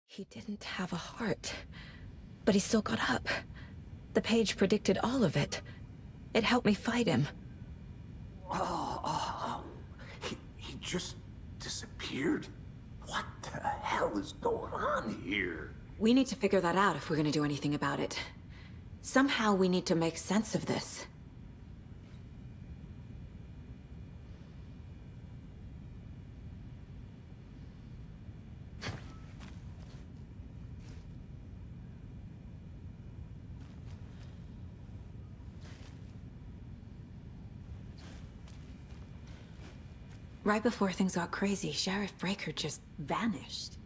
He didn't have a heart, but he still got up. The page predicted all of it. It helped me fight him. He just disappeared? What the hell is going on here? We need to figure that out if we're gonna do anything about it. Somehow we need to make sense of this. Right before things got crazy, Sheriff Breaker just vanished.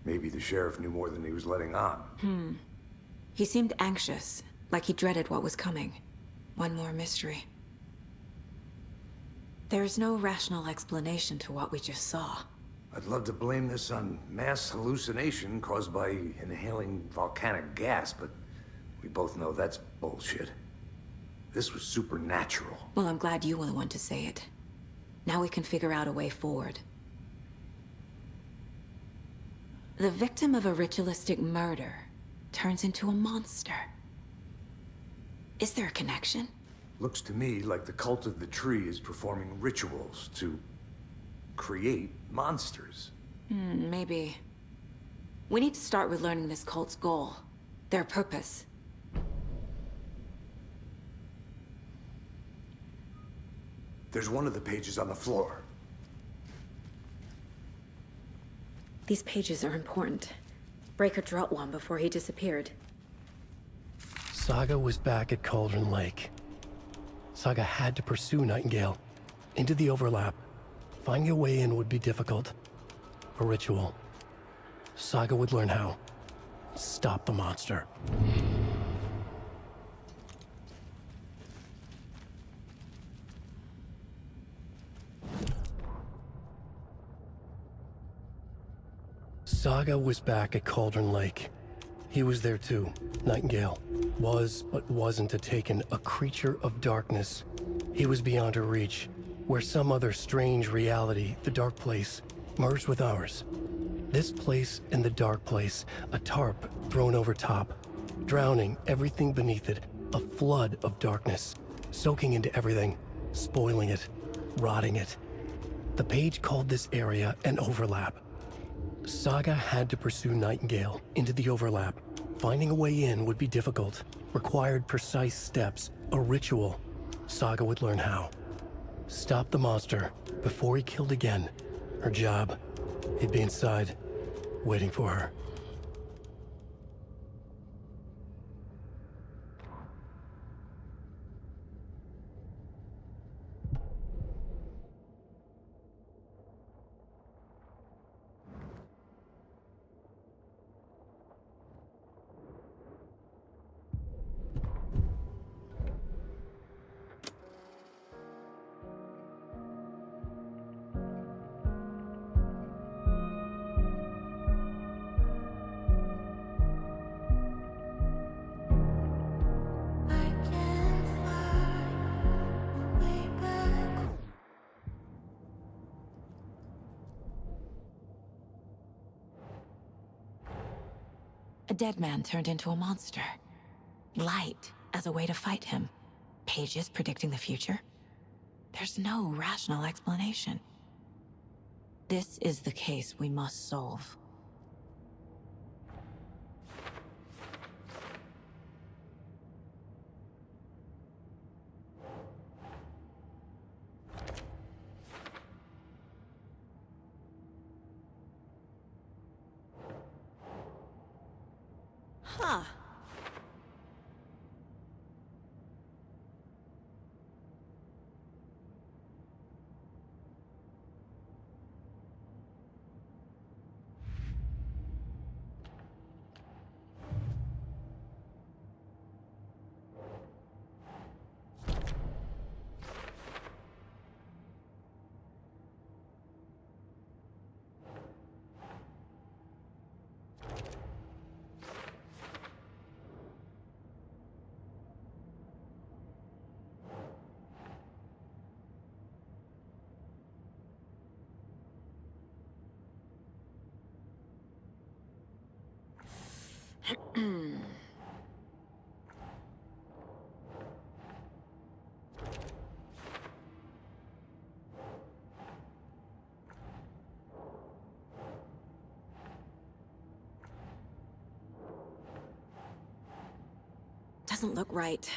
Maybe the sheriff knew more than he was letting on. He seemed anxious, like he dreaded what was coming. One more mystery. There's no rational explanation to what we just saw. I'd love to blame this on mass hallucination caused by inhaling volcanic gas, but we both know that's bullshit. This was supernatural. Well, I'm glad you were the one to say it. Now we can figure out a way forward. The victim of a ritualistic murder turns into a monster. Is there a connection? Looks to me like the cult of the tree is performing rituals to create monsters. Maybe. We need to start with learning this cult's goal, their purpose. There's one of the pages on the floor. These pages are important. Breaker dropped one before he disappeared. Saga was back at Cauldron Lake. Saga had to pursue Nightingale into the overlap. Finding a way in would be difficult. A ritual. Saga would learn how. Stop the monster. Saga was back at Cauldron Lake. He was there too. Nightingale was, but wasn't a Taken, a creature of darkness. He was beyond her reach, where some other strange reality, the Dark Place, merged with ours. This place and the Dark Place, a tarp thrown over top, drowning everything beneath it, a flood of darkness, soaking into everything, spoiling it, rotting it. The page called this area an overlap. Saga had to pursue Nightingale into the overlap. Finding a way in would be difficult, required precise steps, a ritual. Saga would learn how. Stop the monster before he killed again. Her job, he'd be inside, waiting for her. A dead man turned into a monster. Light as a way to fight him. Pages predicting the future. There's no rational explanation. This is the case we must solve. Huh. Doesn't look right.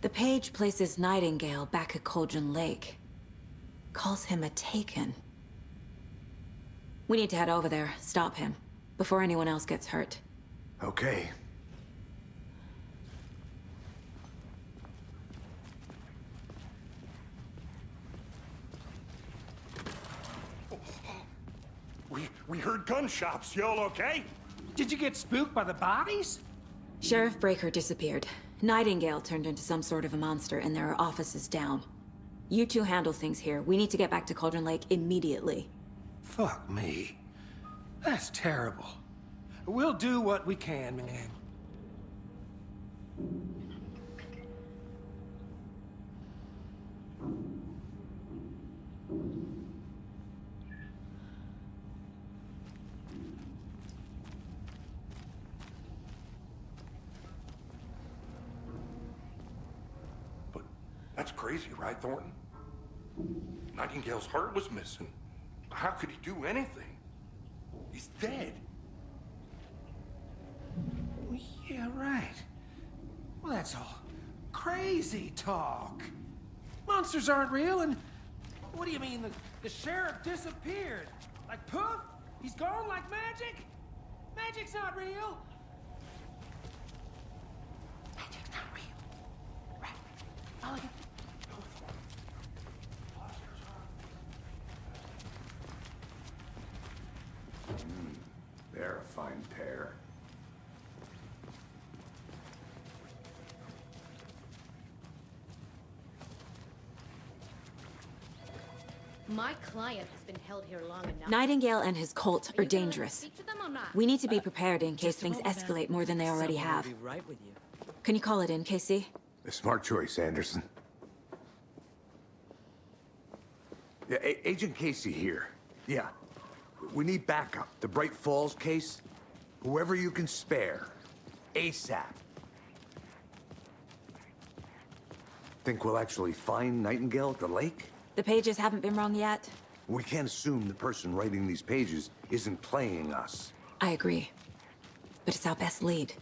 The page places Nightingale back at Cauldron Lake. Calls him a Taken. We need to head over there, stop him, before anyone else gets hurt. Okay. We heard gunshots. Y'all okay? Did you get spooked by the bodies? Sheriff Breaker disappeared. Nightingale turned into some sort of a monster, and there are offices down. You two handle things here. We need to get back to Cauldron Lake immediately. Fuck me. That's terrible. We'll do what we can, man. But that's crazy, right, Thornton? Nightingale's heart was missing. How could he do anything? He's dead. Yeah, right. Well, that's all crazy talk. Monsters aren't real, and what do you mean the sheriff disappeared? Like poof? He's gone like magic? Magic's not real. Magic's not real. Right. Mulligan. They're a fine pair. My client has been held here long enough. Nightingale and his cult are you gonna dangerous. speak to them or not? We need to be prepared in case things escalate more than they already have. Someone will be right with you. Can you call it in, Casey? A smart choice, Anderson. Yeah, Agent Casey here. Yeah. We need backup. The Bright Falls case. Whoever you can spare. ASAP. Think we'll actually find Nightingale at the lake? The pages haven't been wrong yet? We can't assume the person writing these pages isn't playing us. I agree. But it's our best lead.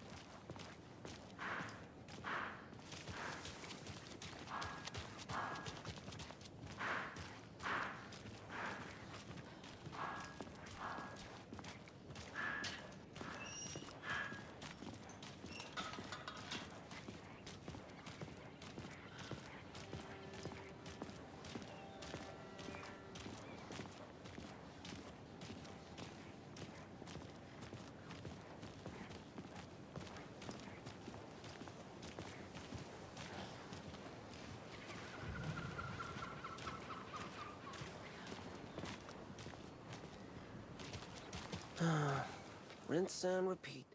Rinse and repeat.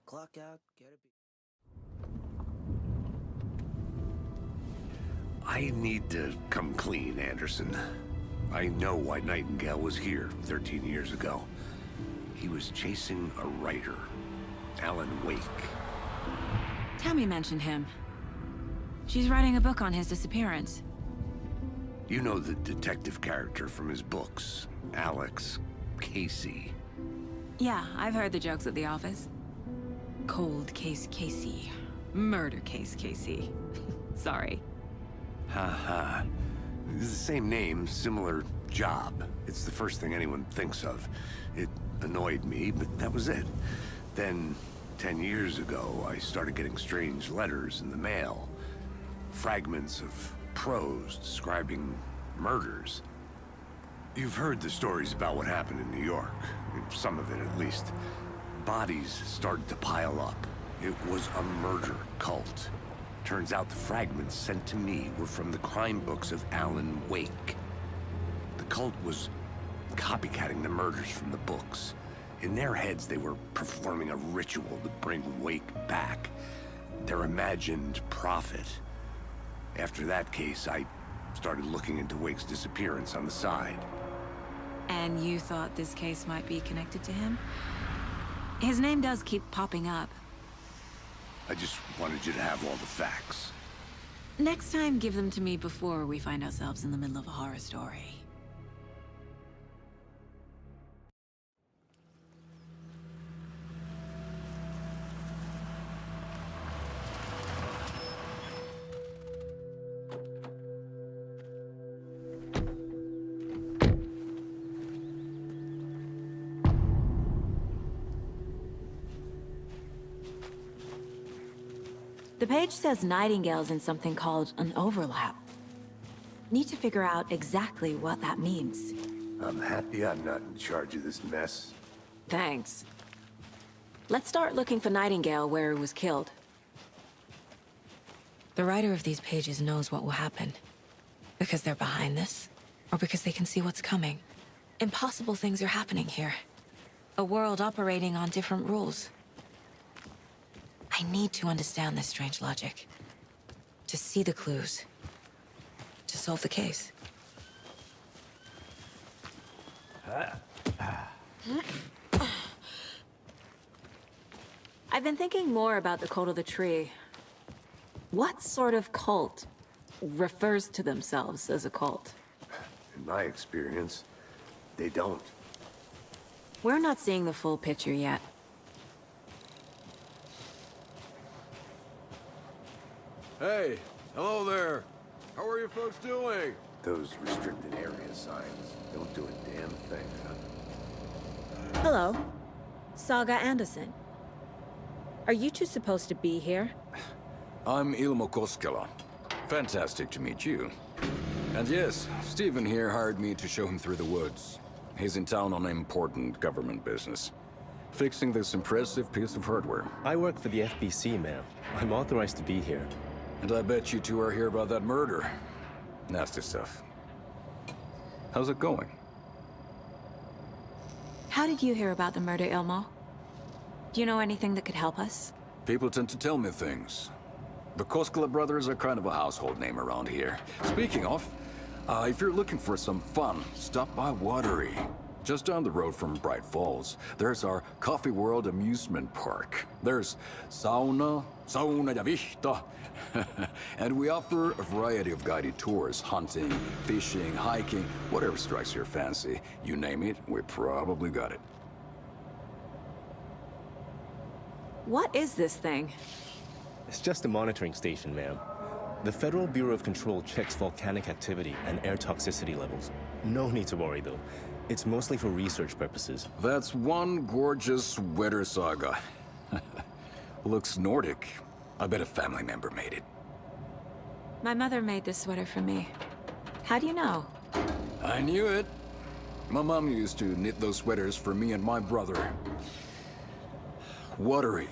Clock out, get a beat. I need to come clean, Anderson. I know why Nightingale was here 13 years ago. He was chasing a writer, Alan Wake. Tammy mentioned him. She's writing a book on his disappearance. You know the detective character from his books, Alex Casey. Yeah, I've heard the jokes at the office. Cold case Casey. Murder case Casey. Sorry. Ha. It's the same name, similar job. It's the first thing anyone thinks of. It annoyed me, but that was it. Then, 10 years ago, I started getting strange letters in the mail. Fragments of prose describing murders. You've heard the stories about what happened in New York. Some of it, at least. Bodies started to pile up. It was a murder cult. Turns out the fragments sent to me were from the crime books of Alan Wake. The cult was copycatting the murders from the books. In their heads, they were performing a ritual to bring Wake back. Their imagined prophet. After that case, I started looking into Wake's disappearance on the side. And you thought this case might be connected to him? His name does keep popping up. I just wanted you to have all the facts. Next time, give them to me before we find ourselves in the middle of a horror story. The page says Nightingale's in something called an overlap. Need to figure out exactly what that means. I'm happy I'm not in charge of this mess. Thanks. Let's start looking for Nightingale where he was killed. The writer of these pages knows what will happen. Because they're behind this, or because they can see what's coming. Impossible things are happening here. A world operating on different rules. I need to understand this strange logic. To see the clues. To solve the case. I've been thinking more about the cult of the tree. What sort of cult refers to themselves as a cult? In my experience, they don't. We're not seeing the full picture yet. Hey, hello there. How are you folks doing? Those restricted area signs don't do a damn thing, huh? Hello. Saga Anderson. Are you two supposed to be here? I'm Ilmo Koskela. Fantastic to meet you. And yes, Stephen here hired me to show him through the woods. He's in town on important government business. Fixing this impressive piece of hardware. I work for the FBC, ma'am. I'm authorized to be here. And I bet you two are here about that murder. Nasty stuff. How's it going? How did you hear about the murder, Ilmo? Do you know anything that could help us? People tend to tell me things. The Koskela brothers are kind of a household name around here. Speaking of, if you're looking for some fun, stop by Watery. Just down the road from Bright Falls, there's our Coffee World amusement park. There's sauna ja vihta, and we offer a variety of guided tours, hunting, fishing, hiking, whatever strikes your fancy. You name it, we probably got it. What is this thing? It's just a monitoring station, ma'am. The Federal Bureau of Control checks volcanic activity and air toxicity levels. No need to worry, though. It's mostly for research purposes. That's one gorgeous sweater, Saga. Looks Nordic. I bet a family member made it. My mother made this sweater for me. How do you know? I knew it. My mom used to knit those sweaters for me and my brother. Watery,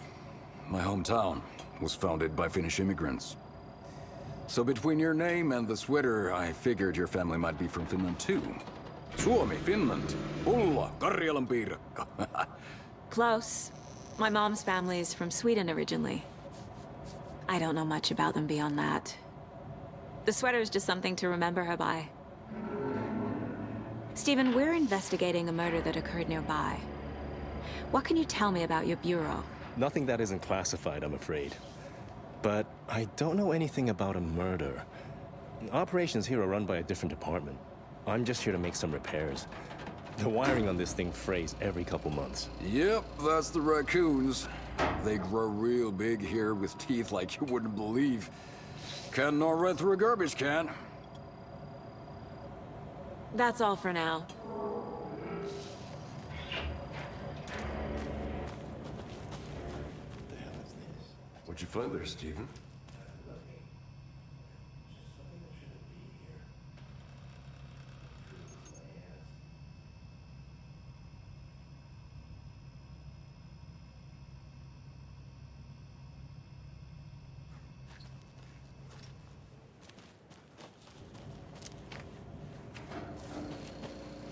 my hometown, was founded by Finnish immigrants. So between your name and the sweater, I figured your family might be from Finland too. Suomi, Finland. Pulla, Karjalan piirakka. Close. My mom's family is from Sweden originally. I don't know much about them beyond that. The sweater is just something to remember her by. Stephen, we're investigating a murder that occurred nearby. What can you tell me about your bureau? Nothing that isn't classified, I'm afraid. But I don't know anything about a murder. Operations here are run by a different department. I'm just here to make some repairs. The wiring on this thing frays every couple months. Yep, that's the raccoons. They grow real big here with teeth like you wouldn't believe. Can not run through a garbage can. That's all for now. What'd you find there, Stephen?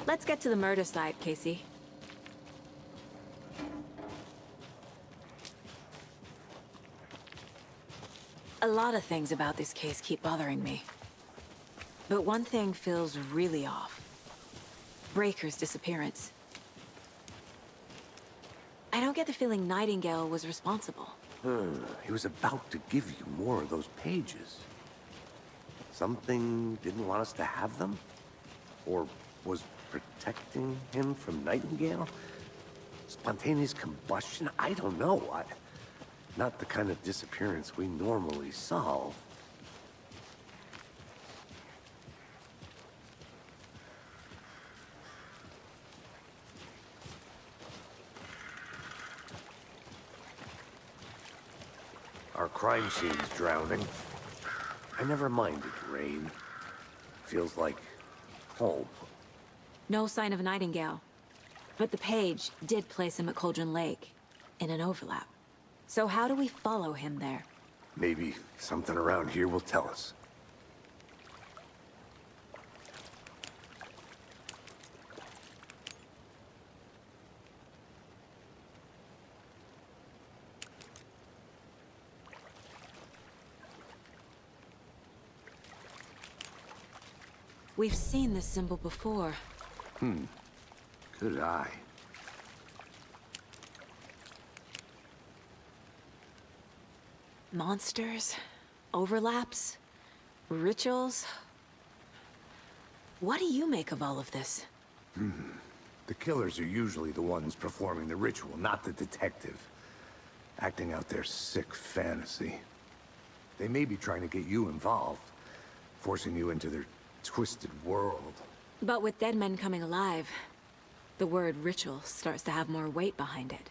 Let's get to the murder site, Casey. A lot of things about this case keep bothering me. But one thing feels really off. Breaker's disappearance. I don't get the feeling Nightingale was responsible. He was about to give you more of those pages. Something didn't want us to have them? Or was protecting him from Nightingale? Spontaneous combustion? I don't know. Not the kind of disappearance we normally solve. Our crime scene's drowning. I never minded rain. Feels like home. No sign of Nightingale. But the page did place him at Cauldron Lake, in an overlap. So how do we follow him there? Maybe something around here will tell us. We've seen this symbol before. Good eye. Monsters? Overlaps? Rituals? What do you make of all of this? The killers are usually the ones performing the ritual, not the detective. Acting out their sick fantasy. They may be trying to get you involved, forcing you into their twisted world. But with dead men coming alive, the word ritual starts to have more weight behind it.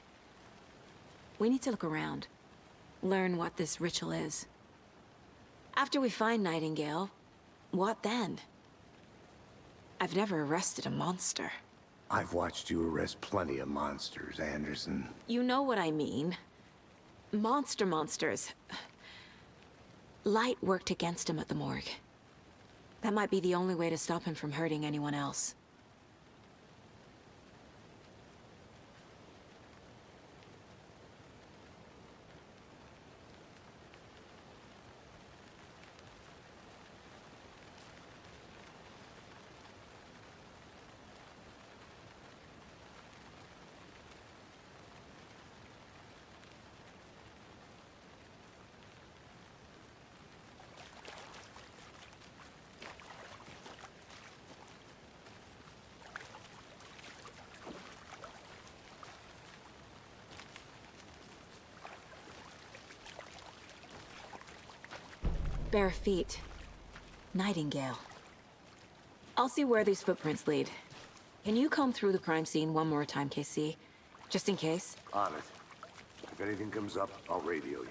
We need to look around. Learn what this ritual is. After we find Nightingale, what then? I've never arrested a monster. I've watched you arrest plenty of monsters, Anderson. You know what I mean. Monsters. Light worked against him at the morgue. That might be the only way to stop him from hurting anyone else. Bare feet. Nightingale. I'll see where these footprints lead. Can you comb through the crime scene one more time, KC? Just in case? On it. If anything comes up, I'll radio you.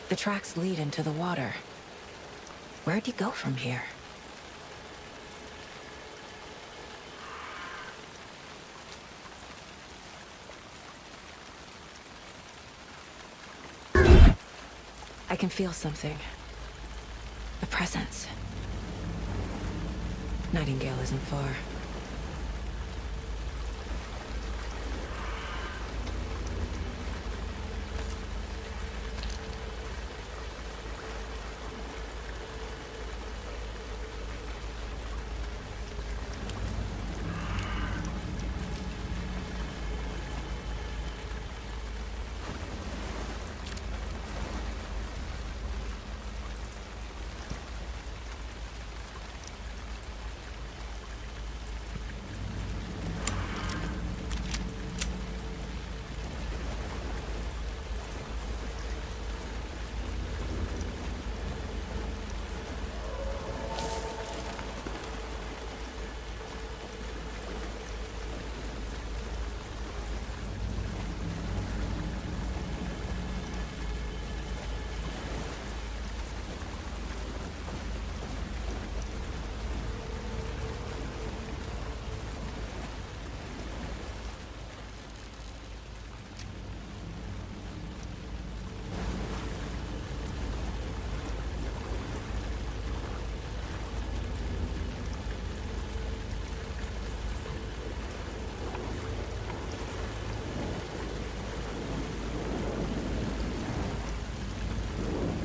The tracks lead into the water. Where'd he go from here? I can feel something. A presence. Nightingale isn't far.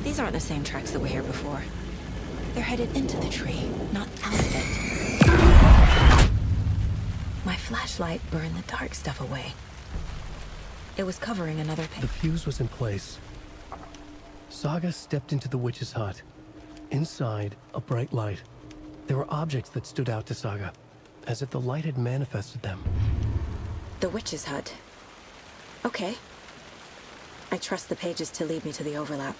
These aren't the same tracks that were here before. They're headed into the tree, not out of it. My flashlight burned the dark stuff away. It was covering another thing. The fuse was in place. Saga stepped into the witch's hut. Inside, a bright light. There were objects that stood out to Saga, as if the light had manifested them. The witch's hut. Okay. I trust the pages to lead me to the overlap.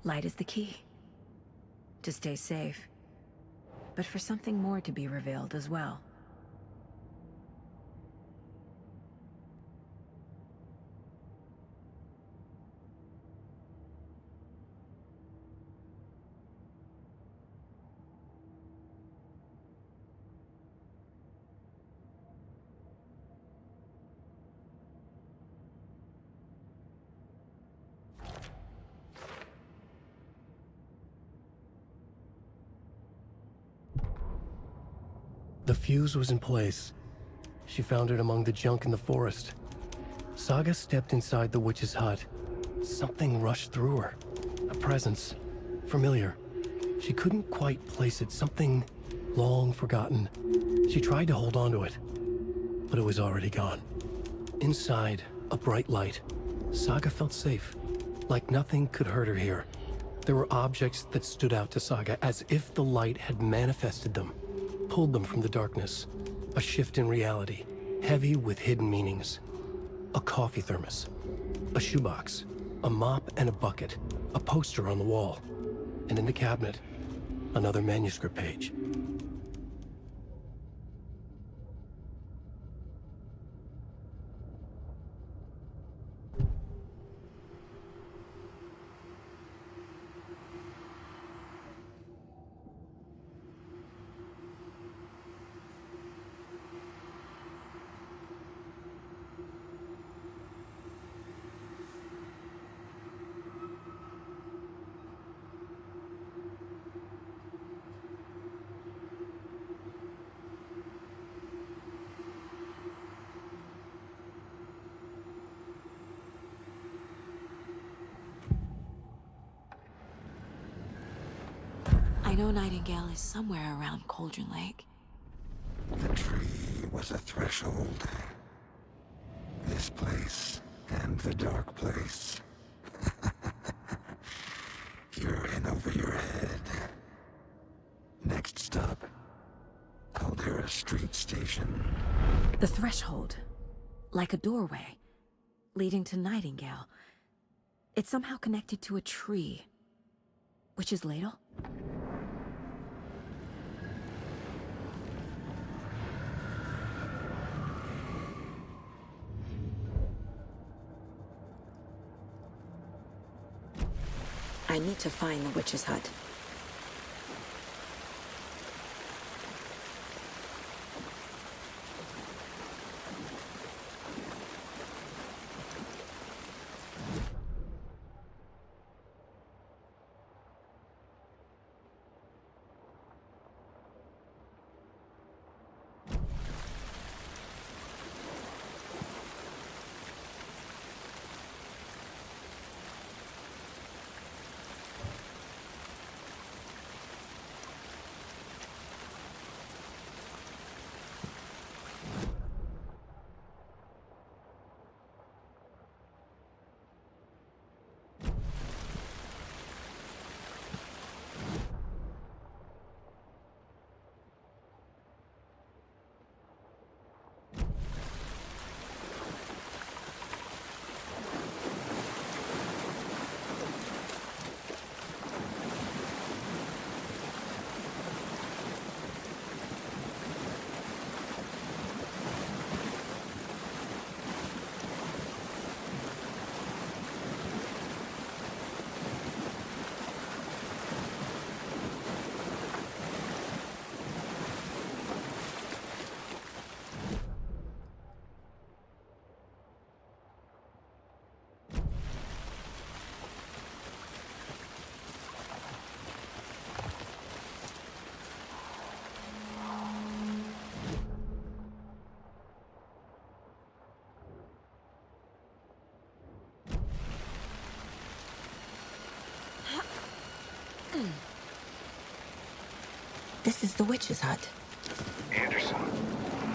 Light is the key. To stay safe. But for something more to be revealed as well. The fuse was in place. She found it among the junk in the forest. Saga stepped inside the witch's hut. Something rushed through her. A presence. Familiar. She couldn't quite place it. Something long forgotten. She tried to hold on to it, but it was already gone. Inside, a bright light. Saga felt safe. Like nothing could hurt her here. There were objects that stood out to Saga as if the light had manifested them, pulled them from the darkness. A shift in reality, heavy with hidden meanings. A coffee thermos, a shoebox, a mop and a bucket, a poster on the wall, and in the cabinet, another manuscript page. I know Nightingale is somewhere around Cauldron Lake. The tree was a threshold. This place and the dark place. You're in over your head. Next stop, Caldera Street Station. The threshold. Like a doorway. Leading to Nightingale. It's somehow connected to a tree. Witch's ladle? I need to find the witch's hut. This is the witch's hut. Anderson, I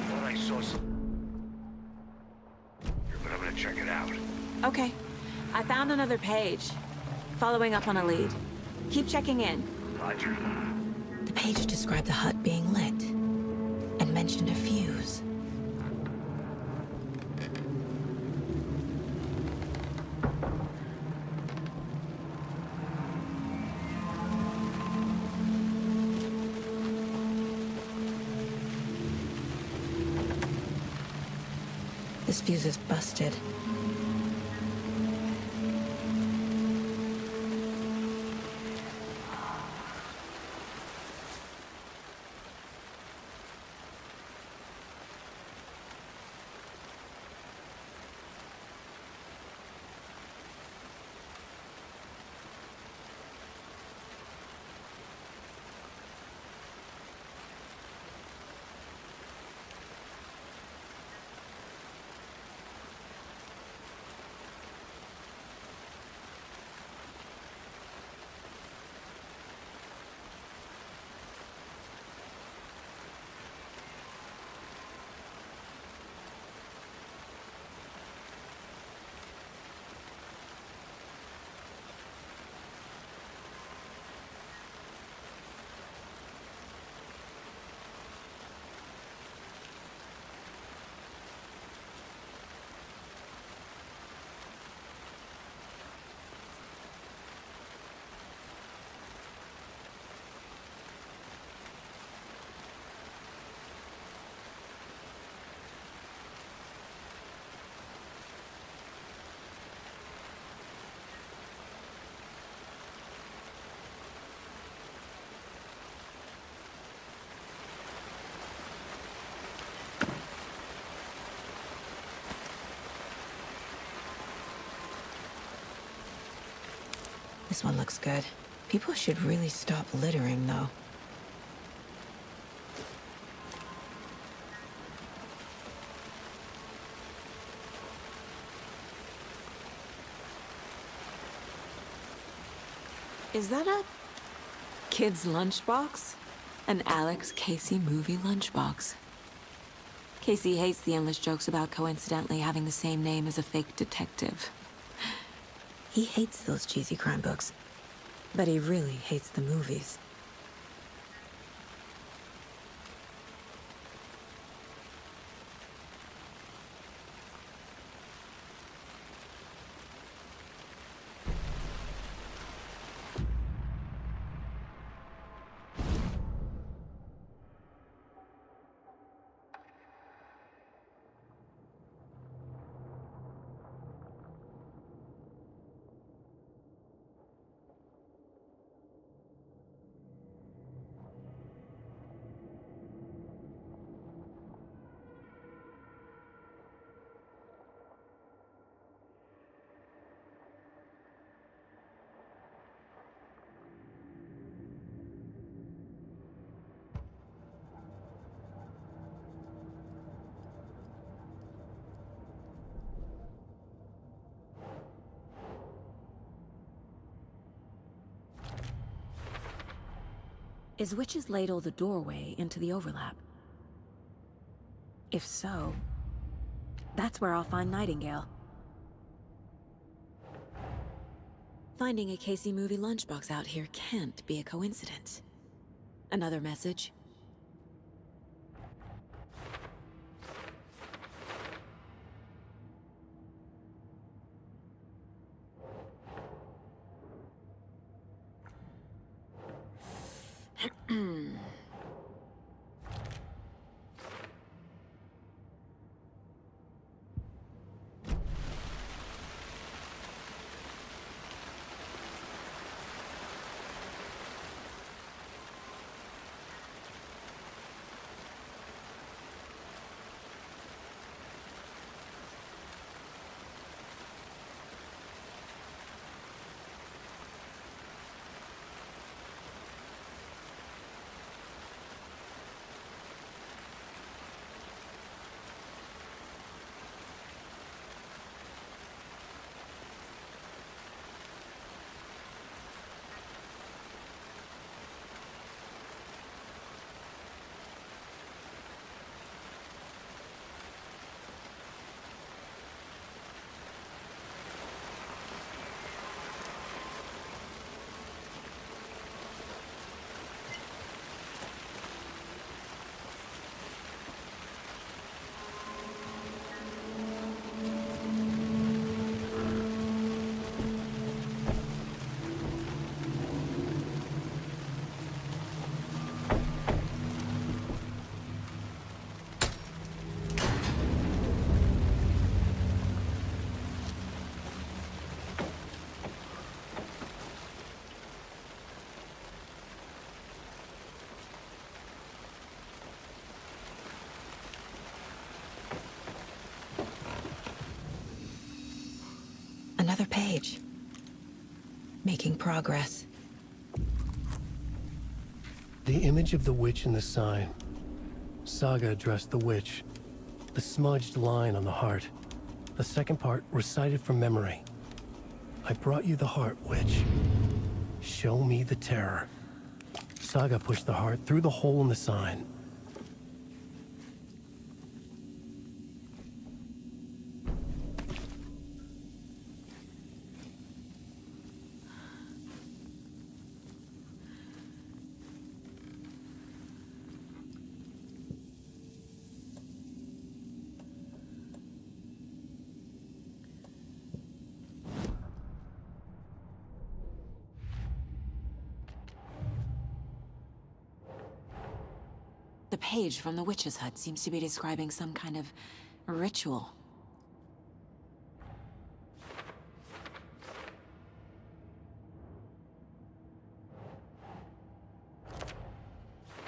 thought I saw some... But I'm gonna check it out. Okay. I found another page. Following up on a lead. Keep checking in. Roger. The page described the hut being lit. And mentioned a fuse. This fuse is busted. This one looks good. People should really stop littering, though. Is that a kid's lunchbox? An Alex Casey movie lunchbox. Casey hates the endless jokes about coincidentally having the same name as a fake detective. He hates those cheesy crime books, but he really hates the movies. Is Witch's Ladle the doorway into the overlap? If so, that's where I'll find Nightingale. Finding a Casey movie lunchbox out here can't be a coincidence. Another message? Another page. Making progress. The image of the witch in the sign. Saga addressed the witch. The smudged line on the heart. The second part recited from memory. I brought you the heart, witch. Show me the terror. Saga pushed the heart through the hole in the sign. The page from the witch's hut seems to be describing some kind of ritual.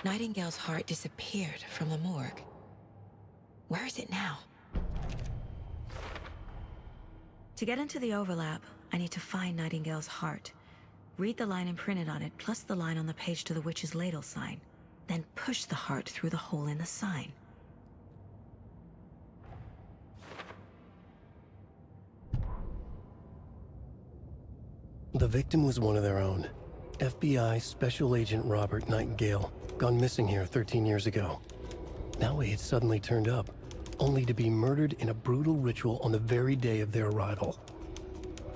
Nightingale's heart disappeared from the morgue. Where is it now? To get into the overlap, I need to find Nightingale's heart. Read the line imprinted on it, plus the line on the page to the witch's ladle sign. Then push the heart through the hole in the sign. The victim was one of their own. FBI Special Agent Robert Nightingale, gone missing here 13 years ago. Now he had suddenly turned up, only to be murdered in a brutal ritual on the very day of their arrival.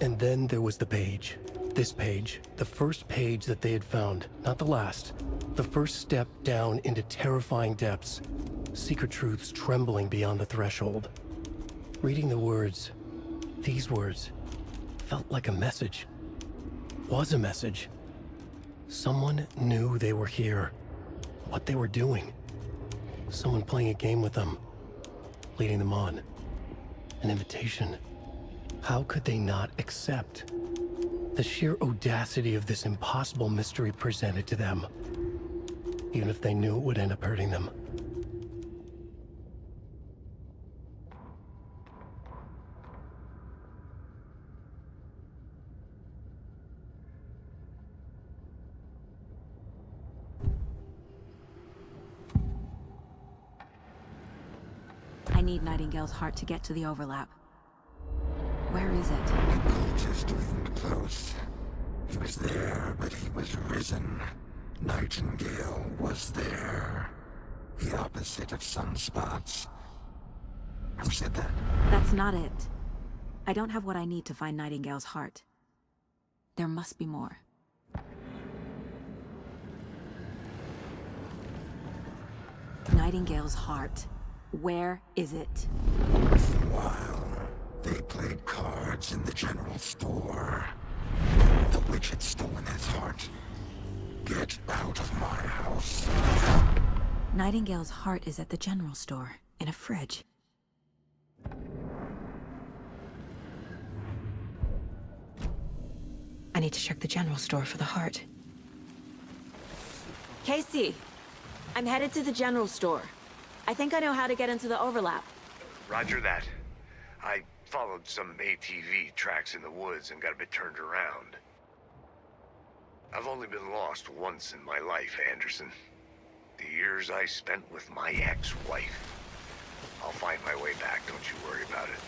And then there was the page. This page, the first page that they had found, not the last. The first step down into terrifying depths. Secret truths trembling beyond the threshold. Reading the words, these words, felt like a message. Was a message. Someone knew they were here. What they were doing. Someone playing a game with them. Leading them on. An invitation. How could they not accept? The sheer audacity of this impossible mystery presented to them. Even if they knew it would end up hurting them. I need Nightingale's heart to get to the overlap. Where is it? The cultist leaned close. He was there, but he was risen. Nightingale was there. The opposite of sunspots. Who said that? That's not it. I don't have what I need to find Nightingale's heart. There must be more. Nightingale's heart. Where is it? While they played cards in the general store, the witch had stolen his heart. Get out of my house. Nightingale's heart is at the general store, in a fridge. I need to check the general store for the heart. Casey, I'm headed to the general store. I think I know how to get into the overlap. Roger that. I followed some ATV tracks in the woods and got a bit turned around. I've only been lost once in my life, Anderson. The years I spent with my ex-wife. I'll find my way back, don't you worry about it.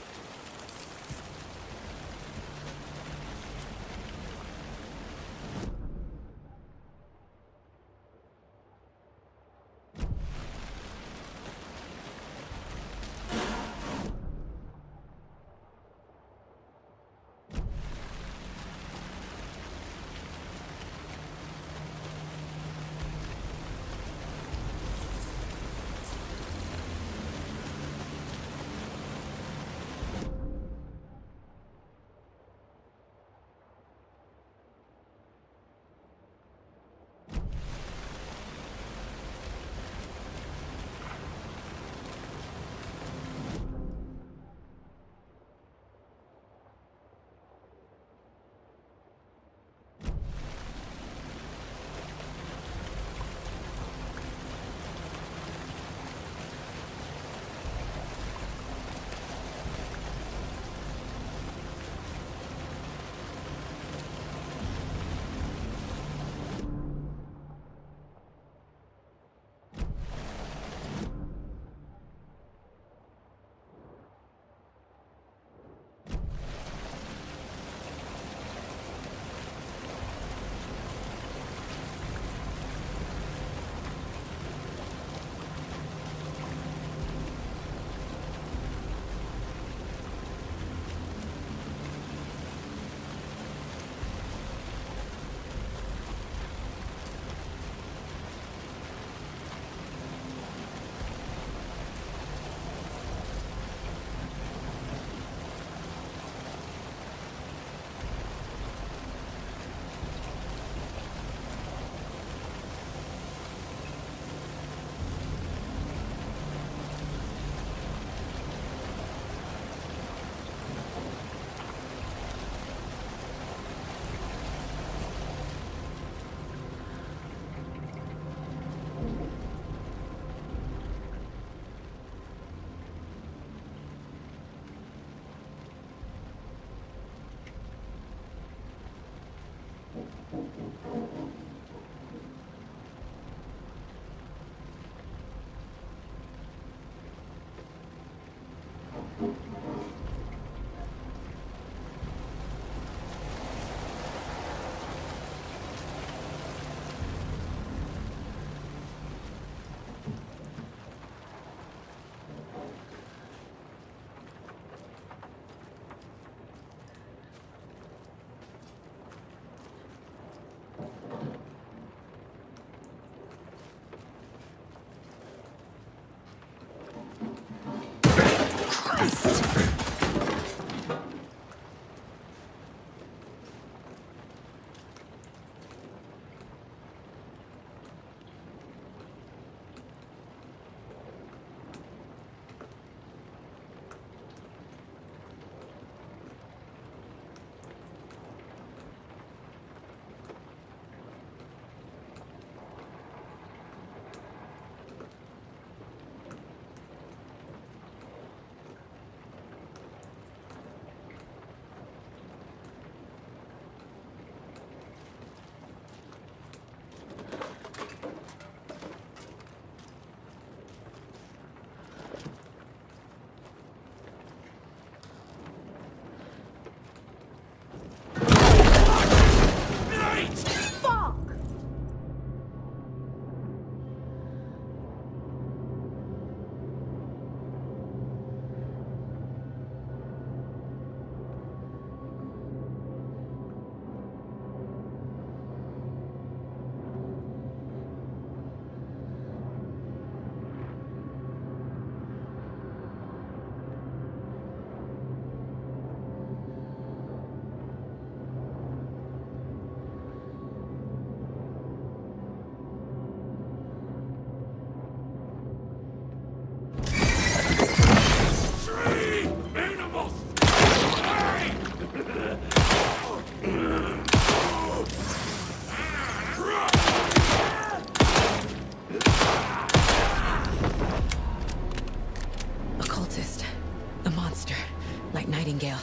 Nightingale.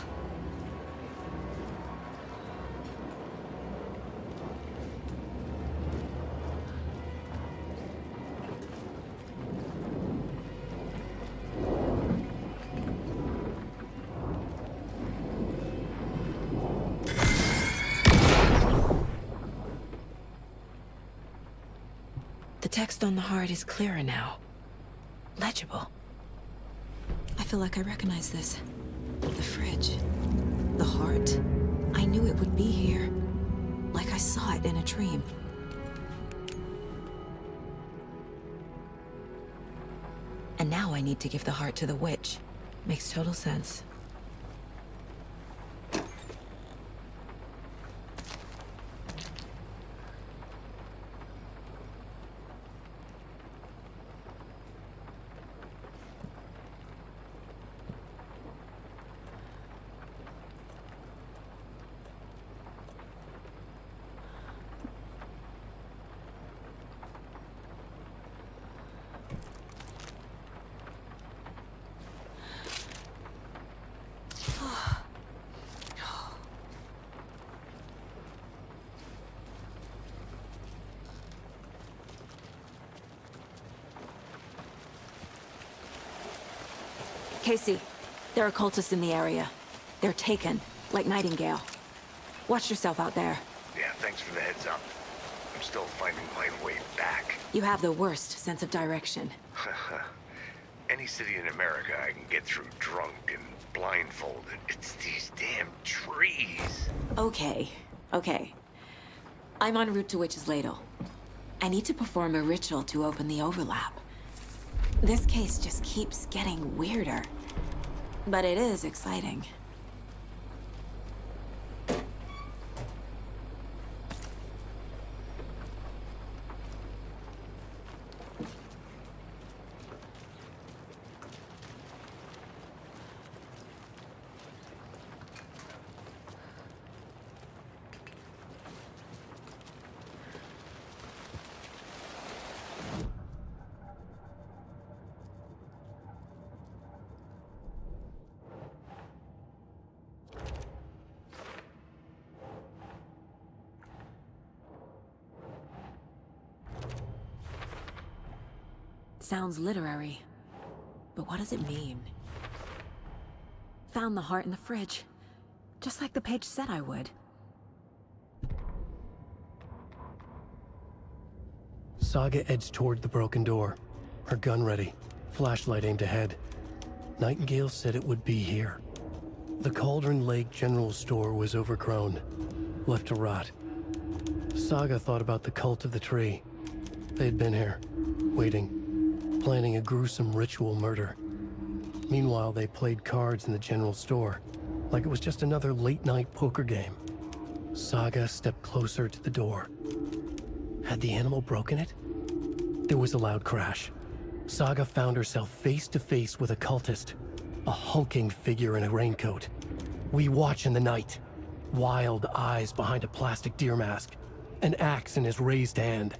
The text on the heart is clearer now. Legible. I feel like I recognize this. The fridge. The heart. I knew it would be here. Like I saw it in a dream. And now I need to give the heart to the witch. Makes total sense. Casey, there are cultists in the area. They're taken, like Nightingale. Watch yourself out there. Yeah, thanks for the heads up. I'm still finding my way back. You have the worst sense of direction. Any city in America I can get through drunk and blindfolded. It's these damn trees. Okay. I'm en route to Witch's Ladle. I need to perform a ritual to open the overlap. This case just keeps getting weirder. But it is exciting. Sounds literary. But what does it mean? Found the heart in the fridge. Just like the page said I would. Saga edged toward the broken door, her gun ready, flashlight aimed ahead. Nightingale said it would be here. The Cauldron Lake General Store was overgrown, left to rot. Saga thought about the cult of the tree. They had been here, waiting, planning a gruesome ritual murder. Meanwhile, they played cards in the general store, like it was just another late-night poker game. Saga stepped closer to the door. Had the animal broken it? There was a loud crash. Saga found herself face to face with a cultist, a hulking figure in a raincoat. We watch in the night. Wild eyes behind a plastic deer mask, an axe in his raised hand.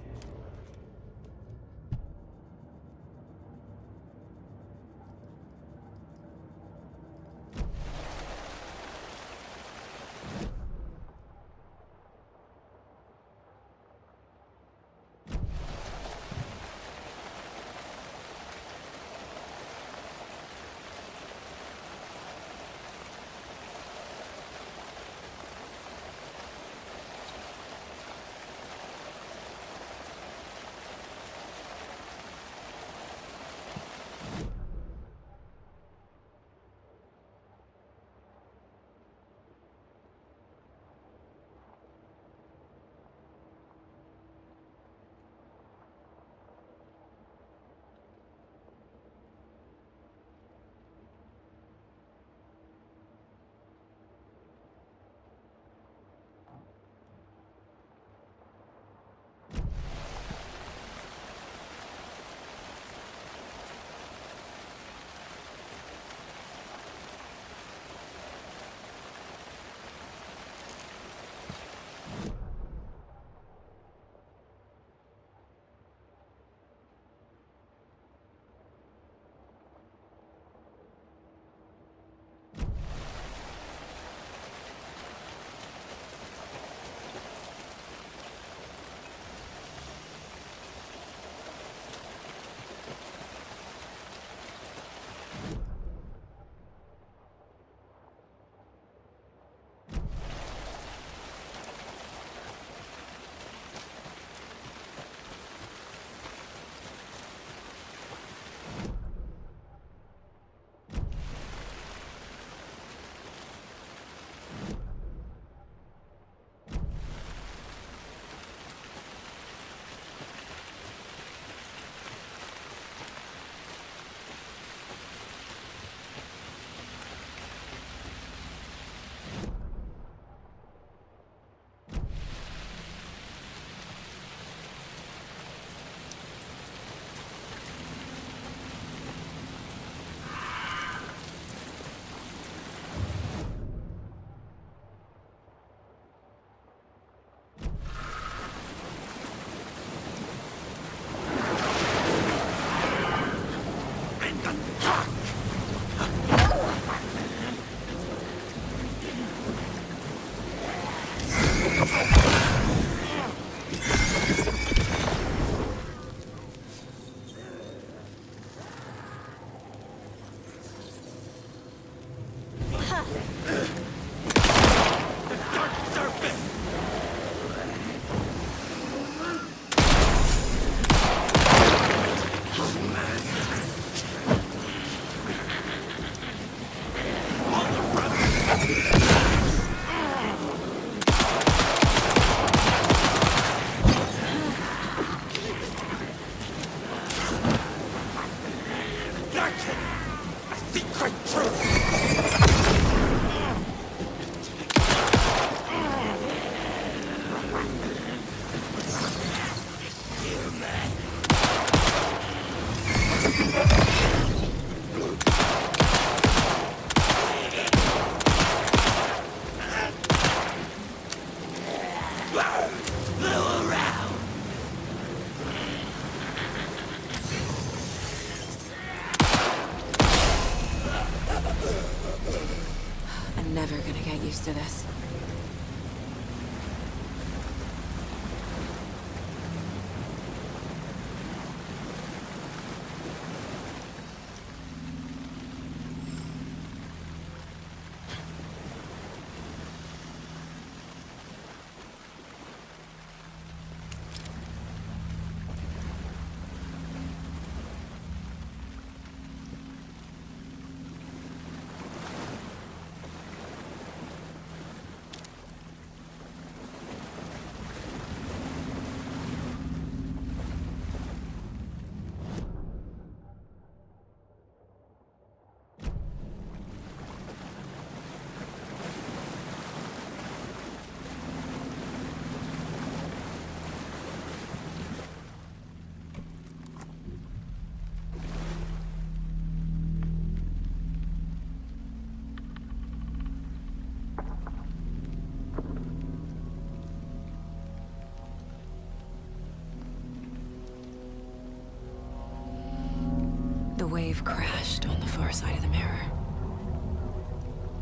We've crashed on the far side of the mirror.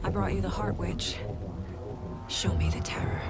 I brought you the Heart Witch. Show me the terror.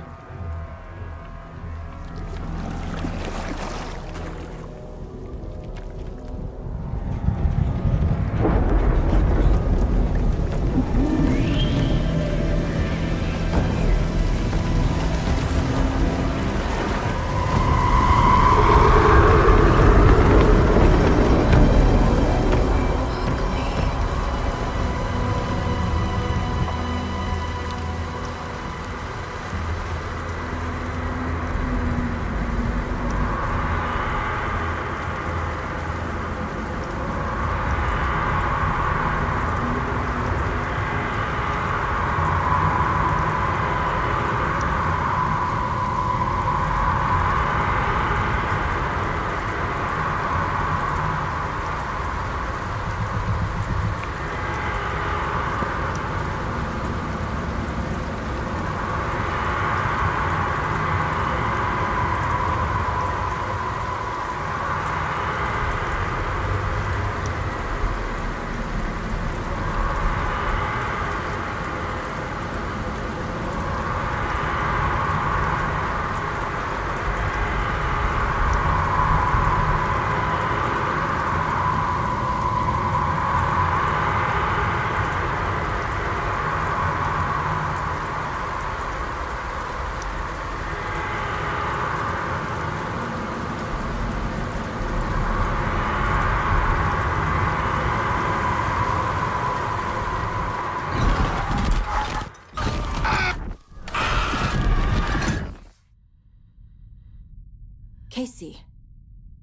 Casey,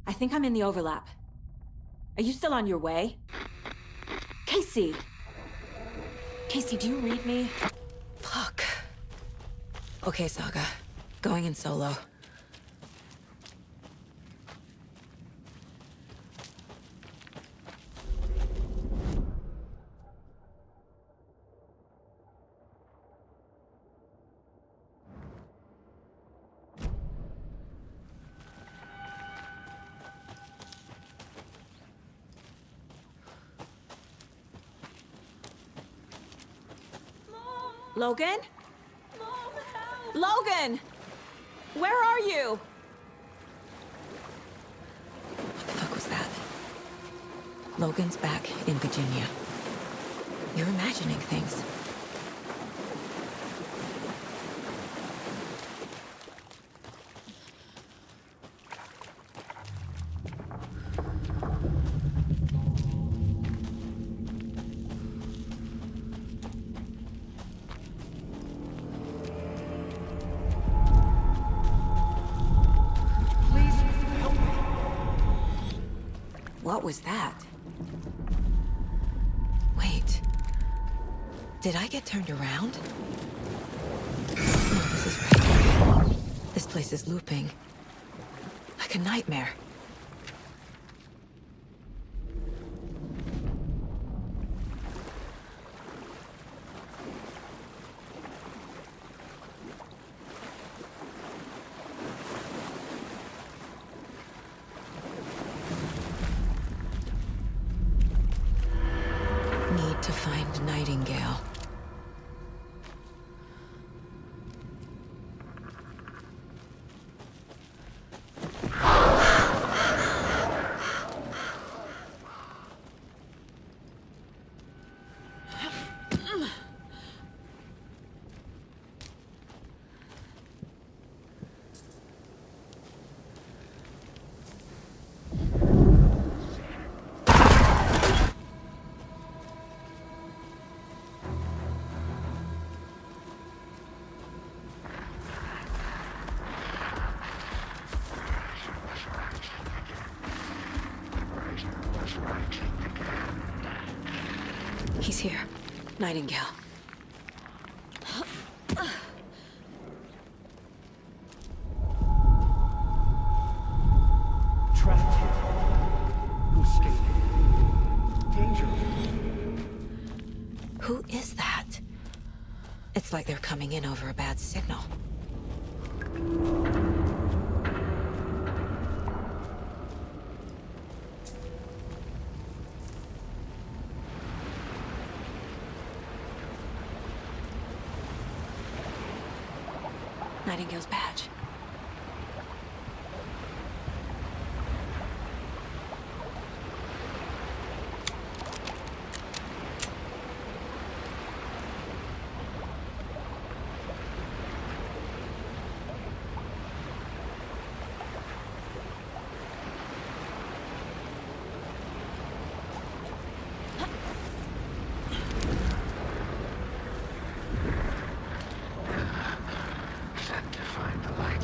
I think I'm in the overlap. Are you still on your way? Casey! Casey, do you read me? Fuck. Okay, Saga. Going in solo. Logan? Mom, help! Logan! Where are you? What the fuck was that? Logan's back in Virginia. You're imagining things. What was that? Wait. Did I get turned around? No, this is right. This place is looping. Like a nightmare. To find Nightingale. He's here. Nightingale. Trapped here. Who escaped? Danger. Who is that? It's like they're coming in over a bad signal. Nightingale's badge. Set to find the light.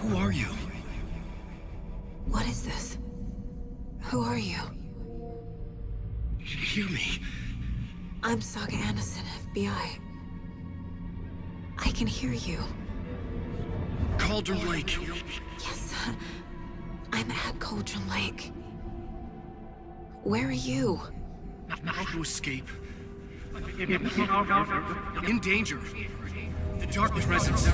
Who are you? What is this? Who are you? Hear me. I'm Saga Anderson, FBI. I can hear you. Cauldron Lake. Yes, I'm at Cauldron Lake. Where are you? How to escape. In danger. The Dark Presence.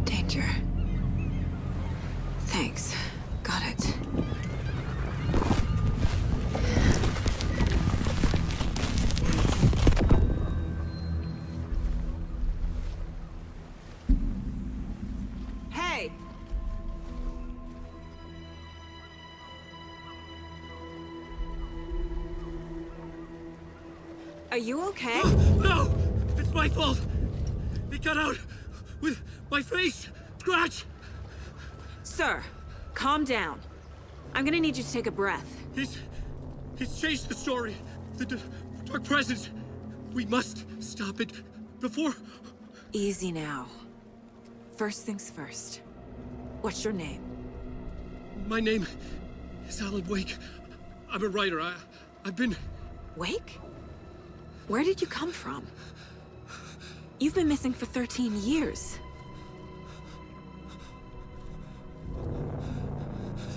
Danger. Thanks. Got it. Hey! Are you okay? No! It's my fault! It got out with my face! Scratch! Sir, calm down. I'm gonna need you to take a breath. He's changed the story. The Dark Presence. We must stop it before... Easy now. First things first. What's your name? My name is Alan Wake. I'm a writer. I've been... Wake? Where did you come from? You've been missing for 13 years.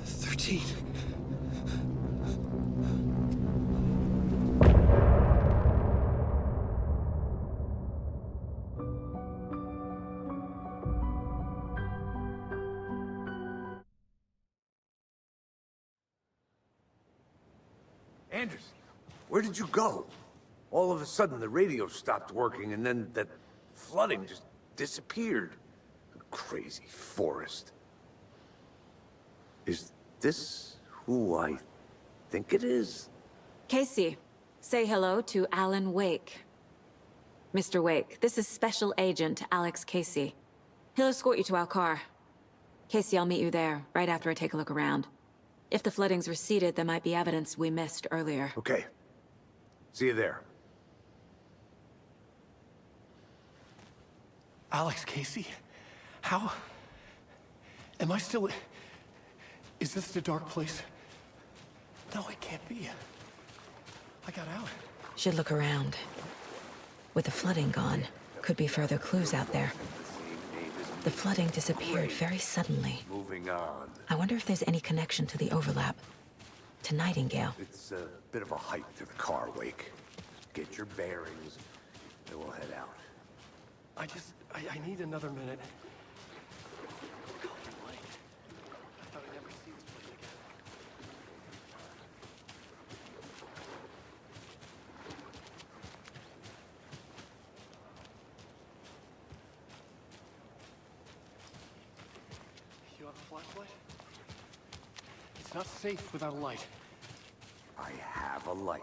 13. Anderson, where did you go? All of a sudden, the radio stopped working, and then that flooding just disappeared. Crazy forest. Is this who I think it is? Casey, say hello to Alan Wake. Mr. Wake, this is Special Agent Alex Casey. He'll escort you to our car. Casey, I'll meet you there, right after I take a look around. If the flooding's receded, there might be evidence we missed earlier. Okay. See you there. Alex Casey? How? Am I still... Is this the dark place? No, it can't be. I got out. Should look around. With the flooding gone, could be further clues out there. The flooding disappeared very suddenly. Moving on. I wonder if there's any connection to the overlap. To Nightingale. It's a bit of a hike to the car, Wake. Get your bearings, and we'll head out. I need another minute. Cauldron Lake. I thought I'd never see this place again. You have a flashlight? It's not safe without a light. I have a light.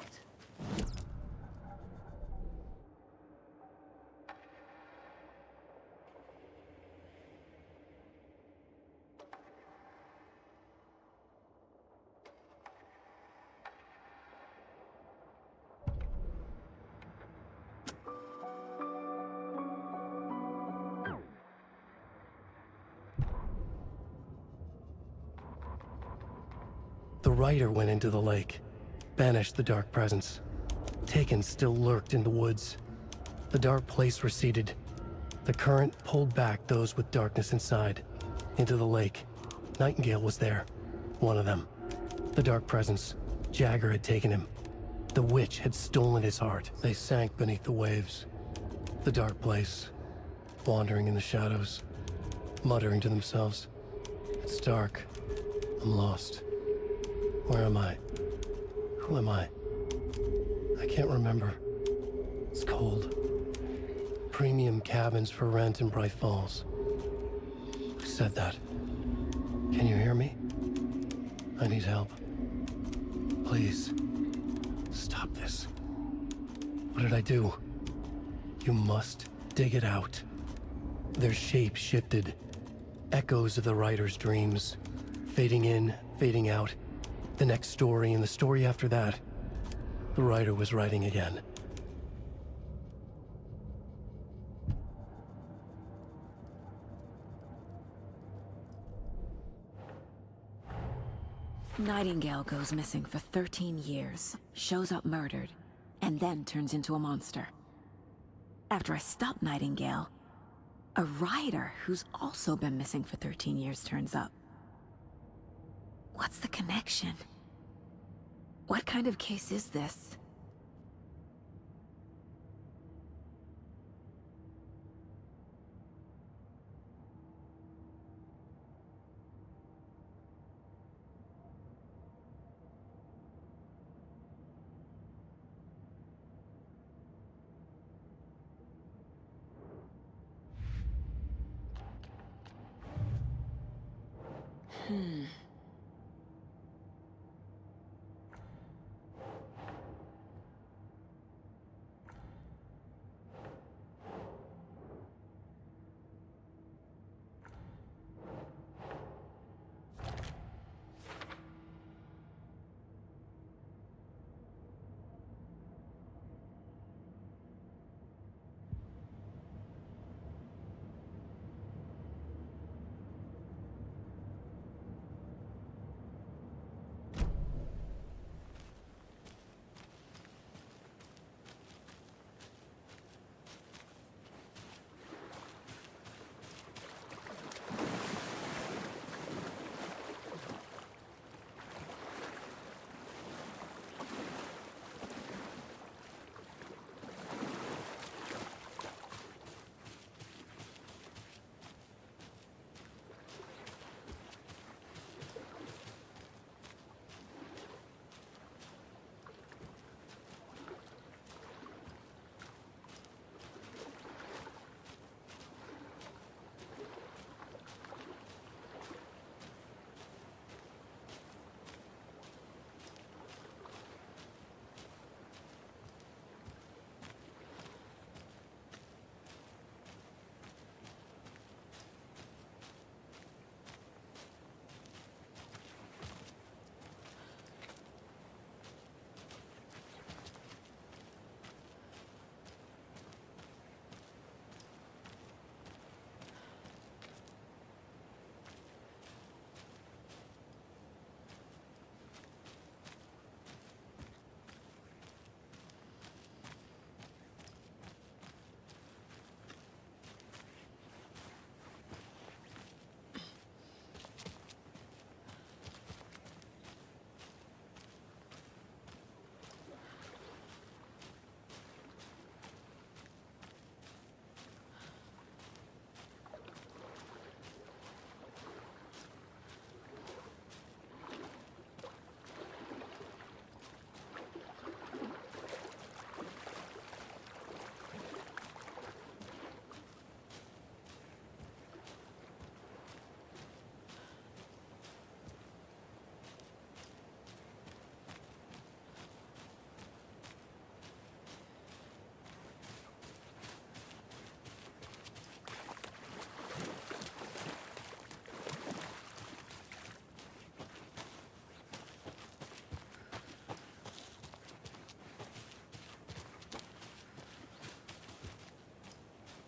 The writer went into the lake, banished the Dark Presence. Taken still lurked in the woods. The dark place receded. The current pulled back those with darkness inside, into the lake. Nightingale was there, one of them. The Dark Presence. Jagger had taken him. The witch had stolen his heart. They sank beneath the waves. The dark place, wandering in the shadows, muttering to themselves. It's dark. I'm lost. Where am I? Who am I? I can't remember. It's cold. Premium cabins for rent in Bright Falls. Who said that? Can you hear me? I need help. Please. Stop this. What did I do? You must dig it out. Their shape shifted. Echoes of the writer's dreams. Fading in, fading out. The next story and the story after that. The writer was writing again. Nightingale goes missing for 13 years, shows up murdered, and then turns into a monster. After I stop Nightingale, a rider who's also been missing for 13 years turns up. What's the connection? What kind of case is this?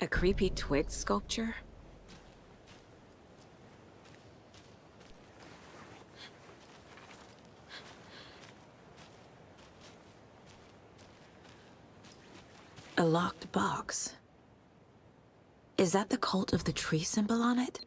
A creepy twig sculpture? A locked box. Is that the cult of the tree symbol on it?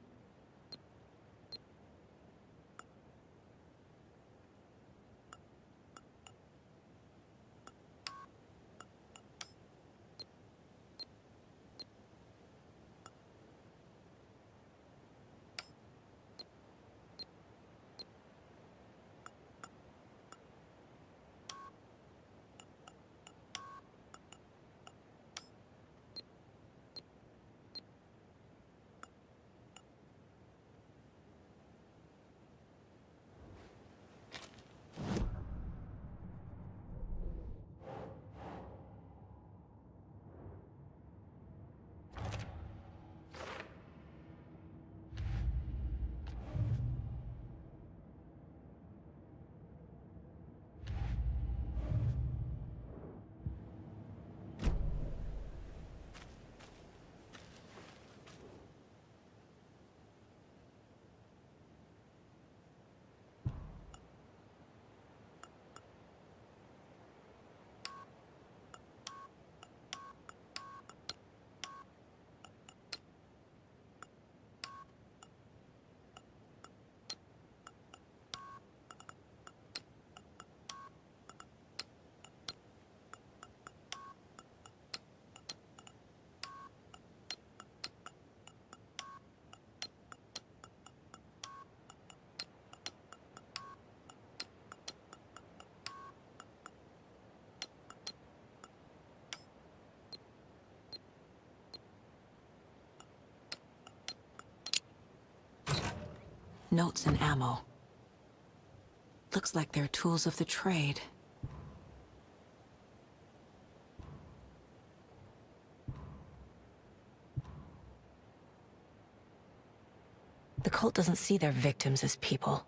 Notes and ammo. Looks like they're tools of the trade. The cult doesn't see their victims as people.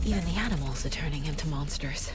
Even the animals are turning into monsters.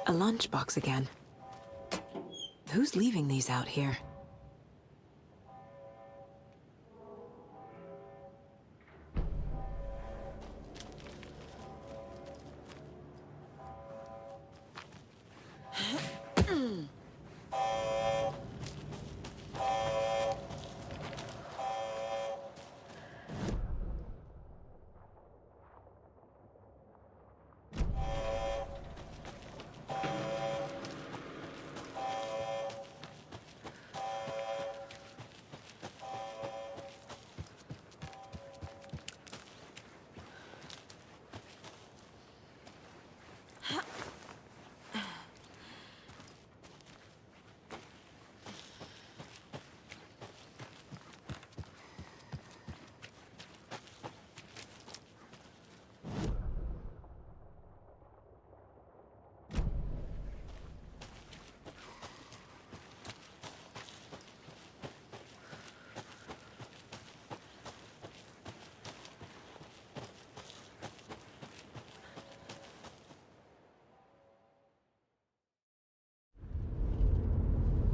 A lunchbox again. Who's leaving these out here?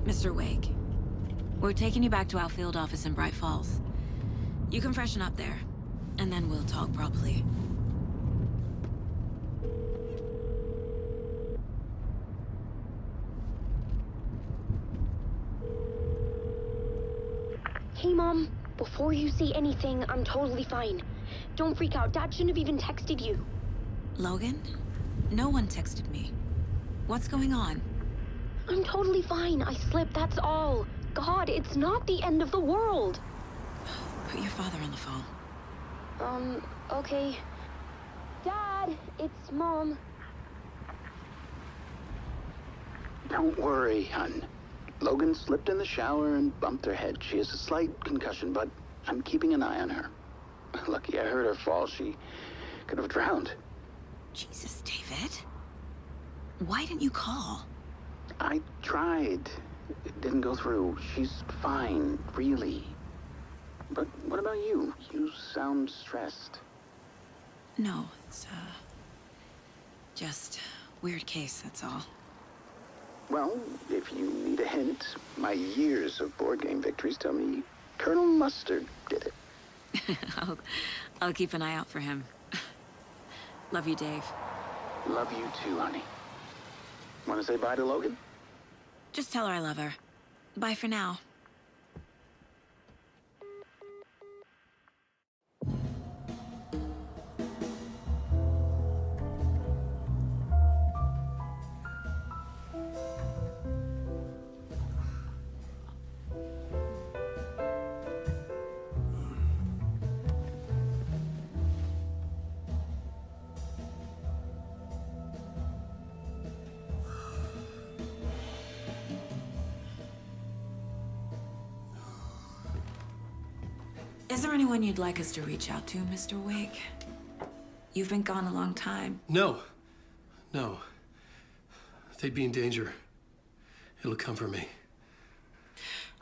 Mr. Wake, We're taking you back to our field office in Bright Falls. You can freshen up there, and then we'll talk properly. Hey, Mom. Before you say anything, I'm totally fine. Don't freak out. Dad shouldn't have even texted you. Logan? No one texted me. What's going on? I'm totally fine. I slipped, that's all. God, it's not the end of the world. Put your father on the phone. Okay. Dad, it's Mom. Don't worry, hon. Logan slipped in the shower and bumped her head. She has a slight concussion, but I'm keeping an eye on her. Lucky I heard her fall. She could have drowned. Jesus, David. Why didn't you call? I tried. It didn't go through. She's fine, really. But what about you? You sound stressed. No, it's, just weird case, that's all. Well, if you need a hint, my years of board game victories tell me Colonel Mustard did it. I'll keep an eye out for him. Love you, Dave. Love you too, honey. Want to say bye to Logan? Just tell her I love her. Bye for now. Is there anyone you'd like us to reach out to, Mr. Wake? You've been gone a long time. No. No. They'd be in danger. It'll come for me.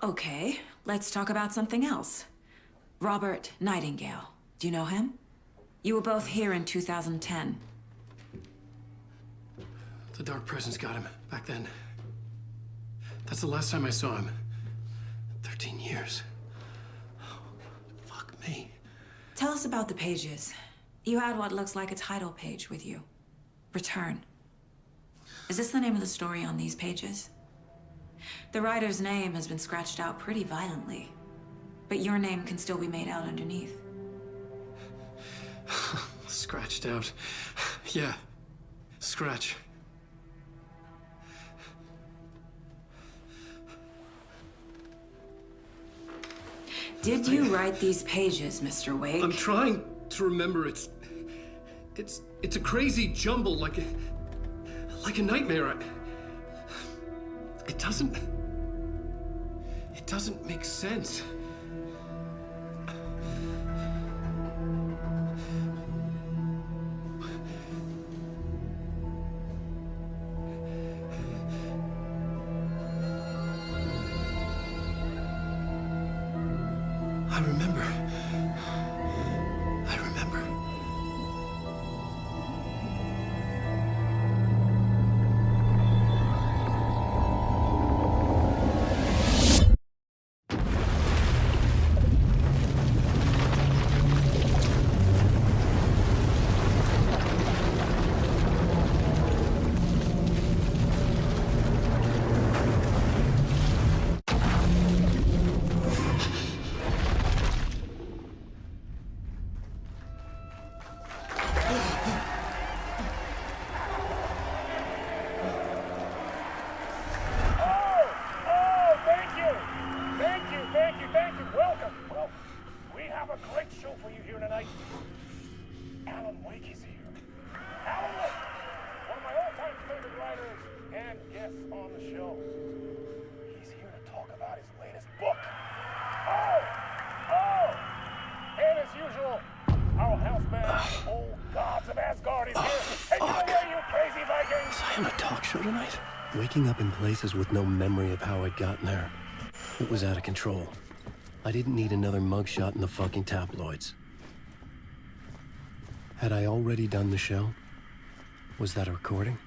Okay, let's talk about something else. Robert Nightingale. Do you know him? You were both here in 2010. The Dark Presence got him back then. That's the last time I saw him. 13 years. Fuck me. Tell us about the pages. You had what looks like a title page with you. Return. Is this the name of the story on these pages? The writer's name has been scratched out pretty violently, but your name can still be made out underneath. Scratched out. Yeah. Scratch. Did you write these pages, Mr. Wake? I'm trying to remember. It's a crazy jumble, like a nightmare. It doesn't make sense. I remember. Waking up in places with no memory of how I'd gotten there. It was out of control. I didn't need another mugshot in the fucking tabloids. Had I already done the show? Was that a recording?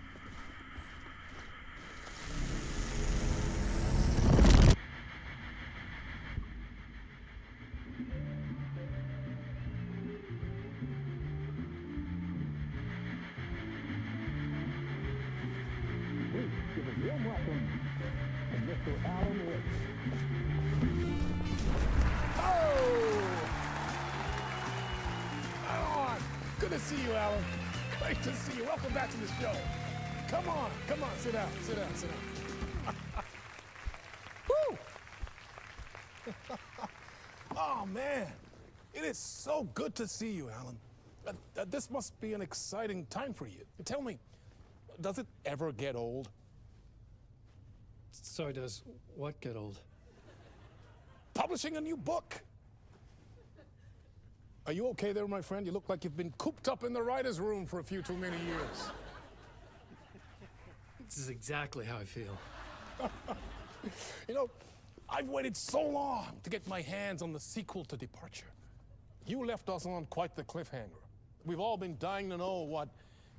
to see you, Alan. Great to see you. Welcome back to the show. Come on, sit down, sit down. Woo! Oh, man. It is so good to see you, Alan. This must be an exciting time for you. Tell me, does it ever get old? Sorry, does what get old? Publishing a new book. Are you okay there, my friend? You look like you've been cooped up in the writer's room for a few too many years. This is exactly how I feel. You know, I've waited so long to get my hands on the sequel to Departure. You left us on quite the cliffhanger. We've all been dying to know what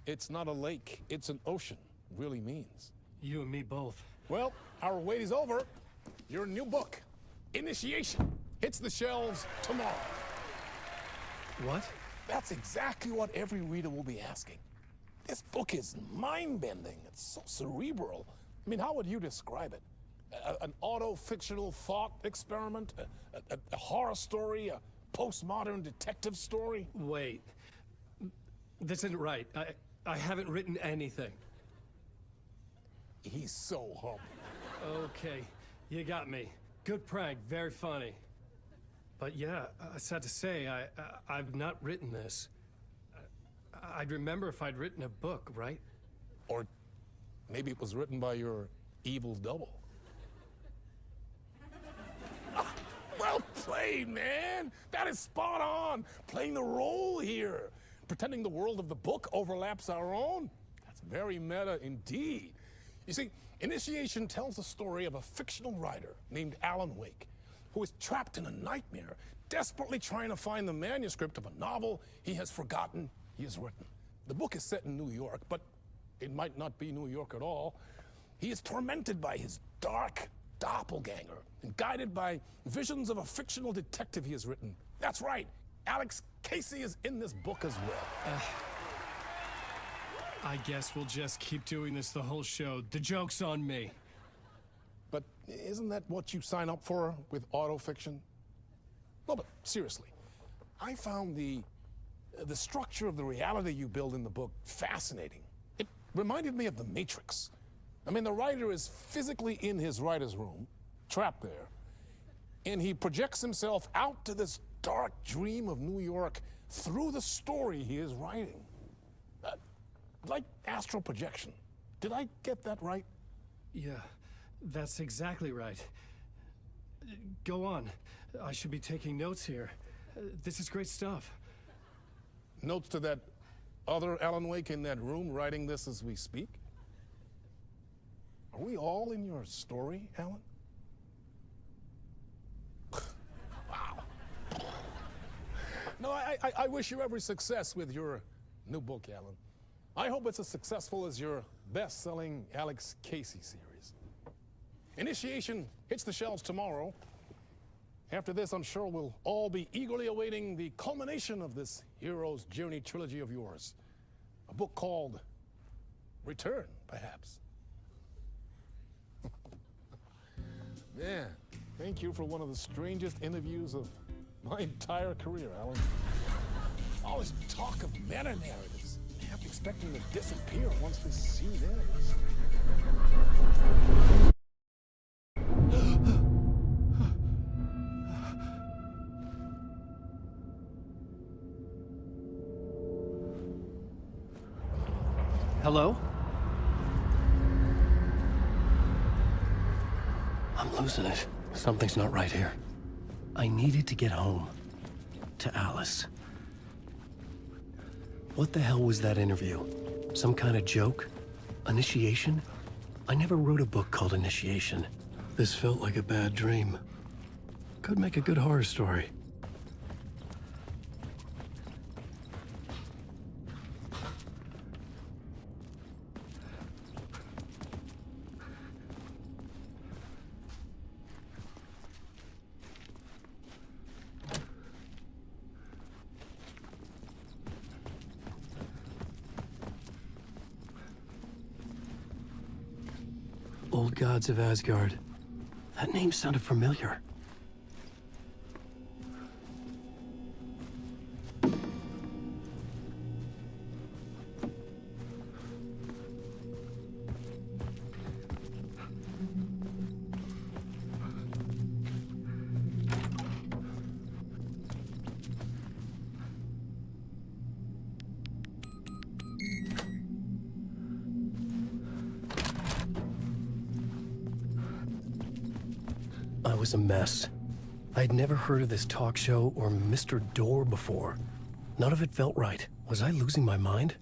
"it's not a lake, it's an ocean" really means. You and me both. Well, our wait is over. Your new book, Initiation, hits the shelves tomorrow. What? That's exactly what every reader will be asking. This book is mind-bending. It's so cerebral. I mean, how would you describe it? An auto-fictional thought experiment? A horror story? A postmodern detective story? Wait. This isn't right. I haven't written anything. He's so humble. Okay, you got me. Good prank, very funny. But yeah, sad to say, I've not written this. I'd remember if I'd written a book, right? Or maybe it was written by your evil double. Well played, man! That is spot on! Playing the role here. Pretending the world of the book overlaps our own. That's very meta indeed. You see, Initiation tells the story of a fictional writer named Alan Wake, who is trapped in a nightmare, desperately trying to find the manuscript of a novel he has forgotten he has written. The book is set in New York, but it might not be New York at all. He is tormented by his dark doppelganger and guided by visions of a fictional detective he has written. That's right, Alex Casey is in this book as well. I guess we'll just keep doing this the whole show. The joke's on me. But isn't that what you sign up for with autofiction? No, but seriously, I found the structure of the reality you build in the book fascinating. It reminded me of The Matrix. I mean, the writer is physically in his writer's room, trapped there, and he projects himself out to this dark dream of New York through the story he is writing. Like astral projection. Did I get that right? Yeah, that's exactly right. Go on. I should be taking notes here. This is great stuff. Notes to that other Alan Wake in that room writing this as we speak? Are we all in your story, Alan? Wow. No, I wish you every success with your new book, Alan. I hope it's as successful as your best-selling Alex Casey series. Initiation hits the shelves tomorrow. After this, I'm sure we'll all be eagerly awaiting the culmination of this hero's journey trilogy of yours. A book called Return, perhaps. Man, thank you for one of the strangest interviews of my entire career, Alan. All this talk of meta-narratives. Half expecting to disappear once this scene ends. Hello? I'm losing it. Something's not right here. I needed to get home. To Alice. What the hell was that interview? Some kind of joke? Initiation? I never wrote a book called Initiation. This felt like a bad dream. Could make a good horror story. Old Gods of Asgard. That name sounded familiar. was a mess. I'd never heard of this talk show or Mr. Door before. None of it felt right. Was I losing my mind?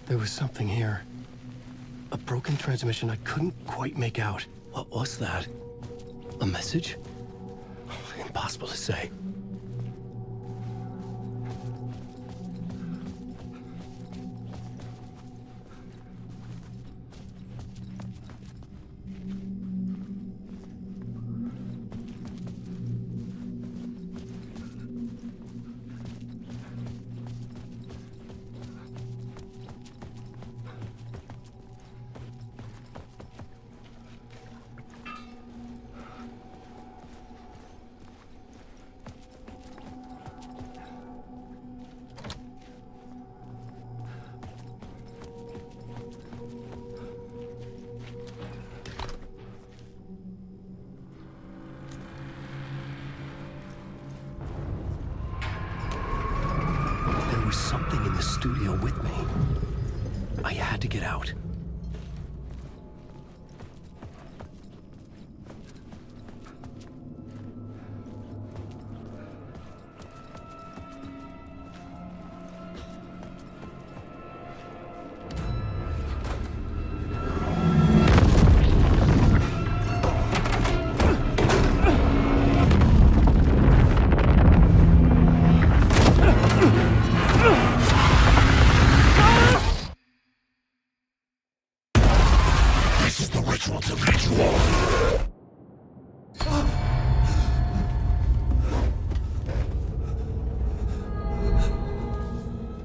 There was something here. A broken transmission I couldn't quite make out. What was that? A message? Impossible to say. Something in the studio with me. I had to get out.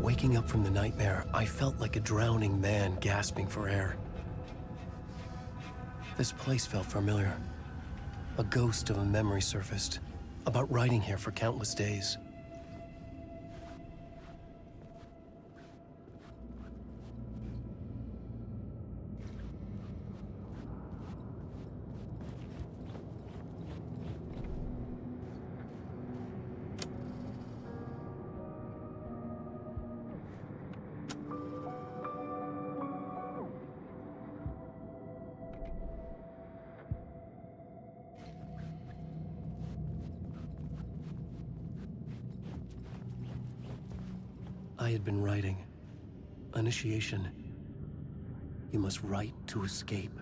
Waking up from the nightmare, I felt like a drowning man gasping for air. This place felt familiar. A ghost of a memory surfaced, about riding here for countless days. I had been writing. Initiation. You must write to escape.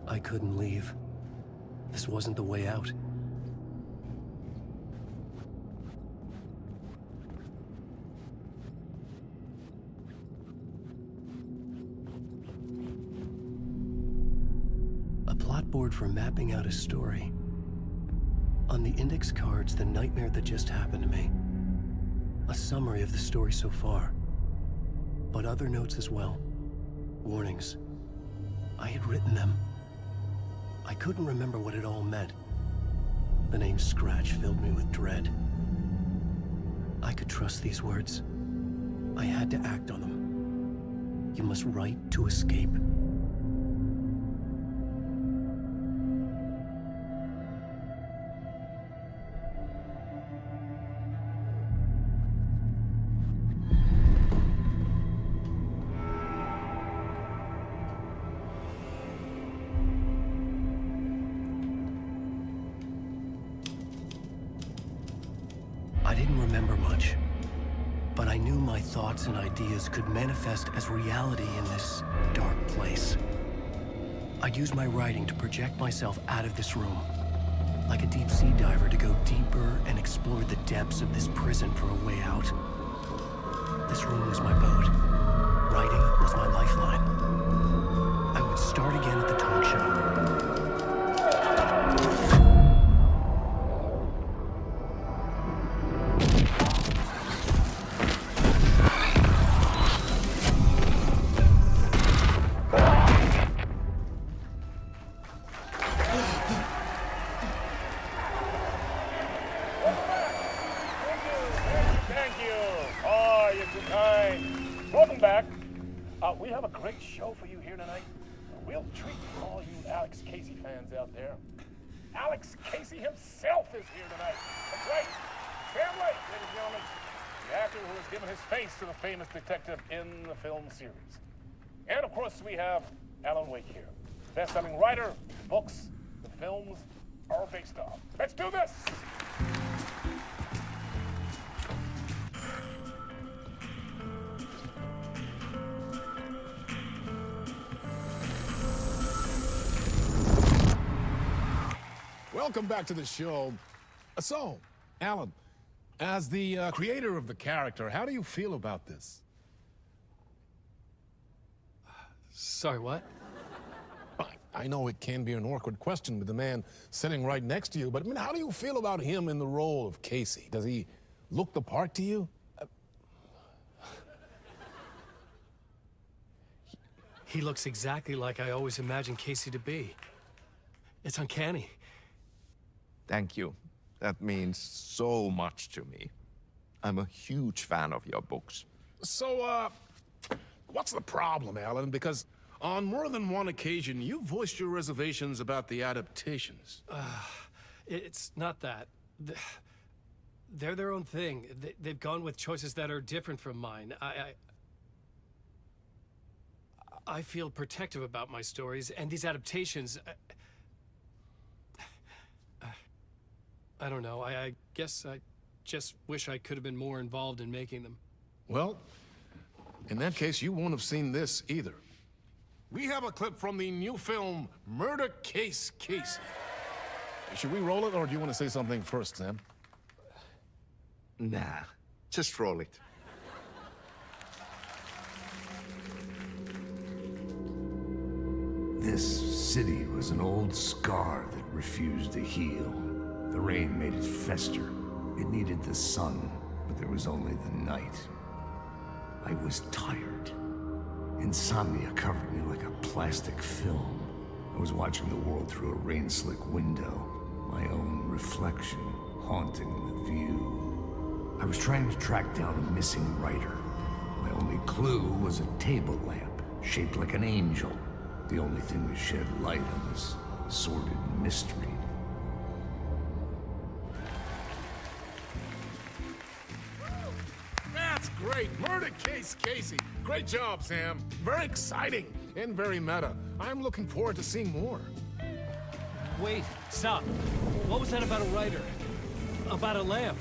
I couldn't leave. This wasn't the way out. Board for mapping out a story. On the index cards, the nightmare that just happened to me. A summary of the story so far. But other notes as well. Warnings. I had written them. I couldn't remember what it all meant. The name Scratch filled me with dread. I could trust these words. I had to act on them. You must write to escape. I didn't remember much, but I knew my thoughts and ideas could manifest as reality in this dark place. I'd use my writing to project myself out of this room, like a deep sea diver to go deeper and explore the depths of this prison for a way out. This room was my boat. Writing was my lifeline. I would start again at the talk show. welcome back. We have a great show for you here tonight. A real treat for all you Alex Casey fans out there. Alex Casey himself is here tonight. That's right. Sam Lake, ladies and gentlemen. The actor who has given his face to the famous detective in the film series. And of course, we have Alan Wake here. Best-selling writer, books, the films are based on. Let's do this! Welcome back to the show. So, Alan, as the creator of the character, how do you feel about this? Sorry, what? I know it can be an awkward question with the man sitting right next to you, but I mean, how do you feel about him in the role of Casey? Does he look the part to you? He looks exactly like I always imagined Casey to be. It's uncanny. Thank you. That means so much to me. I'm a huge fan of your books. So, what's the problem, Alan? Because on more than one occasion, you voiced your reservations about the adaptations. It's not that. They're their own thing. They've gone with choices that are different from mine. I feel protective about my stories, and these adaptations... I don't know. I guess I just wish I could have been more involved in making them. Well, in that case, you won't have seen this either. We have a clip from the new film, Murder Case Casey. Should we roll it, or do you want to say something first, Sam? Nah, just roll it. This city was an old scar that refused to heal. The rain made it fester. It needed the sun, but there was only the night. I was tired. Insomnia covered me like a plastic film. I was watching the world through a rain-slick window, my own reflection haunting the view. I was trying to track down a missing writer. My only clue was a table lamp, shaped like an angel. The only thing that shed light on this sordid mystery. That's great! Murder Case Casey! Great job, Sam. Very exciting and very meta. I'm looking forward to seeing more. Wait, stop. What was that about a writer? About a lamp?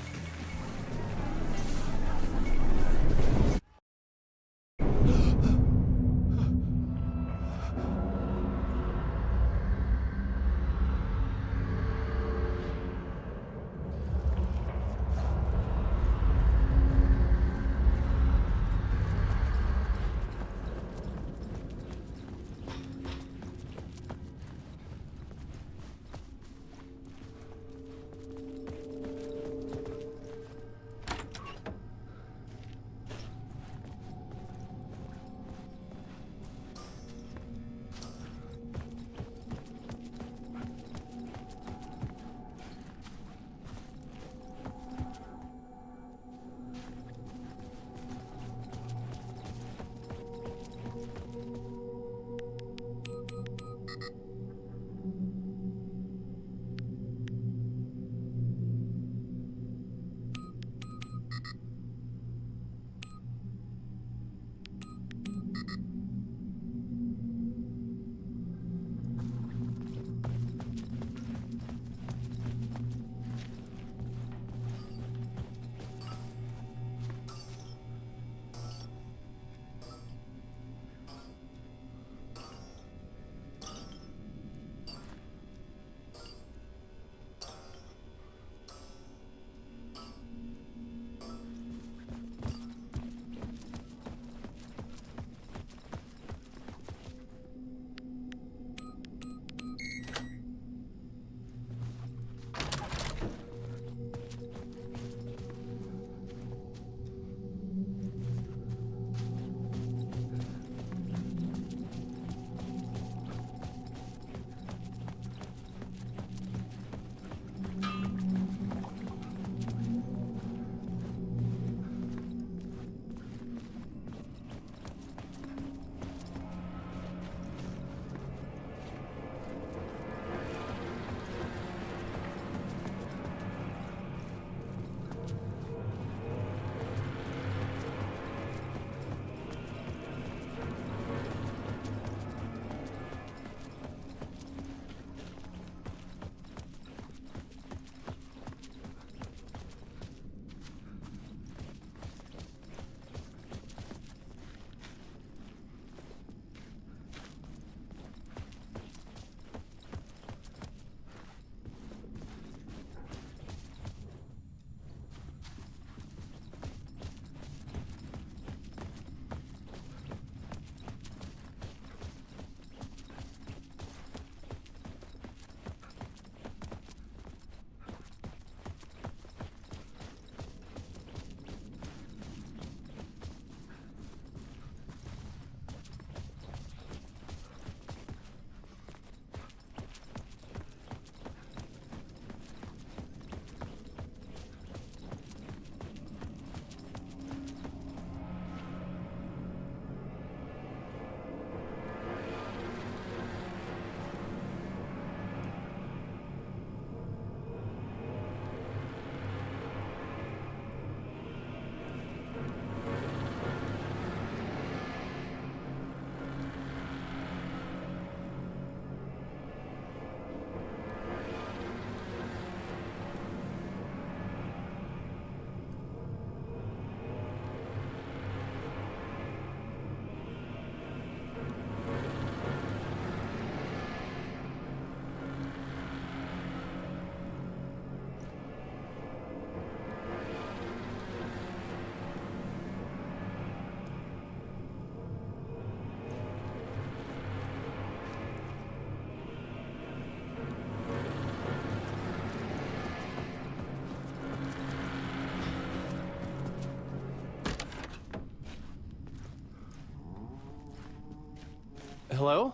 Hello?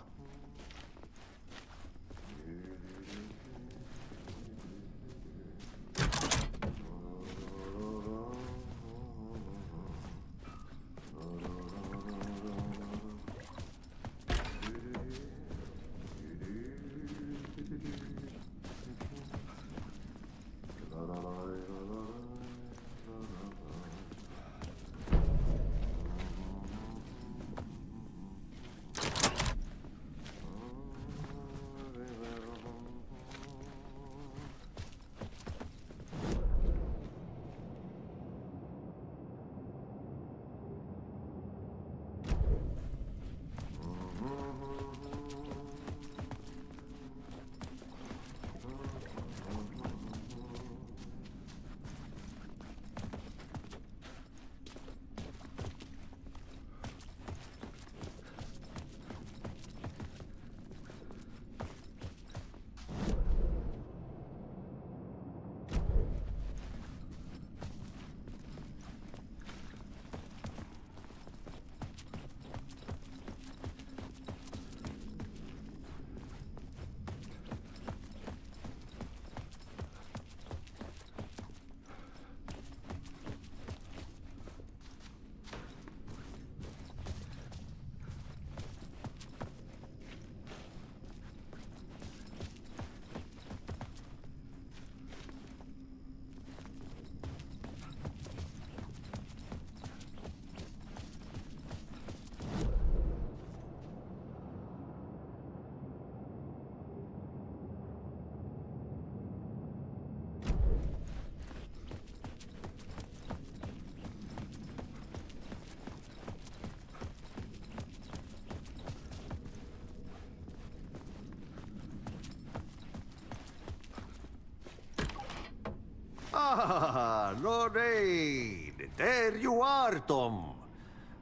Ah, Lorraine! There you are, Tom.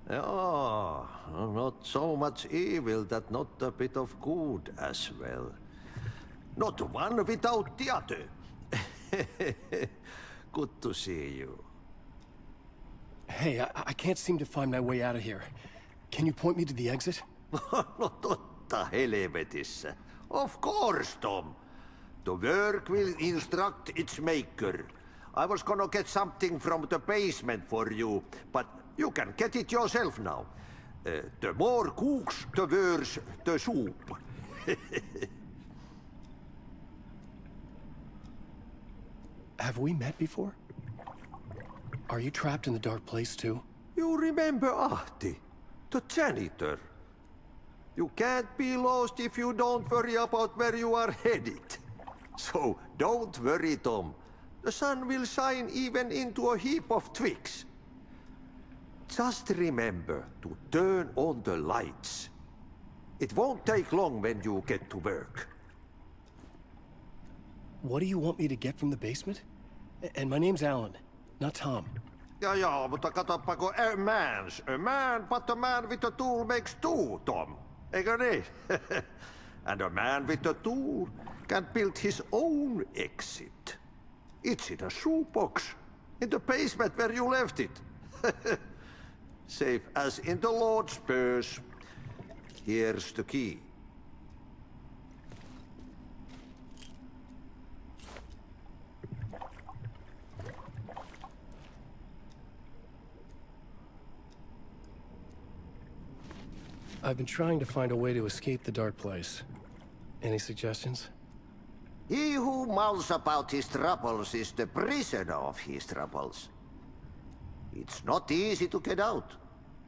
Oh, not so much evil that not a bit of good as well. Not one without the other. Good to see you. Hey, I can't seem to find my way out of here. Can you point me to the exit? No totta helvetissä. Of course, Tom. The work will instruct its maker. I was gonna get something from the basement for you, but you can get it yourself now. The more cooks, the worse the soup. Have we met before? Are you trapped in the dark place too? You remember Ahti, the janitor. You can't be lost if you don't worry about where you are headed. So don't worry, Tom. The sun will shine even into a heap of twigs. Just remember to turn on the lights. It won't take long when you get to work. What do you want me to get from the basement? And my name's Alan, not Tom. Ja, mutta katsopako a man, but a man with a tool makes two, Tom. Eikö niin? And a man with a tool can build his own exit. It's in a shoebox, in the basement where you left it. Safe as in the Lord's purse. Here's the key. I've been trying to find a way to escape the dark place. Any suggestions? He who mouths about his troubles is the prisoner of his troubles. It's not easy to get out.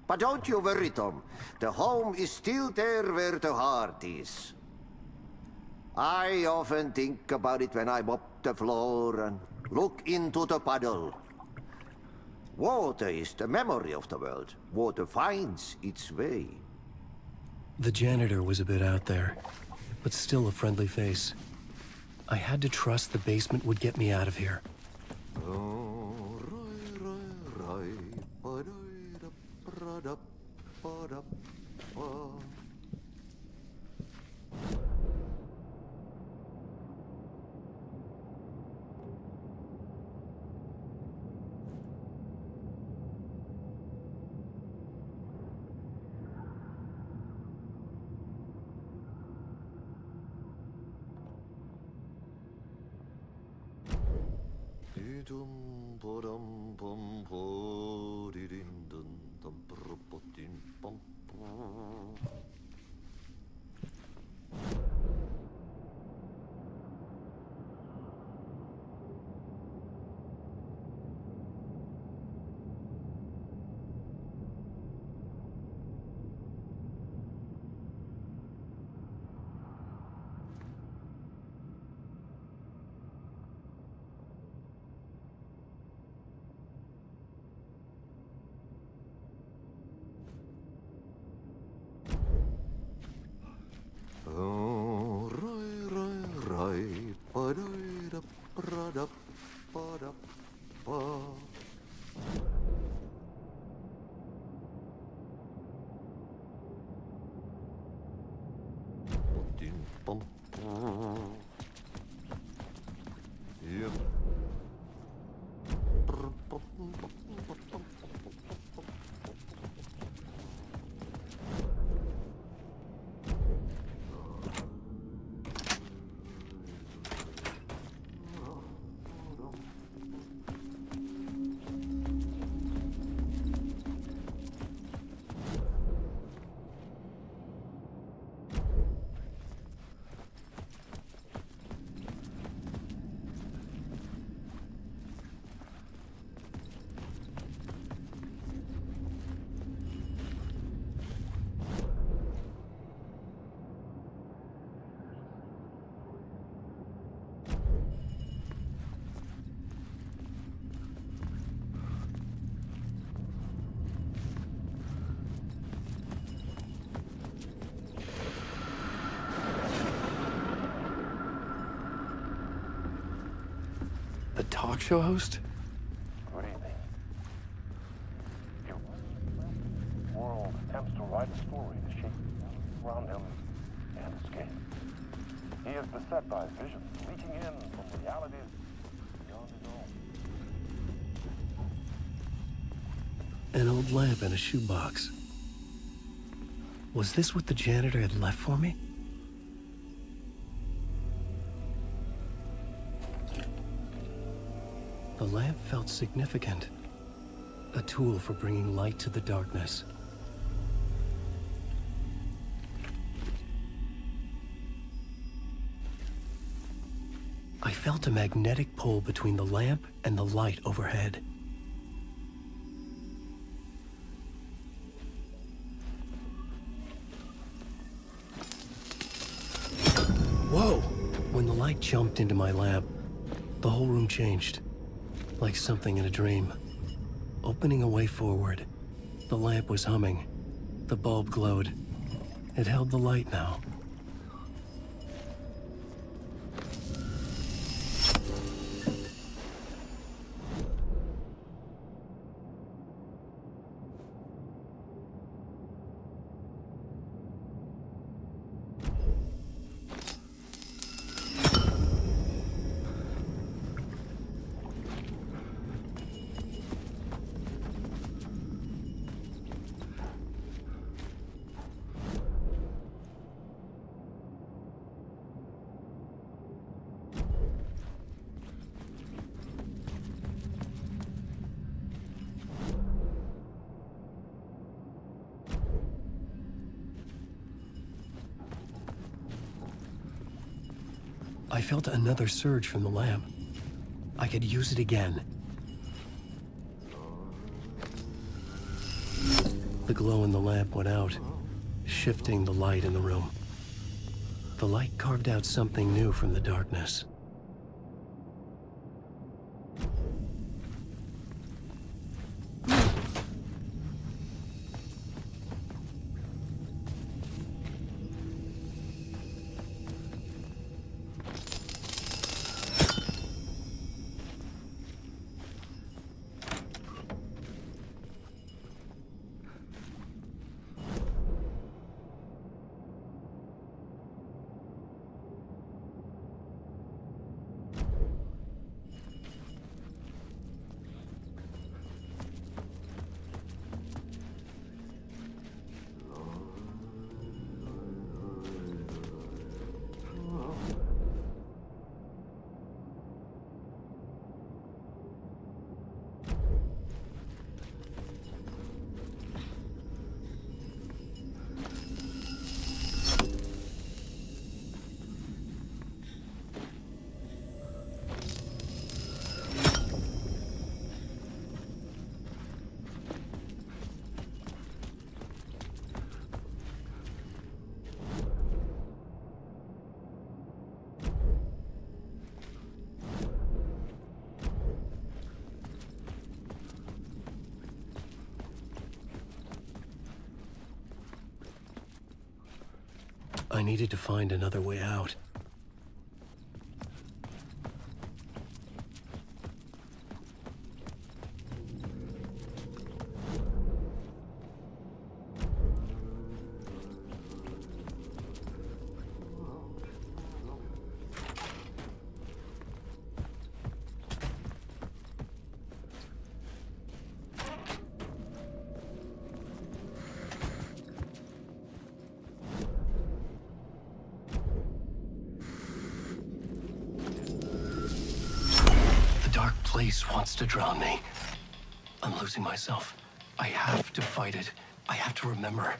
But don't you worry, Tom. The home is still there where the heart is. I often think about it when I mop the floor and look into the puddle. Water is the memory of the world. Water finds its way. The janitor was a bit out there, but still a friendly face. I had to trust the basement would get me out of here. The talk show host? Good evening. The world attempts to write a story to shape the around him and escape. He is beset by visions reaching in from realities beyond his own. An old lamp in a shoebox. Was this what the janitor had left for me? The lamp felt significant. A tool for bringing light to the darkness. I felt a magnetic pull between the lamp and the light overhead. Whoa! When the light jumped into my lamp, the whole room changed. Like something in a dream. Opening a way forward. The lamp was humming. The bulb glowed. It held the light now. I felt another surge from the lamp. I could use it again. The glow in the lamp went out, shifting the light in the room. The light carved out something new from the darkness. I needed to find another way out. Dark place wants to drown me. I'm losing myself. I have to fight it. I have to remember.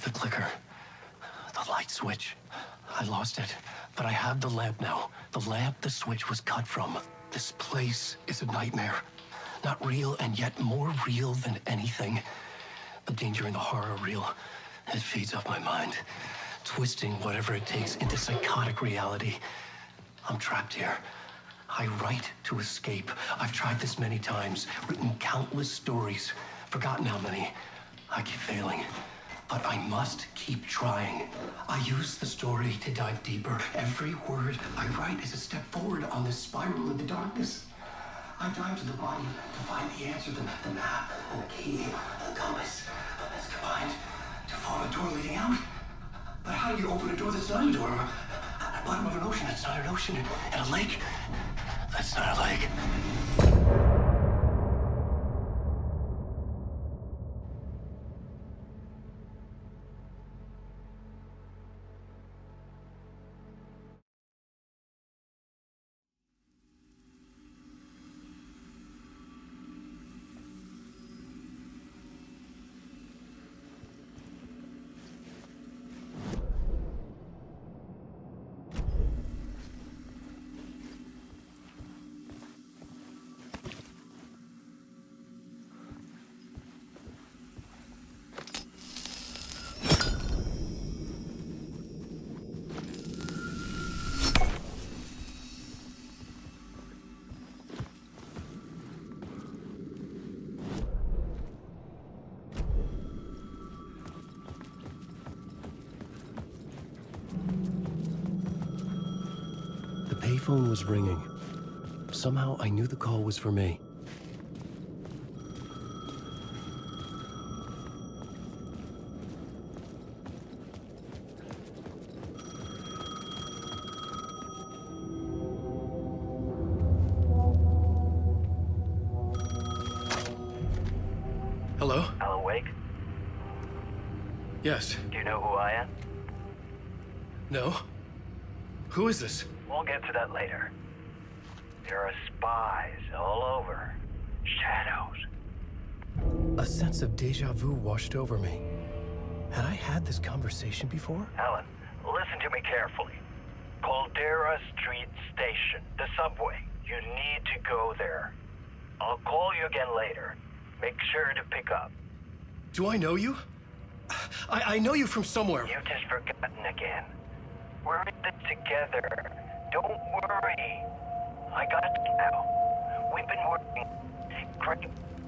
The clicker. The light switch. I lost it. But I have the lamp now. The lamp the switch was cut from. This place is a nightmare. Not real, and yet more real than anything. The danger and the horror real. It feeds off my mind. Twisting whatever it takes into psychotic reality. I'm trapped here. I write to escape. I've tried this many times, written countless stories, forgotten how many. I keep failing, but I must keep trying. I use the story to dive deeper. Every word I write is a step forward on this spiral into darkness. I dive to the body to find the answer, the map, and the key, the compass. It's combined to form a door leading out. But how do you open a door that's not a door? At the bottom of an ocean that's not an ocean, and a lake that's not a lake. The payphone was ringing. Somehow I knew the call was for me. Hello? Alan Wake? Yes. Do you know who I am? No? Who is this? We'll get to that later. There are spies all over. Shadows. A sense of deja vu washed over me. Had I had this conversation before? Alan, listen to me carefully. Caldera Street Station, the subway. You need to go there. I'll call you again later. Make sure to pick up. Do I know you? I know you from somewhere. You've just forgotten again. We're in this together. Don't worry. I got you now. We've been working. Great.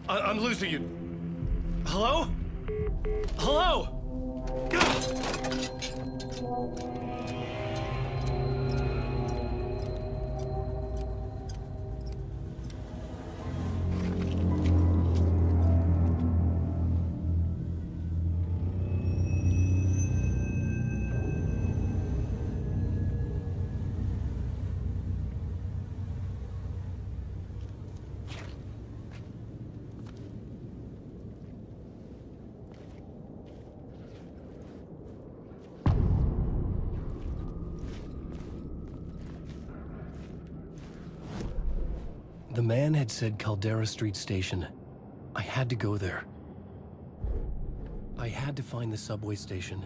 I'm losing you. Hello? Hello? The man had said Caldera Street Station. I had to go there. I had to find the subway station.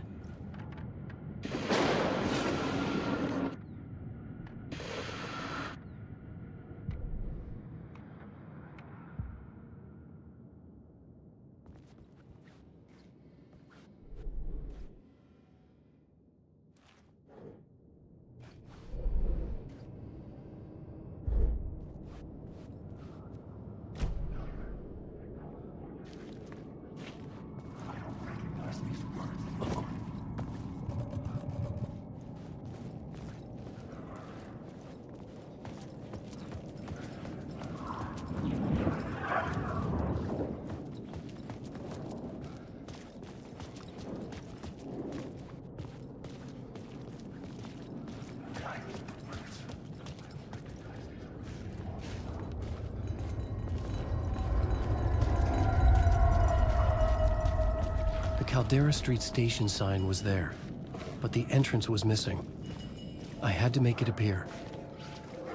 Caldera Street station sign was there, but the entrance was missing. I had to make it appear.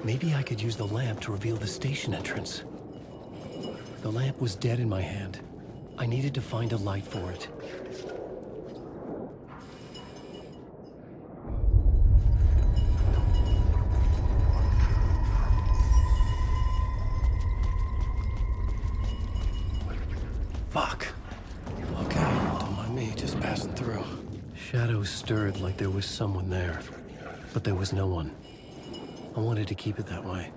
Maybe I could use the lamp to reveal the station entrance. The lamp was dead in my hand. I needed to find a light for it. Fuck. Okay, don't mind me, just passing through. Shadows stirred like there was someone there, but there was no one. I wanted to keep it that way.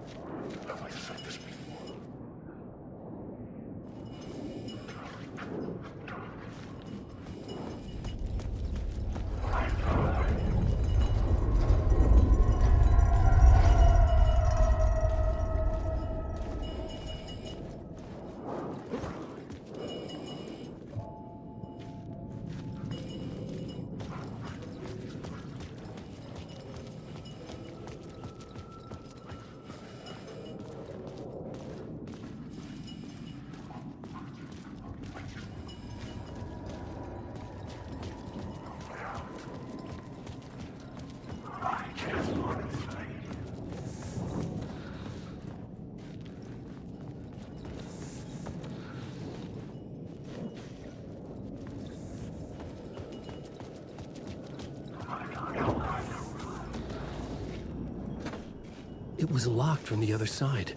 It was locked from the other side.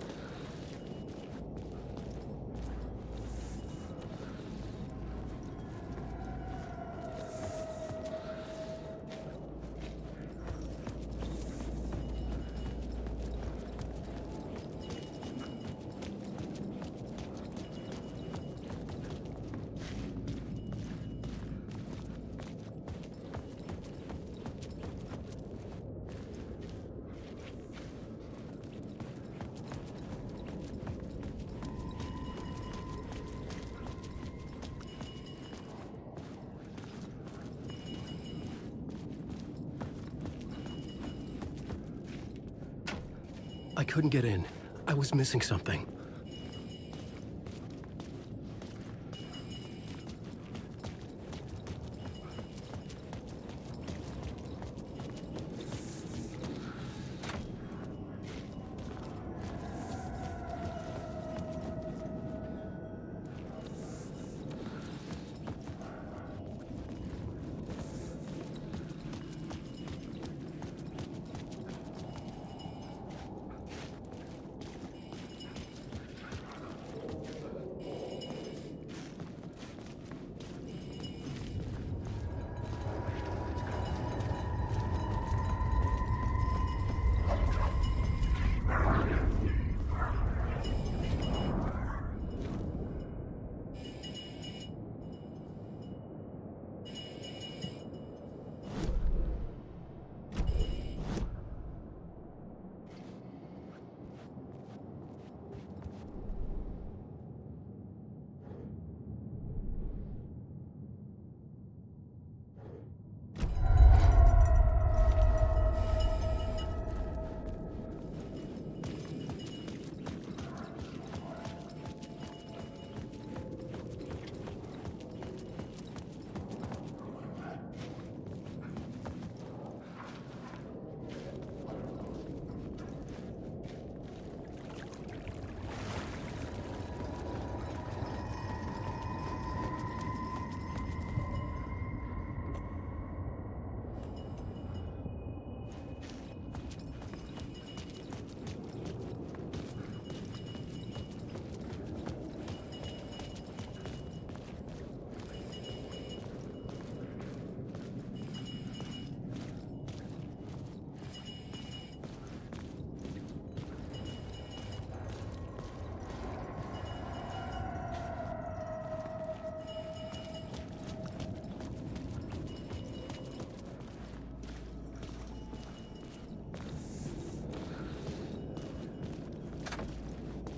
I couldn't get in. I was missing something.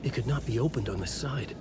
It could not be opened on the side.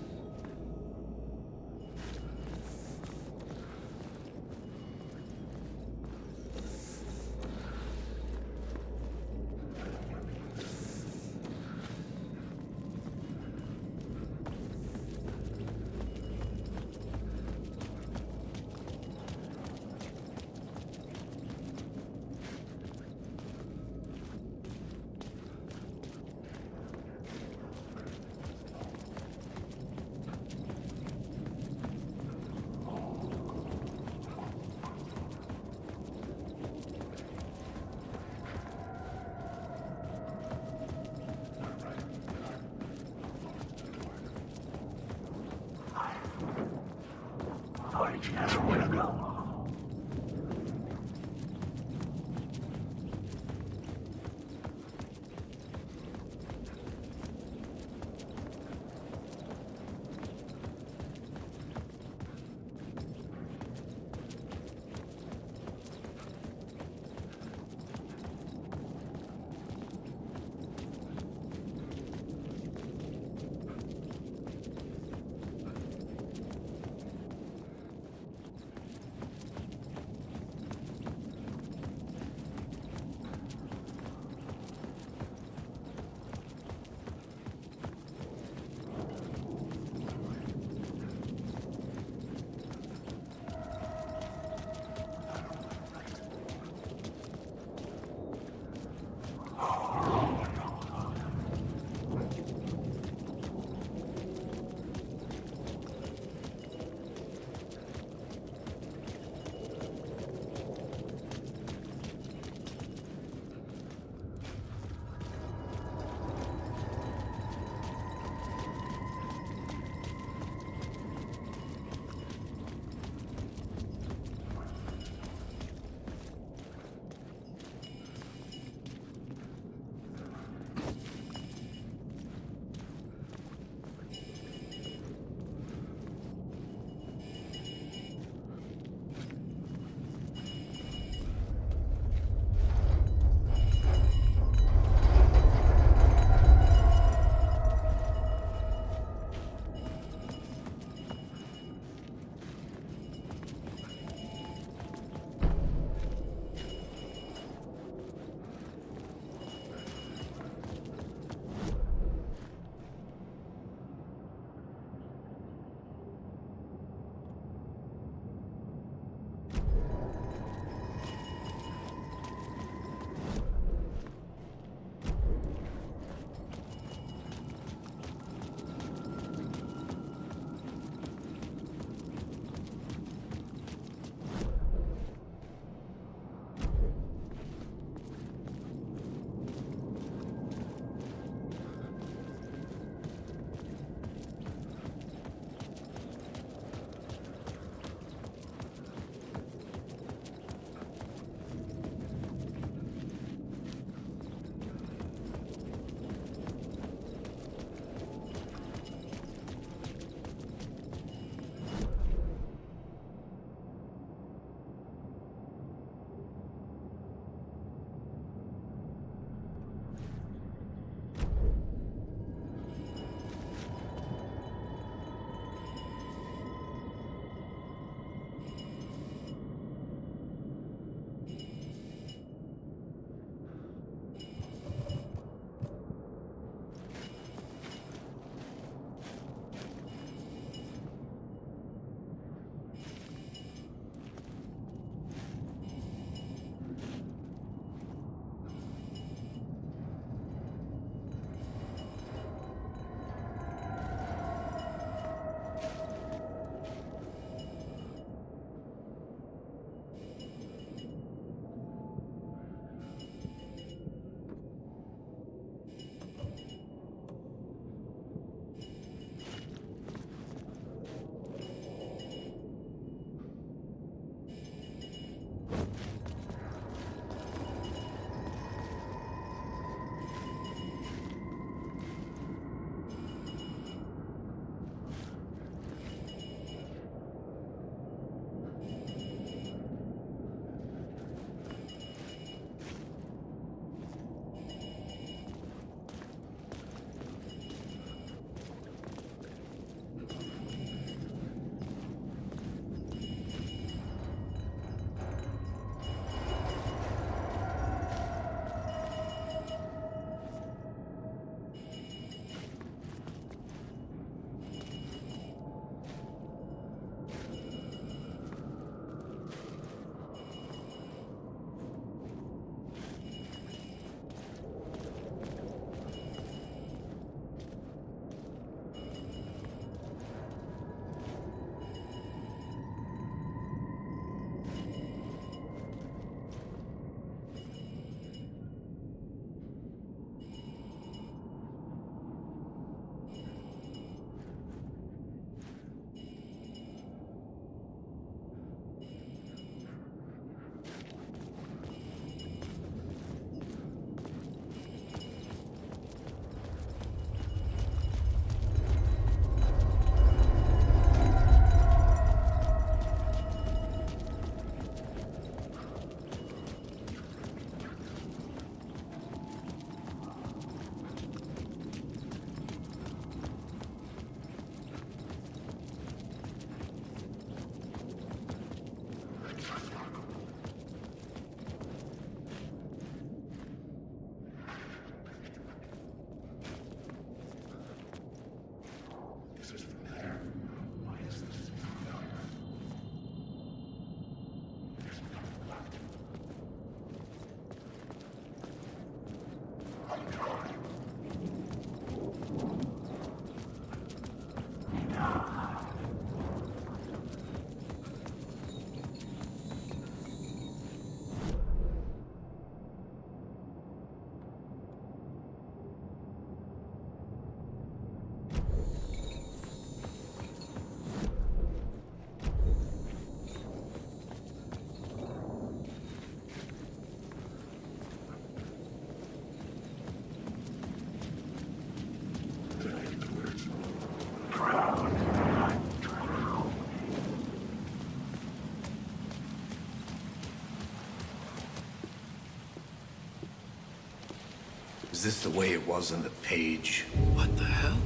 Is this the way it was on the page? What the hell?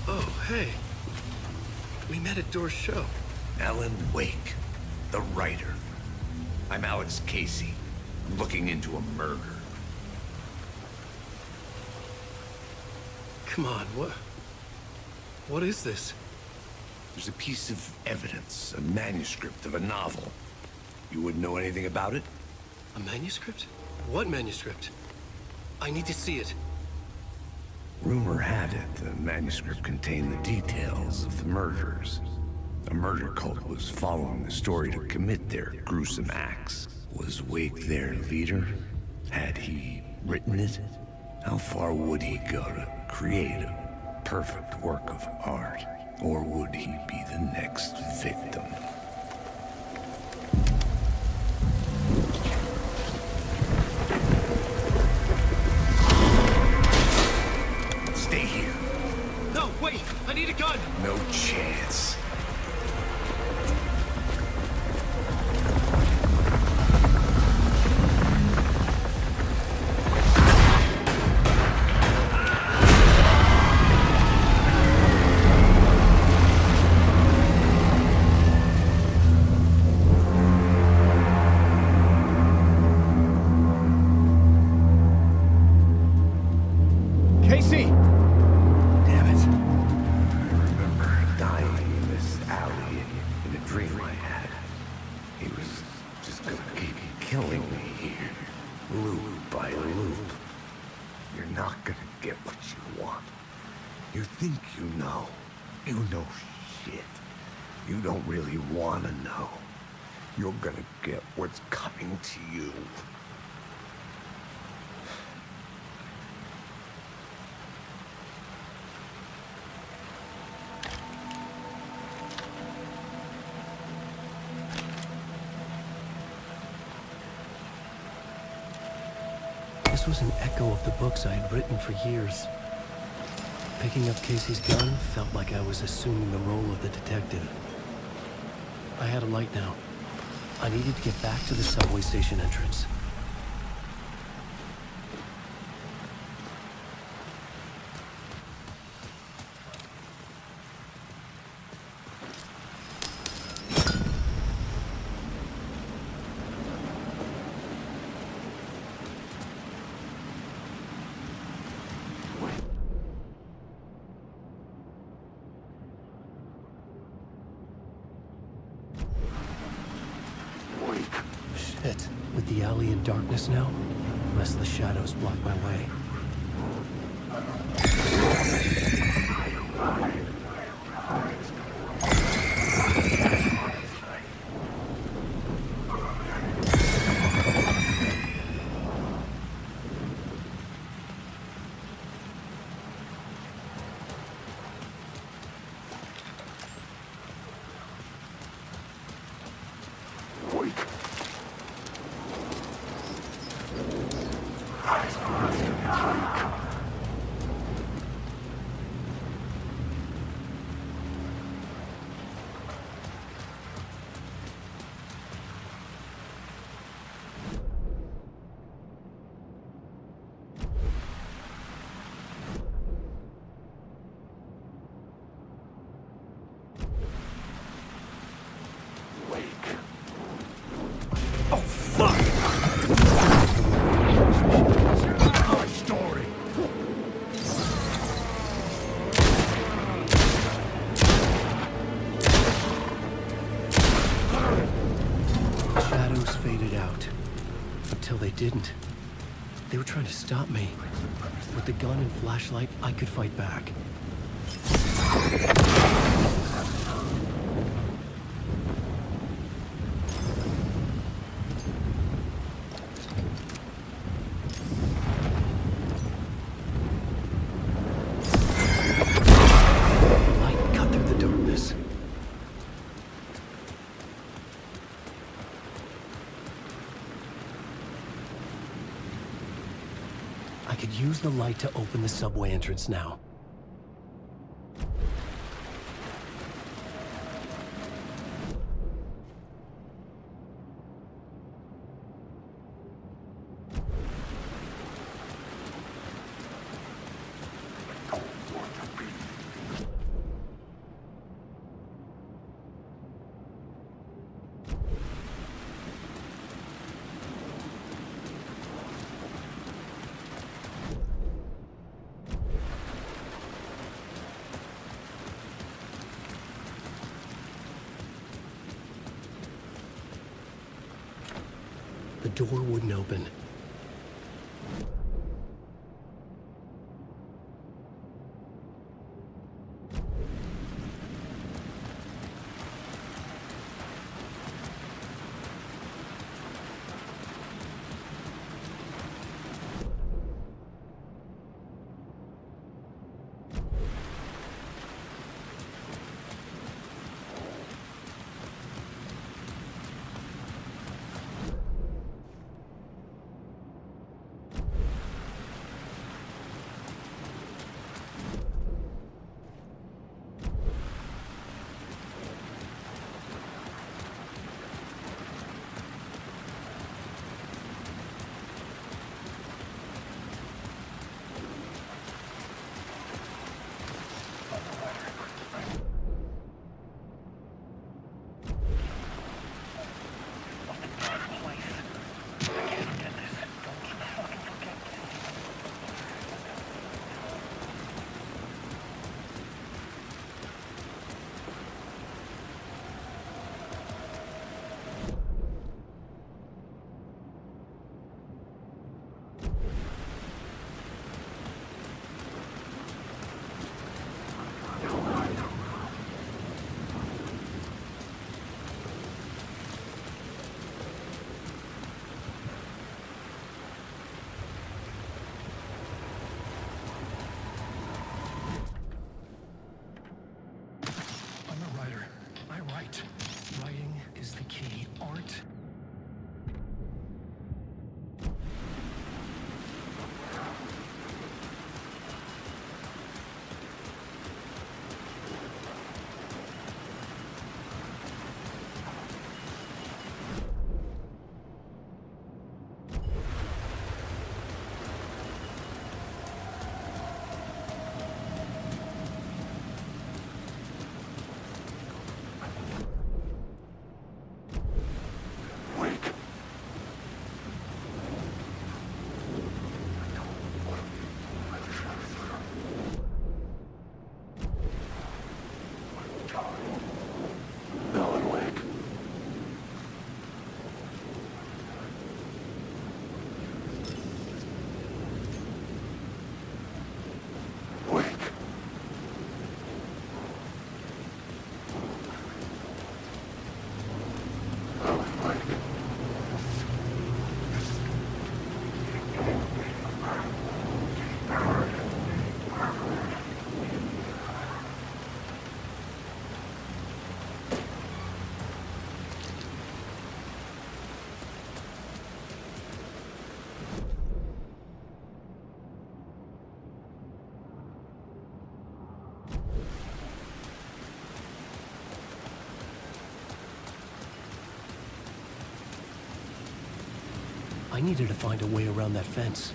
Oh, hey. We met at Door's show. Alan Wake, the writer. I'm Alex Casey. I'm looking into a murder. Come on, what is this? There's a piece of evidence, a manuscript of a novel. You wouldn't know anything about it? A manuscript? What manuscript? I need to see it. Rumor had it the manuscript contained the details of the murders. A murder cult was following the story to commit their gruesome acts. Was Wake their leader? Had he written it? How far would he go to create a perfect work of art? Or would he be the next victim? Stay here. No, wait! I need a gun! No chance. Casey! Damn it. I remember dying in this alley in a dream I had. He was just gonna keep killing me here, loop by loop. You're not gonna get what you want. You think you know. You know shit. You don't really wanna know. You're gonna get what's coming to you. This was an echo of the books I had written for years. Picking up Casey's gun felt like I was assuming the role of the detective. I had a light now. I needed to get back to the subway station entrance. Shit. With the alley in darkness now, lest the shadows block my way. Didn't. They were trying to stop me. With the gun and flashlight, I could fight back. The light cut through the darkness. I could use the light to open the subway entrance now. door wouldn't open. Writing is the key. Art. I needed to find a way around that fence.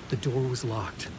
The door was locked.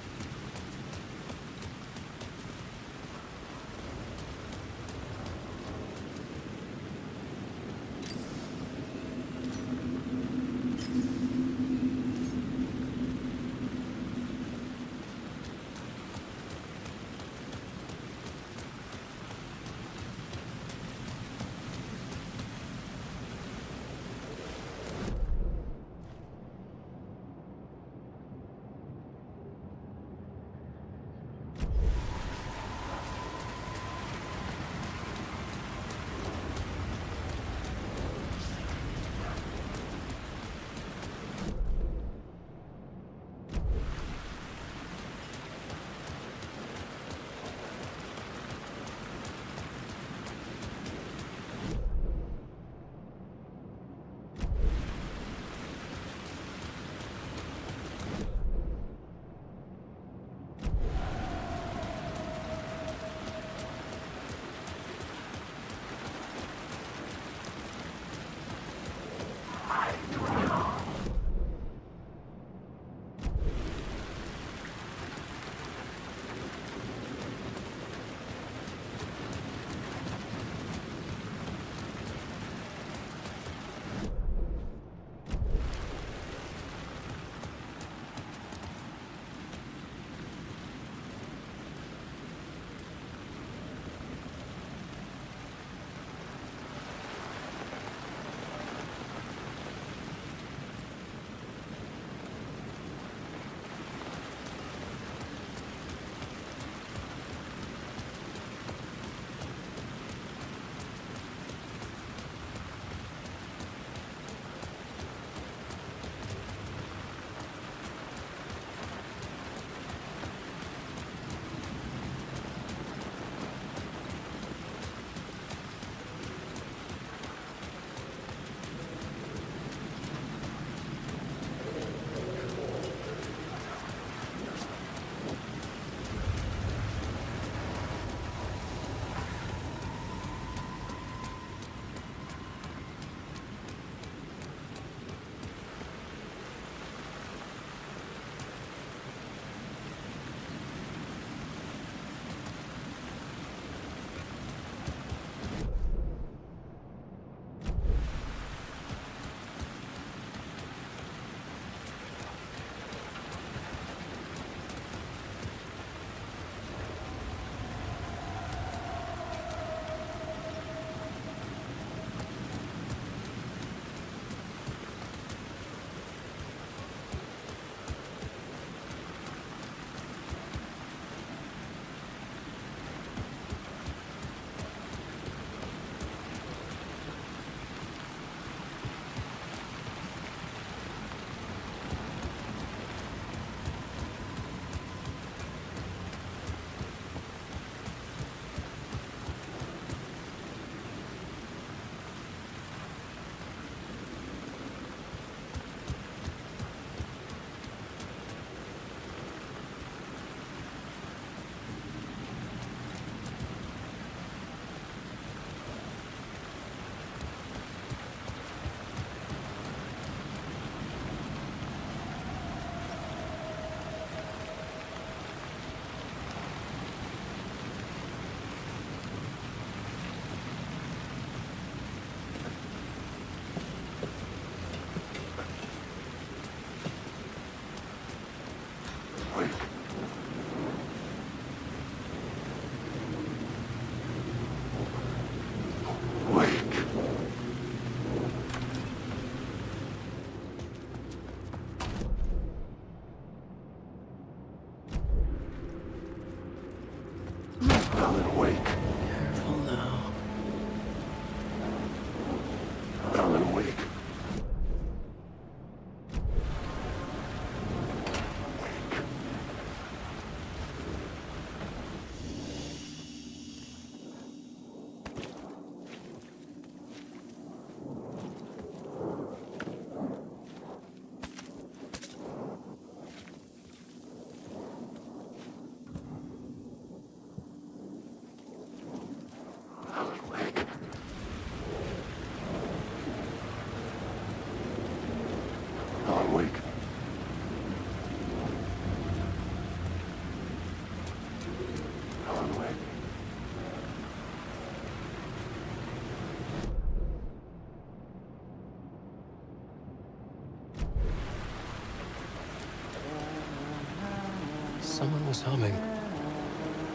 was humming.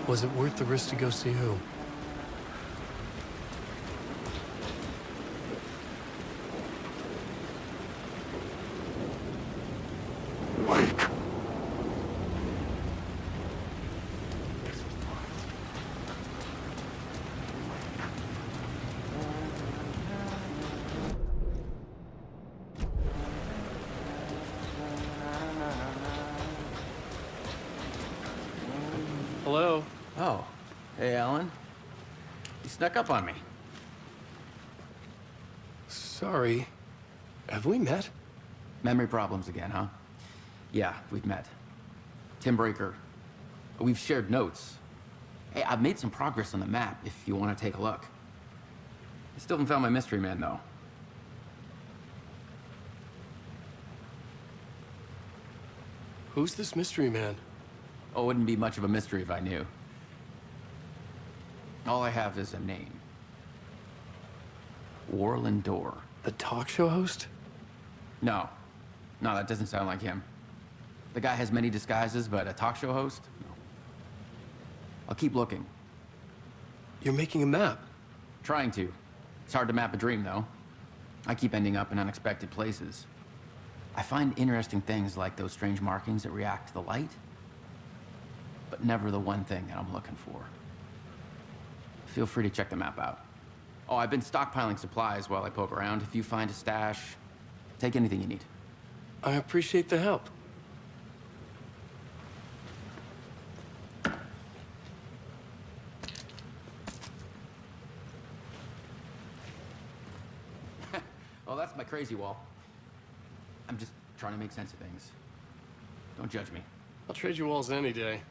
Was it worth the risk to go see who? Hello? Oh. Hey, Alan. You snuck up on me. Sorry. Have we met? Memory problems again, huh? Yeah, we've met. Tim Breaker. We've shared notes. Hey, I've made some progress on the map if you want to take a look. I still haven't found my mystery man, though. Who's this mystery man? Oh, it wouldn't be much of a mystery if I knew. All I have is a name. Warland Dorr. The talk show host? No. No, that doesn't sound like him. The guy has many disguises, but a talk show host? No. I'll keep looking. You're making a map? Trying to. It's hard to map a dream, though. I keep ending up in unexpected places. I find interesting things like those strange markings that react to the light, but never the one thing that I'm looking for. Feel free to check the map out. Oh, I've been stockpiling supplies while I poke around. If you find a stash, take anything you need. I appreciate the help. Oh, that's my crazy wall. I'm just trying to make sense of things. Don't judge me. I'll trade you walls any day.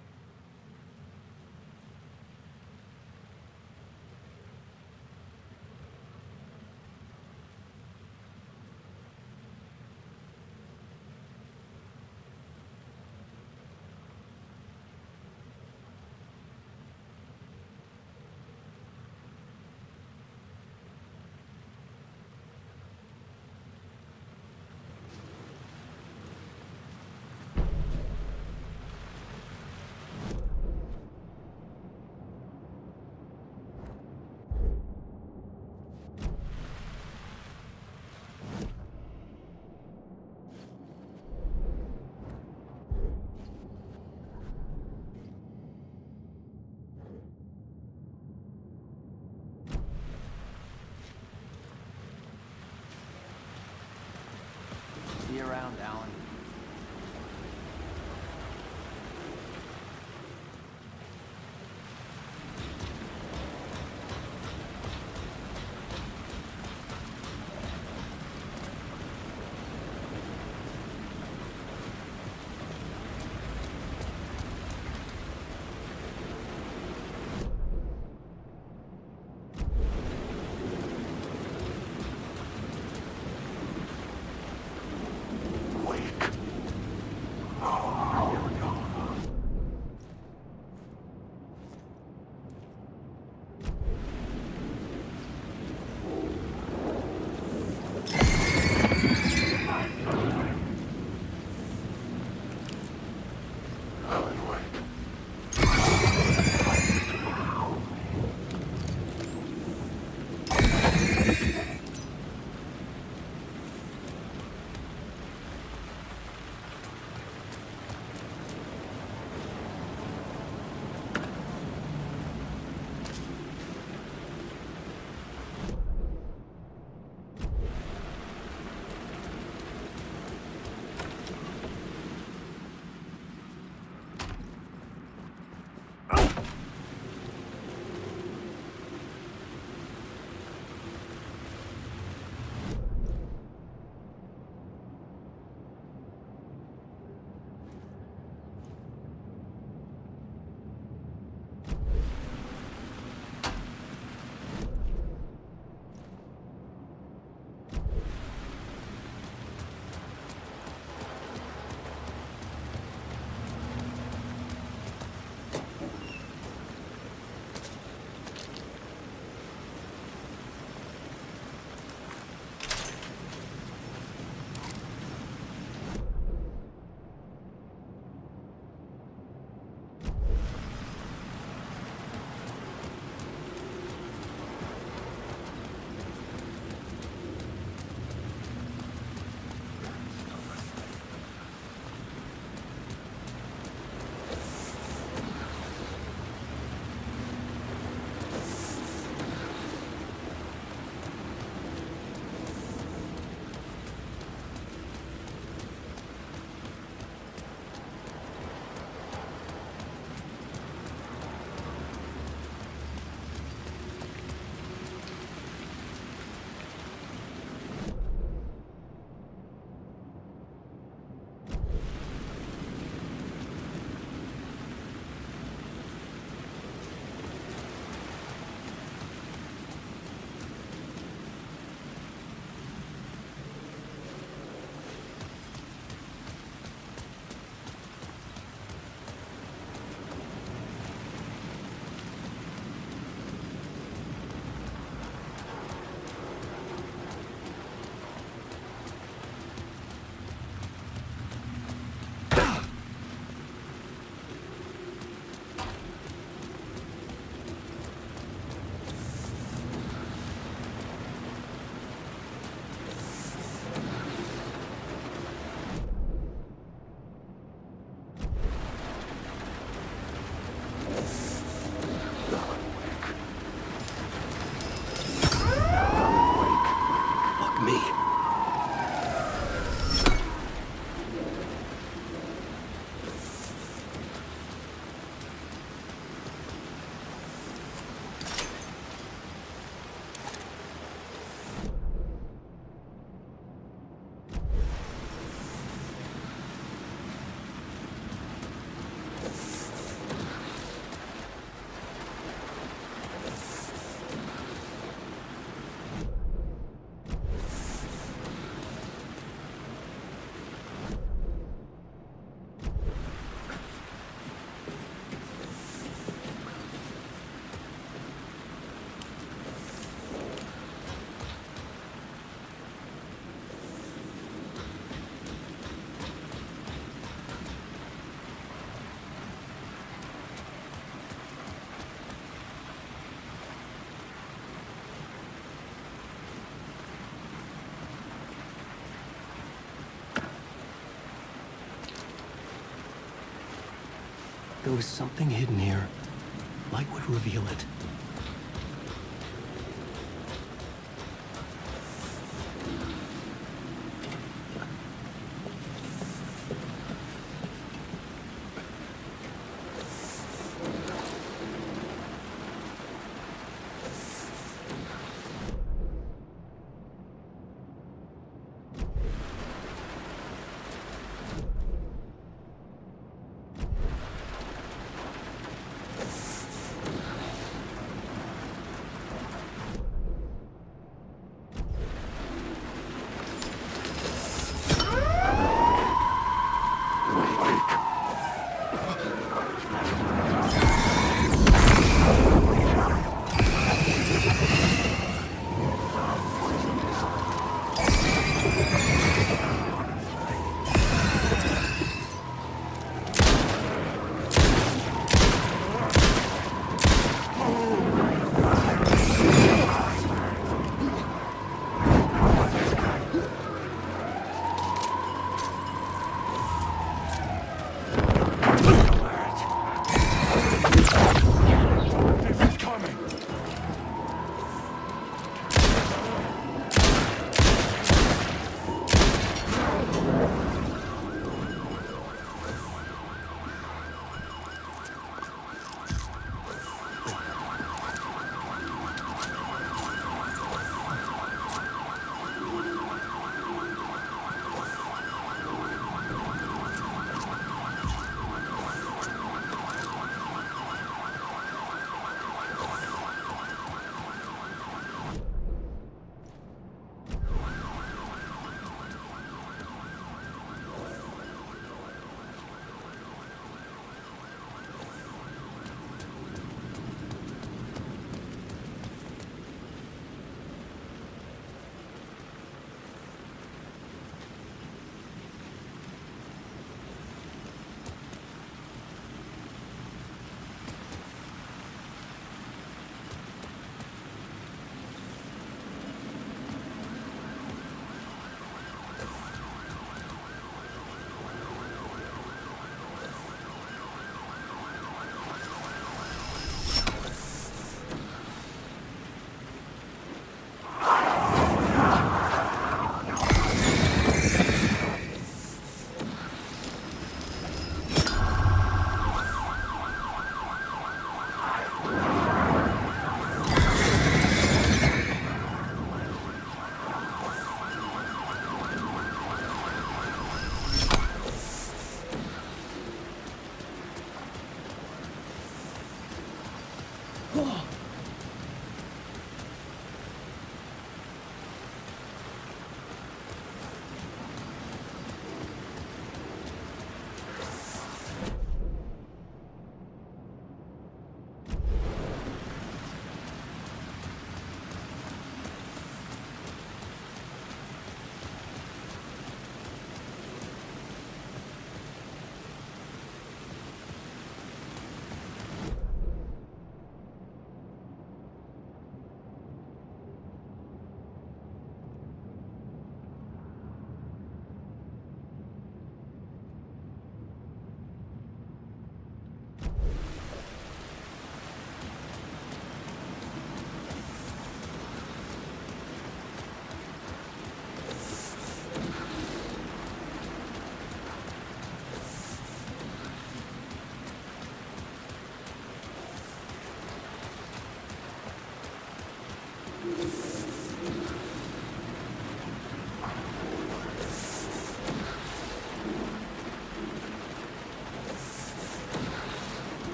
there was something hidden here, light would reveal it.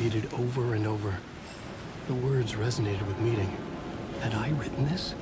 repeated over and over. The words resonated with meaning. Had I written this?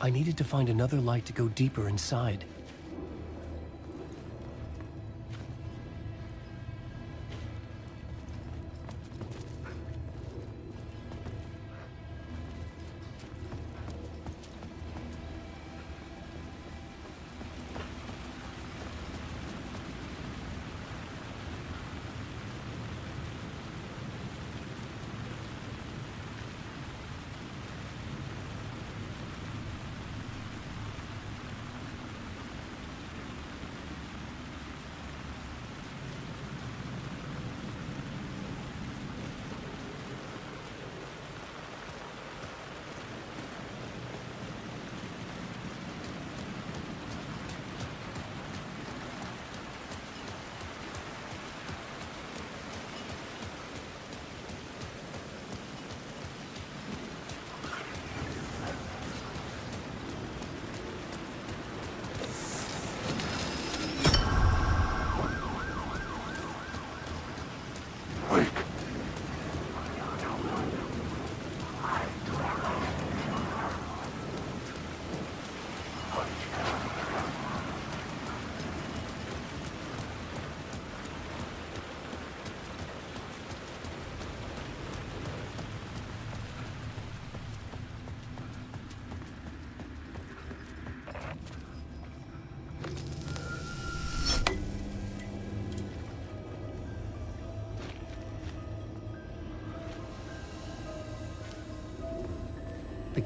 I needed to find another light to go deeper inside.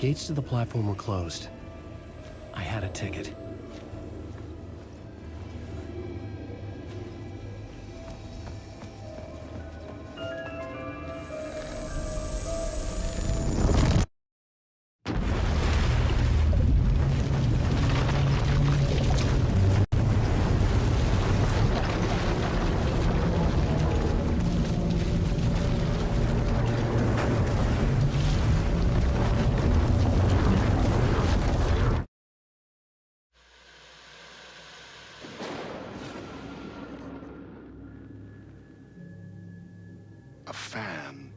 gates to the platform were closed. I had a ticket. A fan.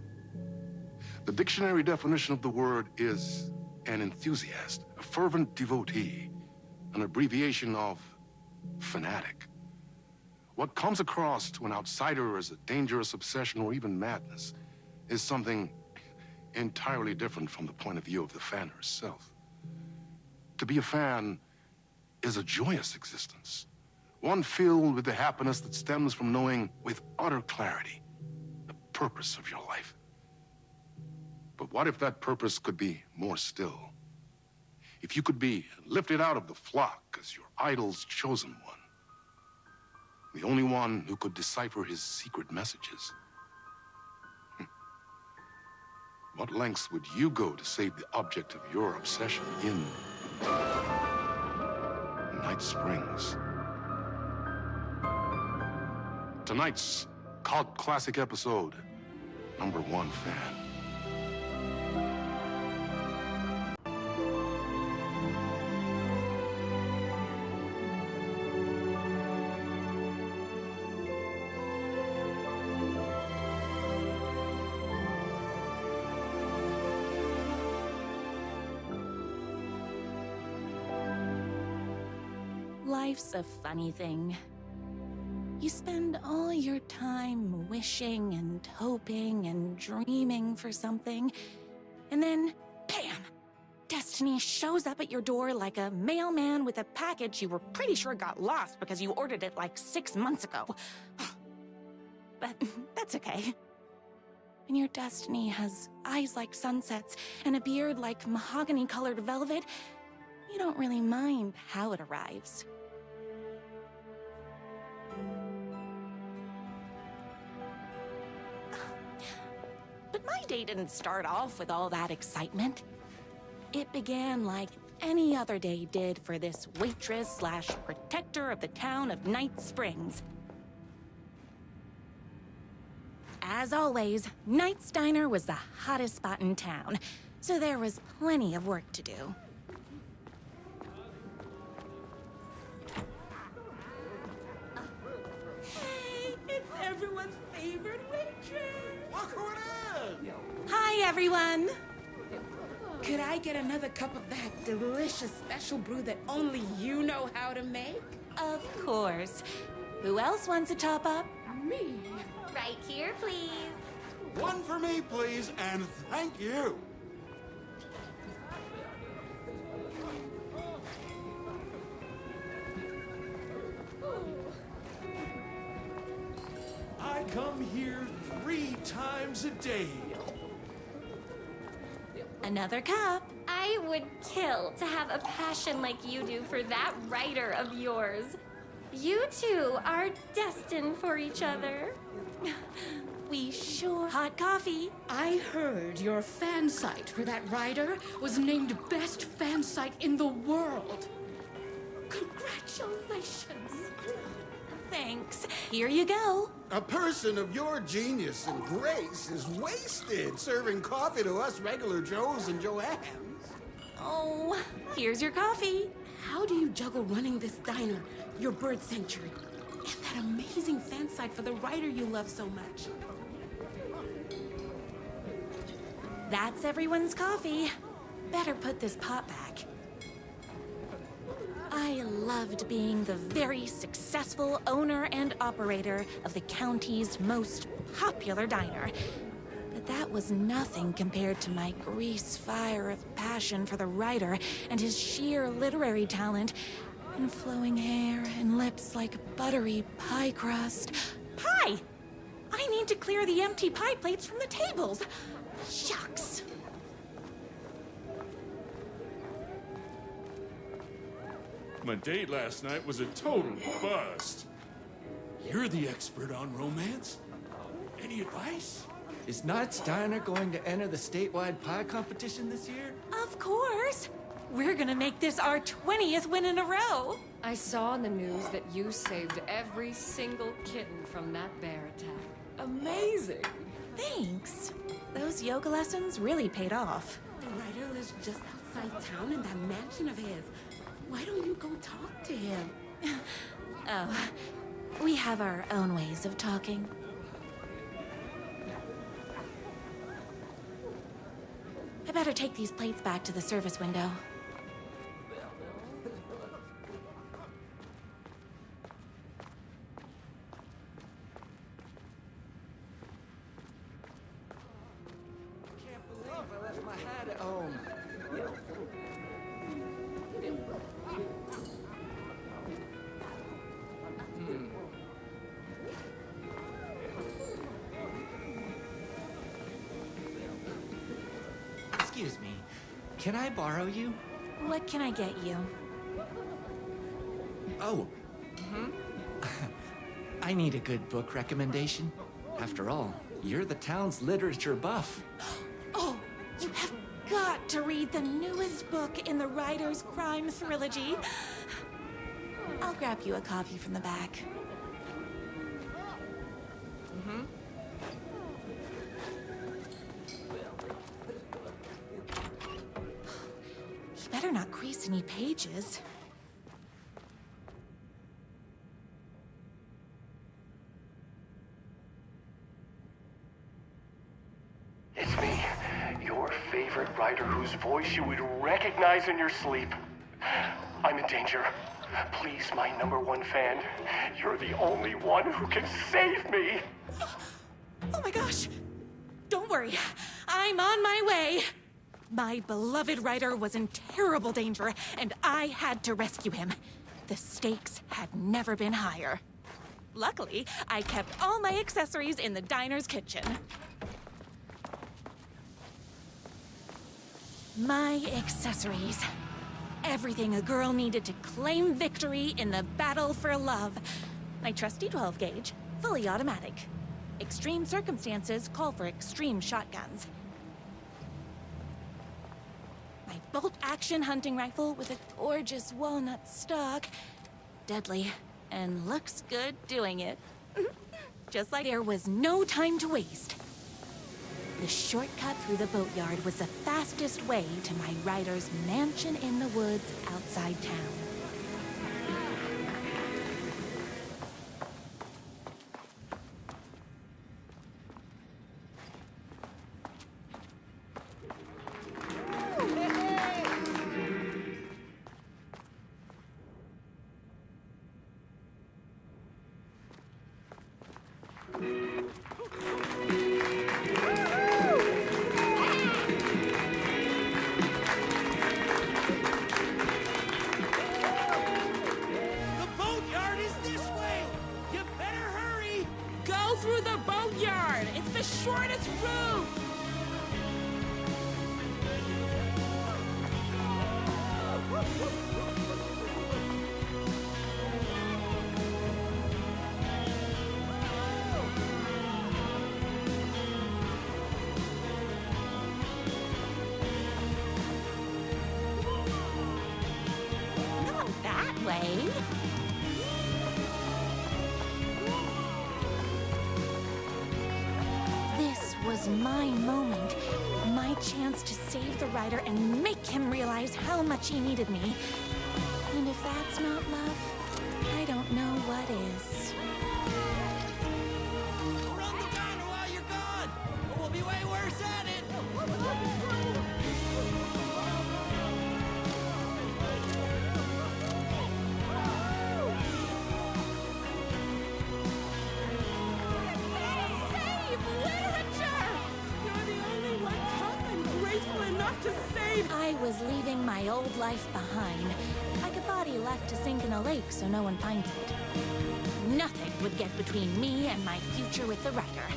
The dictionary definition of the word is an enthusiast, a fervent devotee, an abbreviation of fanatic. What comes across to an outsider as a dangerous obsession or even madness is something entirely different from the point of view of the fan herself. To be a fan is a joyous existence, one filled with the happiness that stems from knowing with utter clarity the purpose of your life. But what if that purpose could be more still? If you could be lifted out of the flock as your idol's chosen one, the only one who could decipher his secret messages. What lengths would you go to save the object of your obsession in Night Springs? Tonight's cult classic episode, #1 fan. Life's a funny thing. You spend all your time wishing and hoping and dreaming for something, and then, bam! Destiny shows up at your door like a mailman with a package you were pretty sure got lost because you ordered it like 6 months ago. But that's okay. When your destiny has eyes like sunsets and a beard like mahogany-colored velvet, you don't really mind how it arrives. But my day didn't start off with all that excitement. It began like any other day did for this waitress/protector of the town of Night Springs. As always, Night's Diner was the hottest spot in town, so there was plenty of work to do. Hey, it's everyone's favorite waitress! Look who it is! Hi, everyone! Could I get another cup of that delicious special brew that only you know how to make? Of course. Who else wants a top up? Me. Right here, please. One for me, please, and thank you. I come here 3 times a day. Another cup. I would kill to have a passion like you do for that writer of yours. You two are destined for each other. We sure... Hot coffee. I heard your fan site for that writer was named best fan site in the world. Congratulations. Thanks. Here you go. A person of your genius and grace is wasted serving coffee to us regular Joes and Joannes. Oh, here's your coffee. How do you juggle running this diner, your bird sanctuary, and that amazing fan site for the writer you love so much? That's everyone's coffee. Better put this pot back. I loved being the very successful owner and operator of the county's most popular diner. But that was nothing compared to my grease fire of passion for the writer and his sheer literary talent, and flowing hair and lips like buttery pie crust. Pie! I need to clear the empty pie plates from the tables. Shucks. My date last night was a total bust. You're the expert on romance. Any advice? Is Knight's Diner going to enter the statewide pie competition this year? Of course! We're gonna make this our 20th win in a row! I saw in the news that you saved every single kitten from that bear attack. Amazing! Thanks. Those yoga lessons really paid off. The writer lives just outside town in that mansion of his. Why don't you go talk to him? Oh, we have our own ways of talking. I better take these plates back to the service window. Can't believe I left my hat at home. Excuse me, can I borrow you? What can I get you? Oh, I need a good book recommendation. After all, you're the town's literature buff. Oh, you have got to read the newest book in the Writer's Crime Trilogy. I'll grab you a copy from the back. You better not crease any pages. It's me, your favorite writer whose voice you would recognize in your sleep. I'm in danger. Please, my #1 fan, you're the only one who can save me. Oh my gosh! Don't worry, I'm on my way! My beloved writer was in terrible danger, and I had to rescue him. The stakes had never been higher. Luckily, I kept all my accessories in the diner's kitchen. My accessories. Everything a girl needed to claim victory in the battle for love. My trusty 12 gauge, fully automatic. Extreme circumstances call for extreme shotguns. My bolt-action hunting rifle with a gorgeous walnut stock. Deadly, and looks good doing it. Just like there was no time to waste. The shortcut through the boatyard was the fastest way to my writer's mansion in the woods outside town. The boatyard is this way! You better hurry! Go through the boatyard! It's the shortest route! Not that way. This was my moment. My chance to save the writer and make him realize how much he needed me. And if that's not love, I don't know what is. Run the diner while you're gone, or we'll be way worse at it! Save literature! You're the only one tough and graceful enough to save. I was leaving my old life behind, like a body left to sink in a lake so no one finds it. Nothing would get between me and my future with the writer.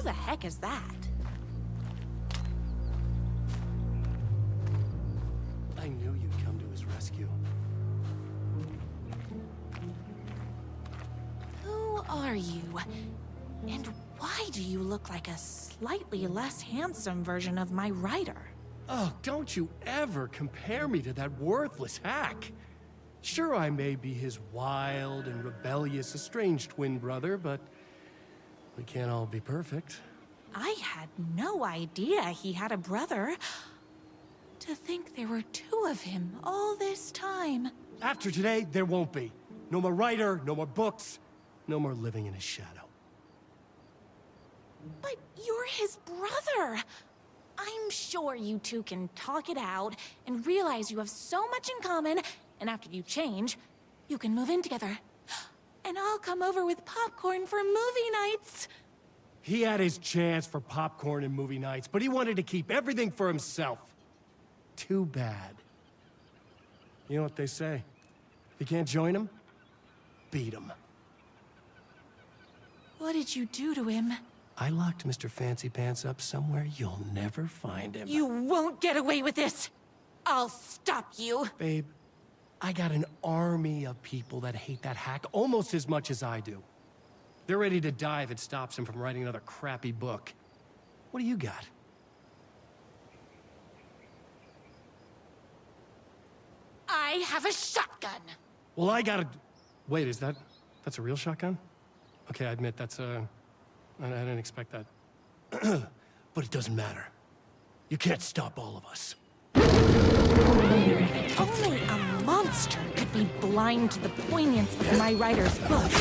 the heck is that? I knew you'd come to his rescue. Who are you? And why do you look like a slightly less handsome version of my writer? Oh, don't you ever compare me to that worthless hack. Sure, I may be his wild and rebellious estranged twin brother, but we can't all be perfect. I had no idea he had a brother. To think there were two of him all this time. After today, there won't be. No more writer, no more books, no more living in his shadow. But you're his brother. I'm sure you two can talk it out and realize you have so much in common, and after you change, you can move in together. And I'll come over with popcorn for movie nights. He had his chance for popcorn and movie nights, but he wanted to keep everything for himself. Too bad. You know what they say? If you can't join him, beat him. What did you do to him? I locked Mr. Fancy Pants up somewhere you'll never find him. You won't get away with this! I'll stop you! Babe, I got an army of people that hate that hack almost as much as I do. They're ready to die if it stops him from writing another crappy book. What do you got? I have a shotgun! Well, I got a... Wait, that's a real shotgun? Okay, I admit, I didn't expect that. But it doesn't matter. You can't stop all of us. Only a monster could be blind to the poignance of my writer's book.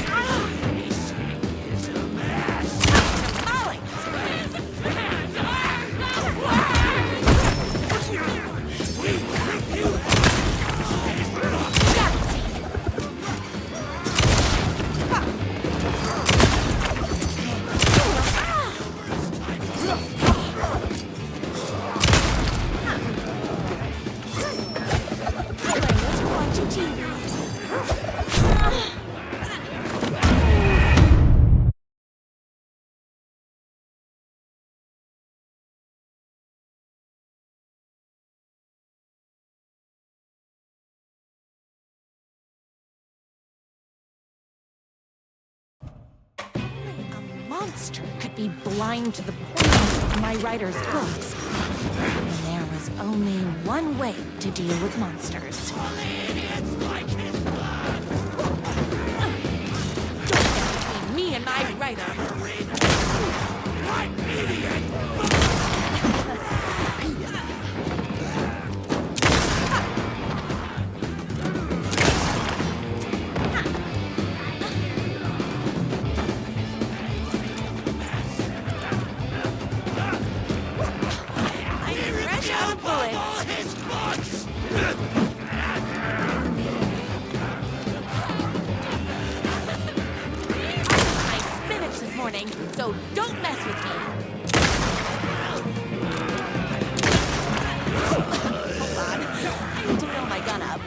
Monster could be blind to the points of my writer's books. And there was only one way to deal with monsters. Don't get between me and my writer. So don't mess with me. Hold on. I need to fill my gun up.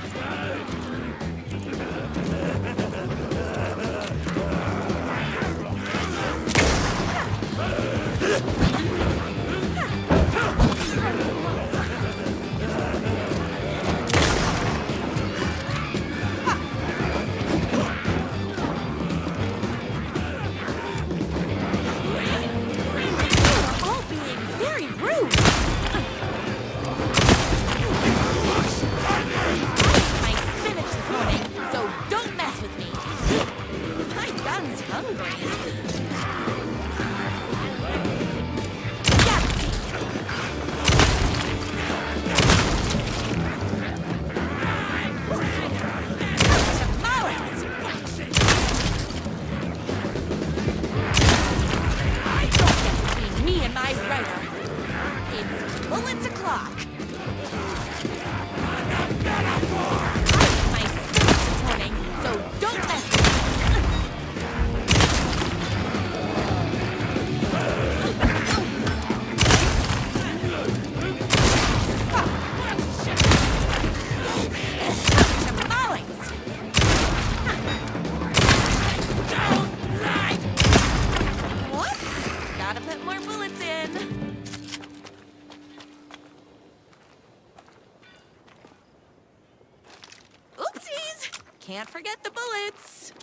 can't forget the bullets.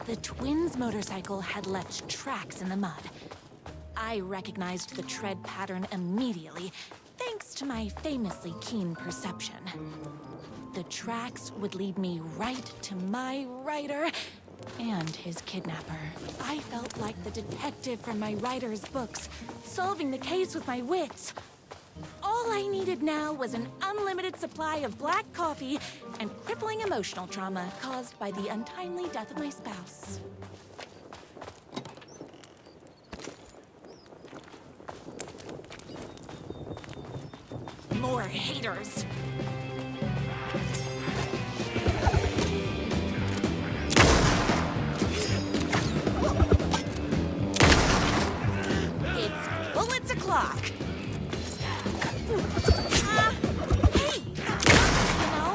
The twins' motorcycle had left tracks in the mud. I recognized the tread pattern immediately, thanks to my famously keen perception. The tracks would lead me right to my rider and his kidnapper. I felt like the detective from my writer's books, solving the case with my wits. All I needed now was an unlimited supply of black coffee and crippling emotional trauma caused by the untimely death of my spouse. More haters. It's bullets o'clock. Hey! You know?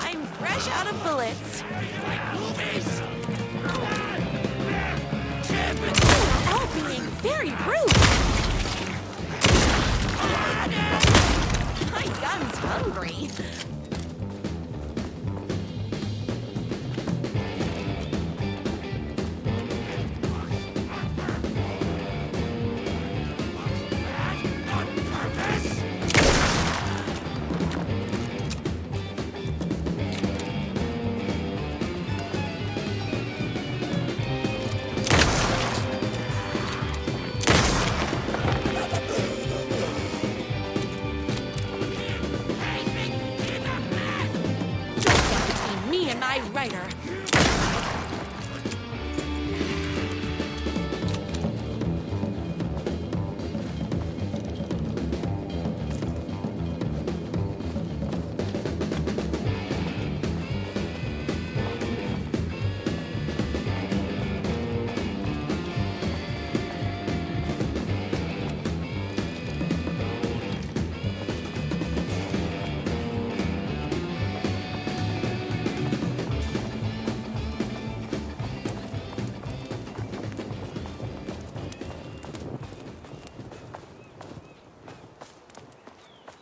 I'm fresh out of bullets. You're all being very rude. My gun's hungry. Between me and my writer.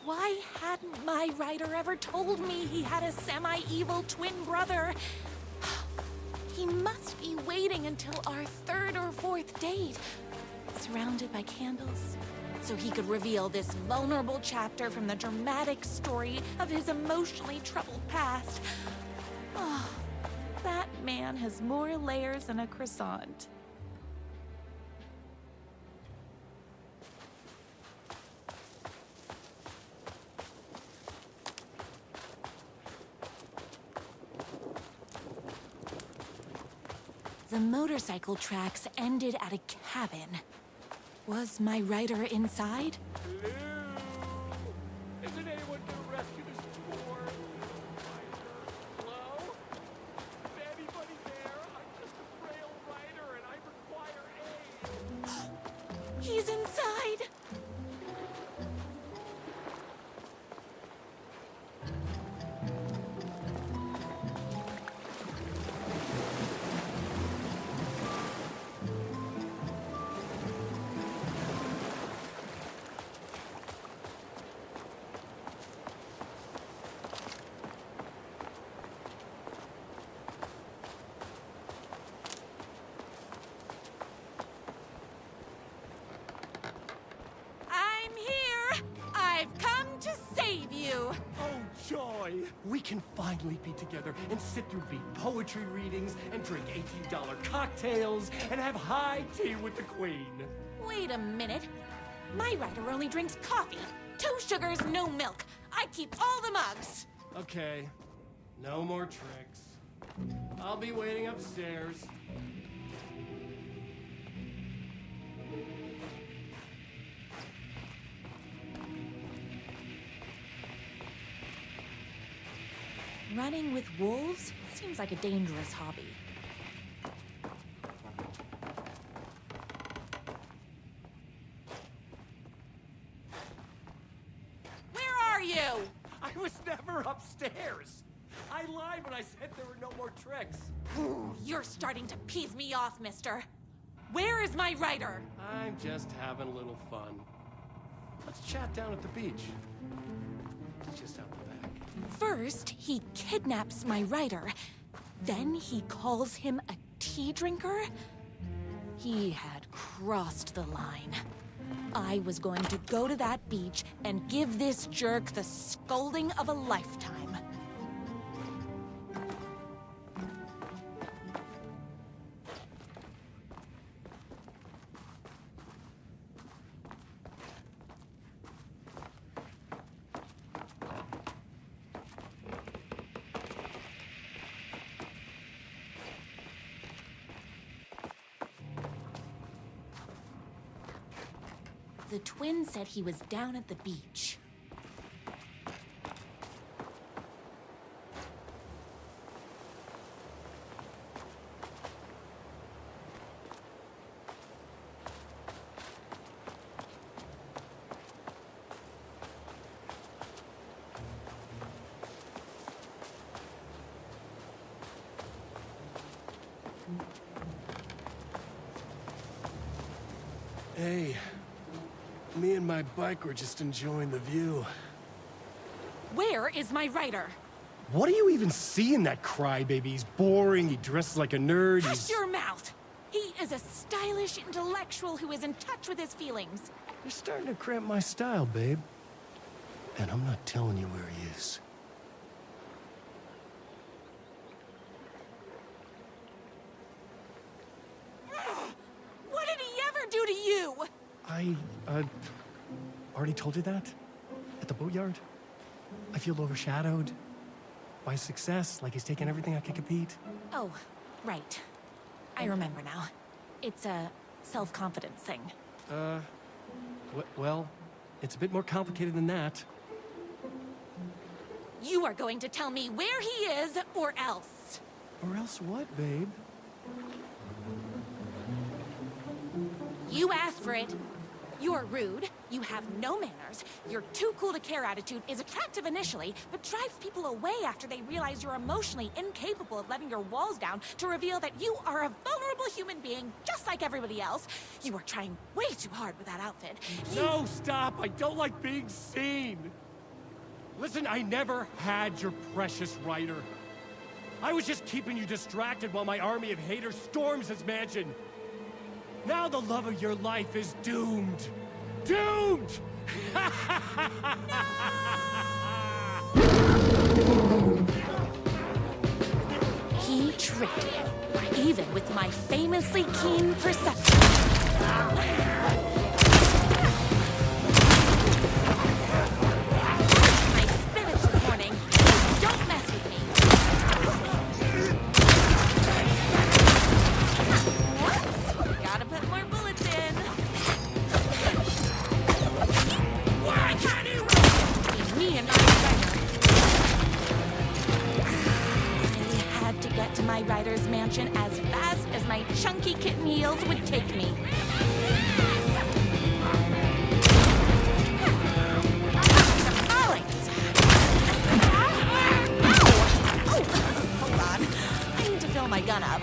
Why hadn't my writer ever told me he had a semi-evil twin brother? He must be waiting until our third or fourth date, surrounded by candles, so he could reveal this vulnerable chapter from the dramatic story of his emotionally troubled past. Oh, that man has more layers than a croissant. The motorcycle tracks ended at a cabin. Was my rider inside? Isn't anyone gonna rescue this poor Hello? Is anybody there? I'm just a frail rider and I require aid. He's inside! We can finally be together and sit through beat poetry readings and drink $18 cocktails and have high tea with the Queen. Wait a minute. My rider only drinks coffee. 2 sugars, no milk. I keep all the mugs. Okay, no more tricks. I'll be waiting upstairs. Running with wolves seems like a dangerous hobby. Where are you? I was never upstairs. I lied when I said there were no more tricks. Ooh, you're starting to piss me off, mister. Where is my rider? I'm just having a little fun. Let's chat down at the beach. It's just out the back. First, he kidnaps my rider. Then he calls him a tea drinker. He had crossed the line. I was going to go to that beach and give this jerk the scolding of a lifetime. The twin said he was down at the beach. Hey, me and my bike were just enjoying the view. Where is my rider? What do you even see in that crybaby? He's boring, he dresses like a nerd, Hush your mouth! He is a stylish intellectual who is in touch with his feelings. You're starting to cramp my style, babe. And I'm not telling you where he is. What did he ever do to you? I, already told you that? At the boatyard? I feel overshadowed by success, like he's taking everything I can compete. Oh, right. I remember now. It's a self-confidence thing. Well, it's a bit more complicated than that. You are going to tell me where he is, or else. Or else what, babe? You asked for it. You're rude, you have no manners, your too cool to care attitude is attractive initially, but drives people away after they realize you're emotionally incapable of letting your walls down to reveal that you are a vulnerable human being just like everybody else. You are trying way too hard with that outfit. No, stop! I don't like being seen! Listen, I never had your precious rider. I was just keeping you distracted while my army of haters storms this mansion. Now the love of your life is doomed! Doomed! He tricked me, even with my famously keen perception. My spinach this morning. Don't mess with me. Whoops! Gotta put more bullets in. Why can't he run? Me and my rider. I had to get to my rider's mansion as fast as my chunky kitten heels would take me. Hold on. I need to fill my gun up.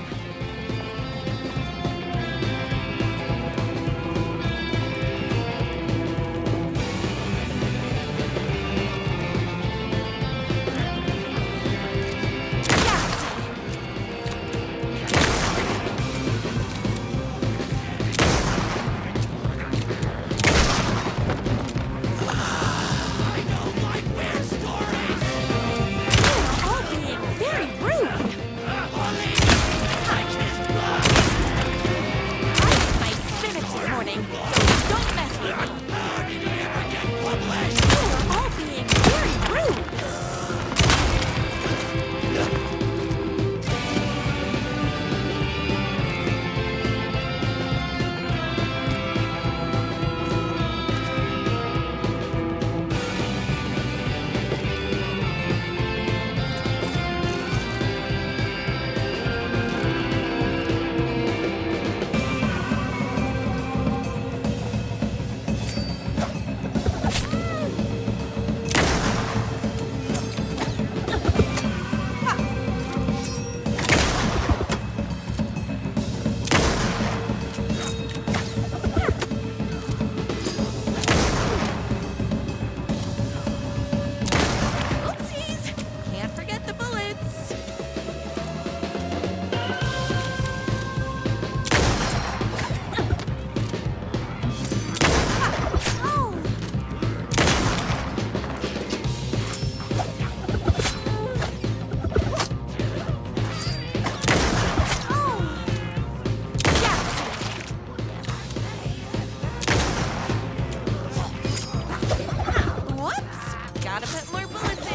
Gotta put more bullets in.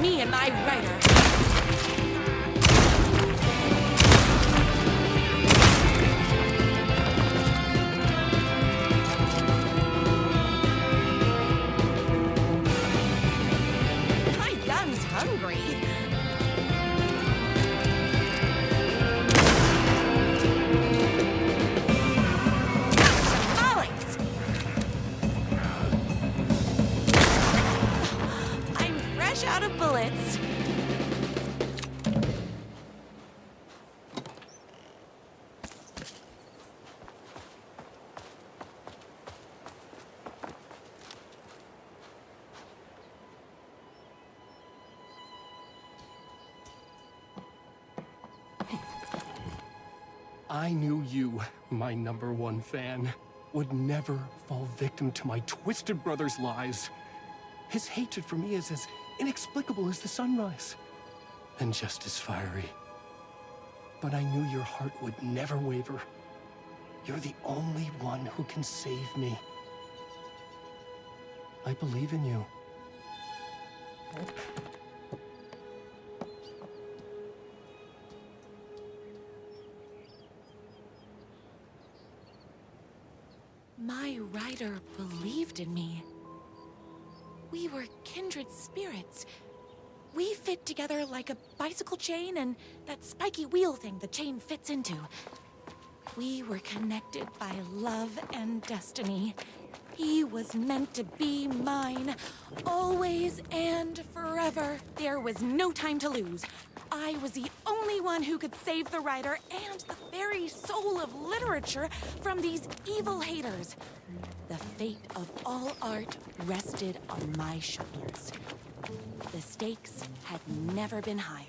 Me and my writer. My gun's hungry. Bullets! I'm fresh out of bullets. I knew you, my #1 fan, would never fall victim to my twisted brother's lies. His hatred for me is as inexplicable as the sunrise, and just as fiery. But I knew your heart would never waver. You're the only one who can save me. I believe in you. My writer believed in me. We were kindred spirits. We fit together like a bicycle chain and that spiky wheel thing the chain fits into. We were connected by love and destiny. He was meant to be mine, always and forever. There was no time to lose. I was the only one who could save the writer and the very soul of literature from these evil haters. The fate of all art rested on my shoulders. The stakes had never been higher.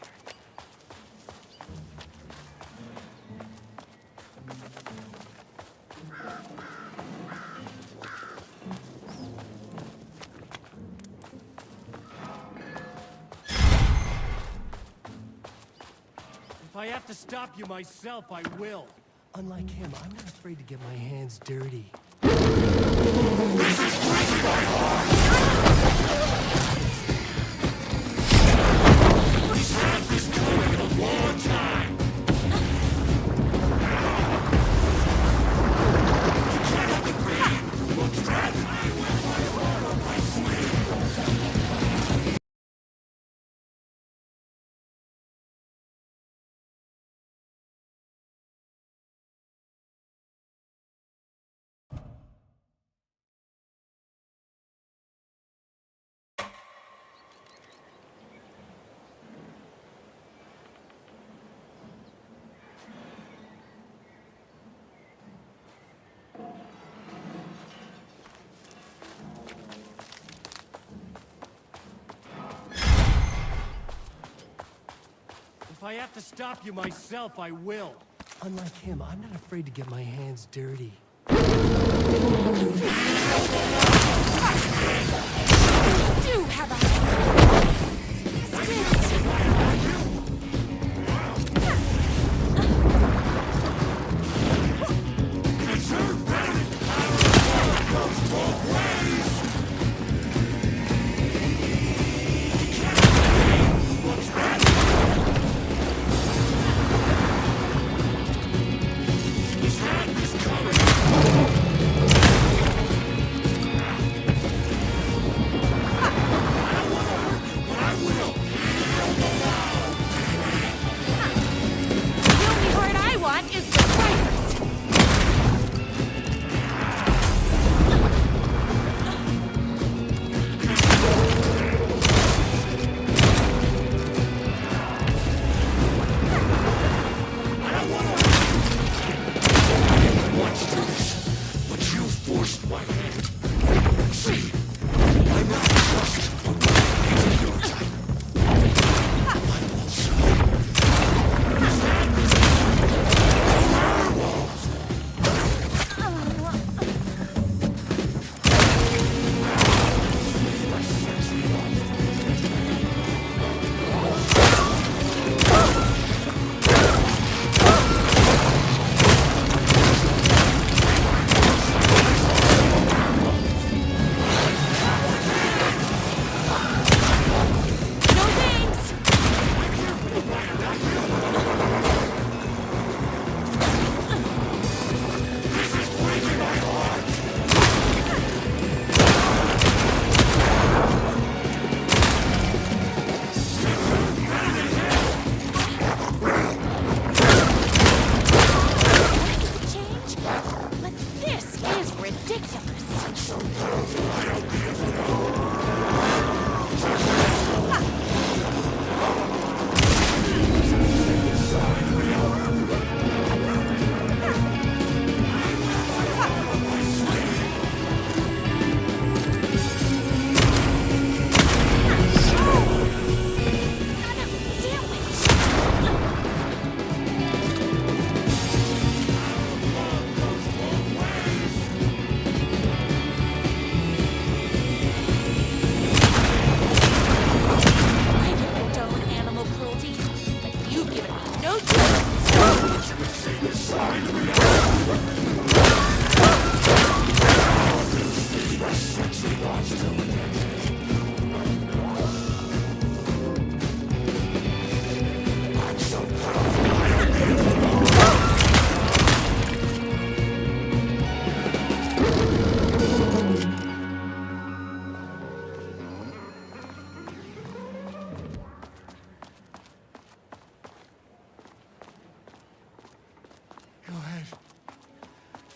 If I have to stop you myself, I will. Unlike him, I'm not afraid to get my hands dirty. He's had this coming a long time. You can't have the brain. Look, Dad, I wear my heart on my sleeve. If I have to stop you myself, I will. Unlike him, I'm not afraid to get my hands dirty. Do have a I don't want to hurt trust my hand. See, I'm not just a stereotype. I'm also Go ahead.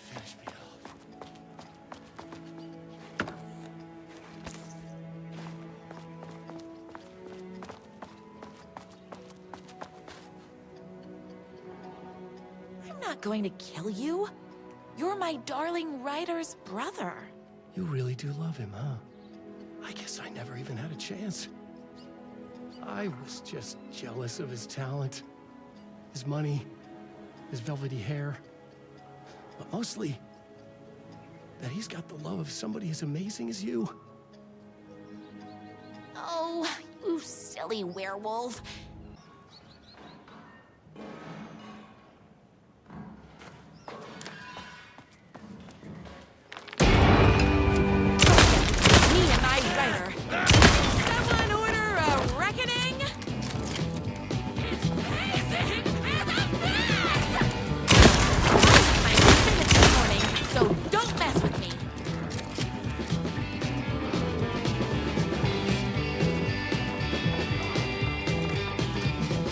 Finish me off. I'm not going to kill you. You're my darling writer's brother. You really do love him, huh? I guess I never even had a chance. I was just jealous of his talent, his money, his velvety hair. But mostly, that he's got the love of somebody as amazing as you. Oh, you silly werewolf. Me and my writer. Someone order a reckoning? It's pacing as a mess! I finished this morning, so don't mess with me.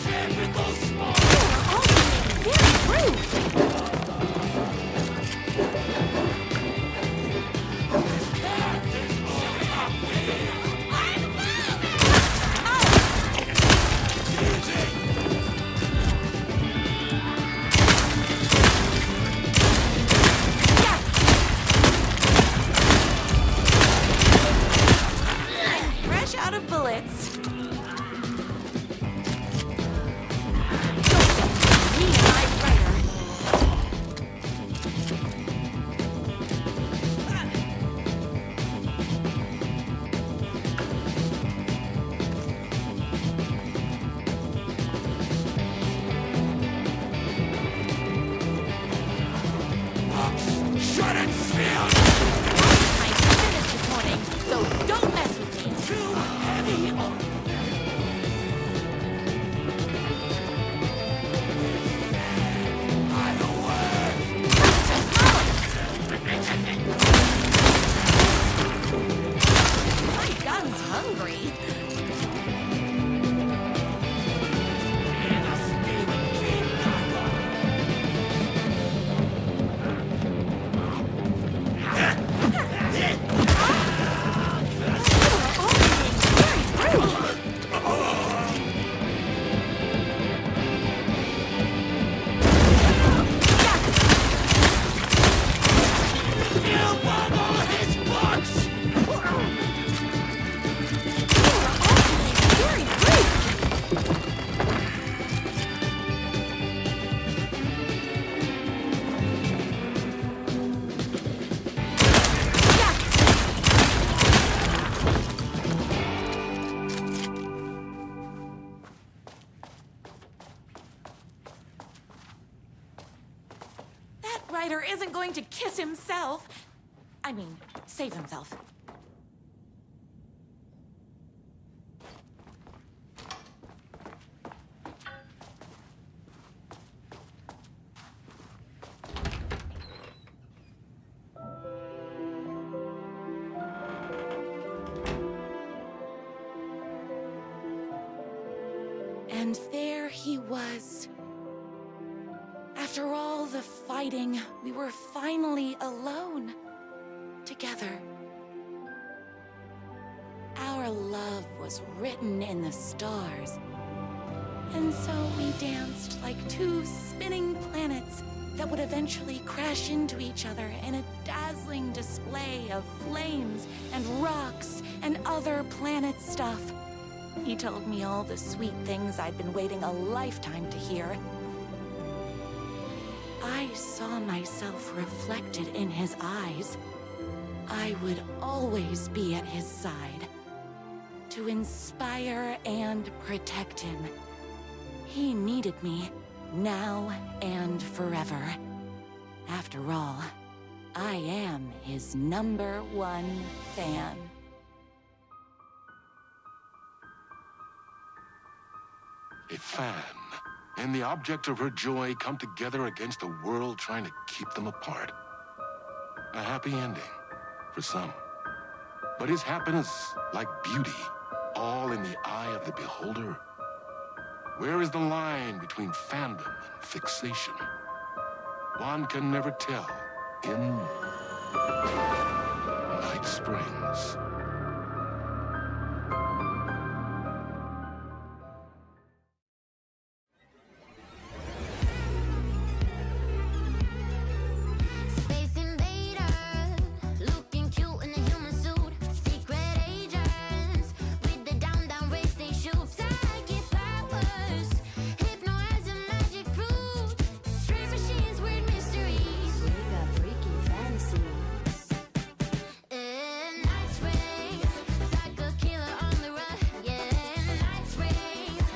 Typical small. Very rude. Fresh out of bullets. Me and my writer. Shut it, Phil! I finished this morning, so don't mess with me. Too heavy. My gun's hungry. isn't going to kiss himself. I mean, save himself. And there he was. After all the fighting, we were finally alone. Together. Our love was written in the stars. And so we danced like two spinning planets that would eventually crash into each other in a dazzling display of flames and rocks and other planet stuff. He told me all the sweet things I'd been waiting a lifetime to hear. I saw myself reflected in his eyes. I would always be at his side, to inspire and protect him. He needed me, now and forever. After all, I am his #1 fan. A fan and the object of her joy come together against a world trying to keep them apart. A happy ending for some. But is happiness, like beauty, all in the eye of the beholder? Where is the line between fandom and fixation? One can never tell in Night Springs. Space invader, looking cute in a human suit. Secret agents with the down race they shoot. Psychic powers, hypnotizing magic fruit. Strange machines, weird mysteries. We got freaky fantasies. Night Springs, like a killer on the run. Yeah, Night Springs.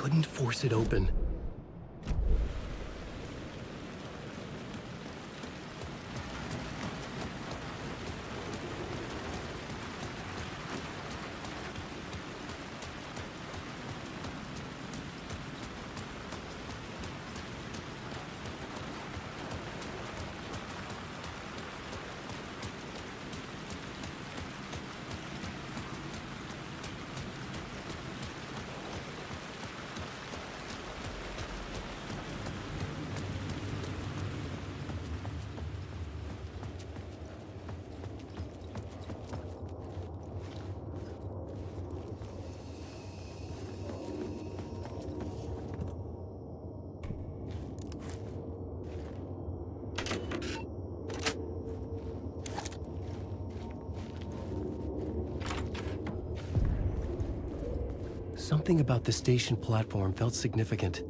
couldn't force it open. Something about the station platform felt significant.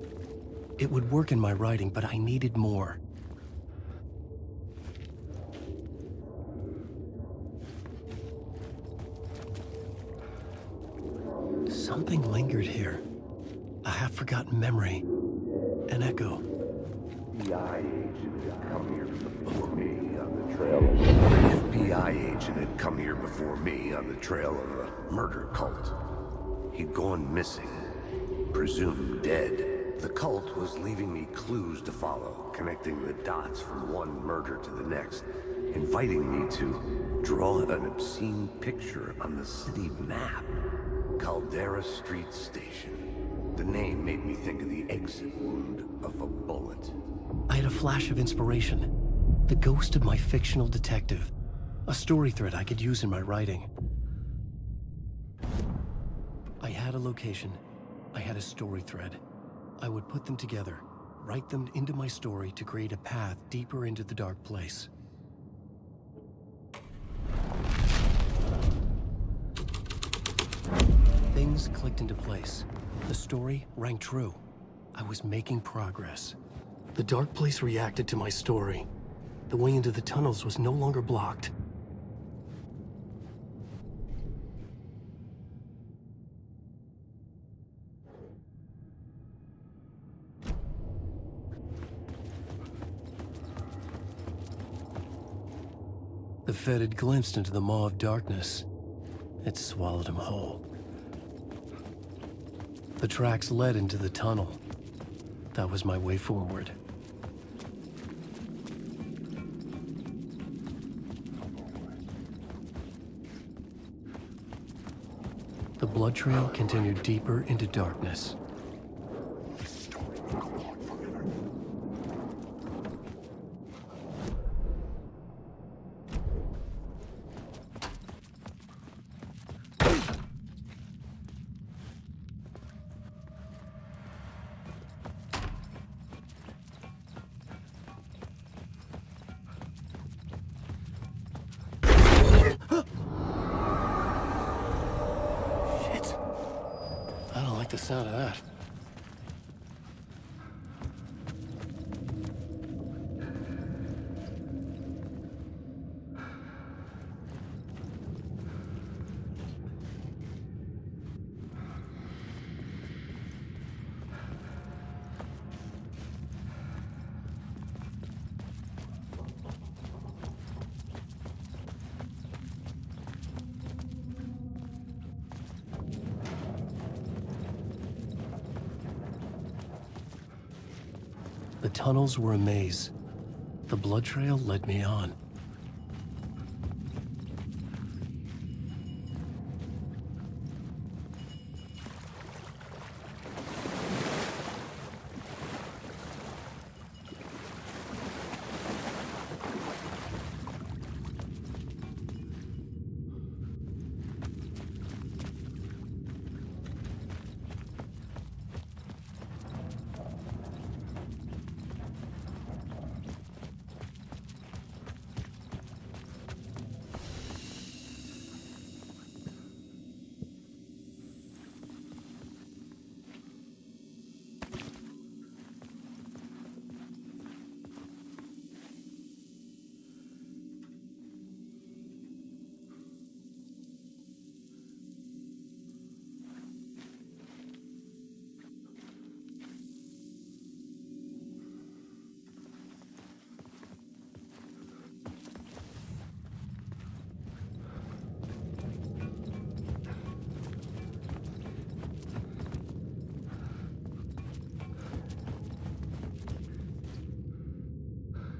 It would work in my writing, but I needed more. Something lingered here. A half-forgotten memory. An echo. FBI agent had come here before me on the trail of... An FBI agent had come here before me on the trail of a murder cult. He'd gone missing, presumed dead. The cult was leaving me clues to follow, connecting the dots from one murder to the next, inviting me to draw an obscene picture on the city map. Caldera Street Station. The name made me think of the exit wound of a bullet. I had a flash of inspiration. The ghost of my fictional detective. A story thread I could use in my writing. I had a location. I had a story thread. I would put them together, write them into my story to create a path deeper into the dark place. Things clicked into place. The story rang true. I was making progress. The dark place reacted to my story. The way into the tunnels was no longer blocked. The Fed had glimpsed into the maw of darkness. It swallowed him whole. The tracks led into the tunnel. That was my way forward. The blood trail continued deeper into darkness. I don't like the sound of that. The tunnels were a maze. The blood trail led me on.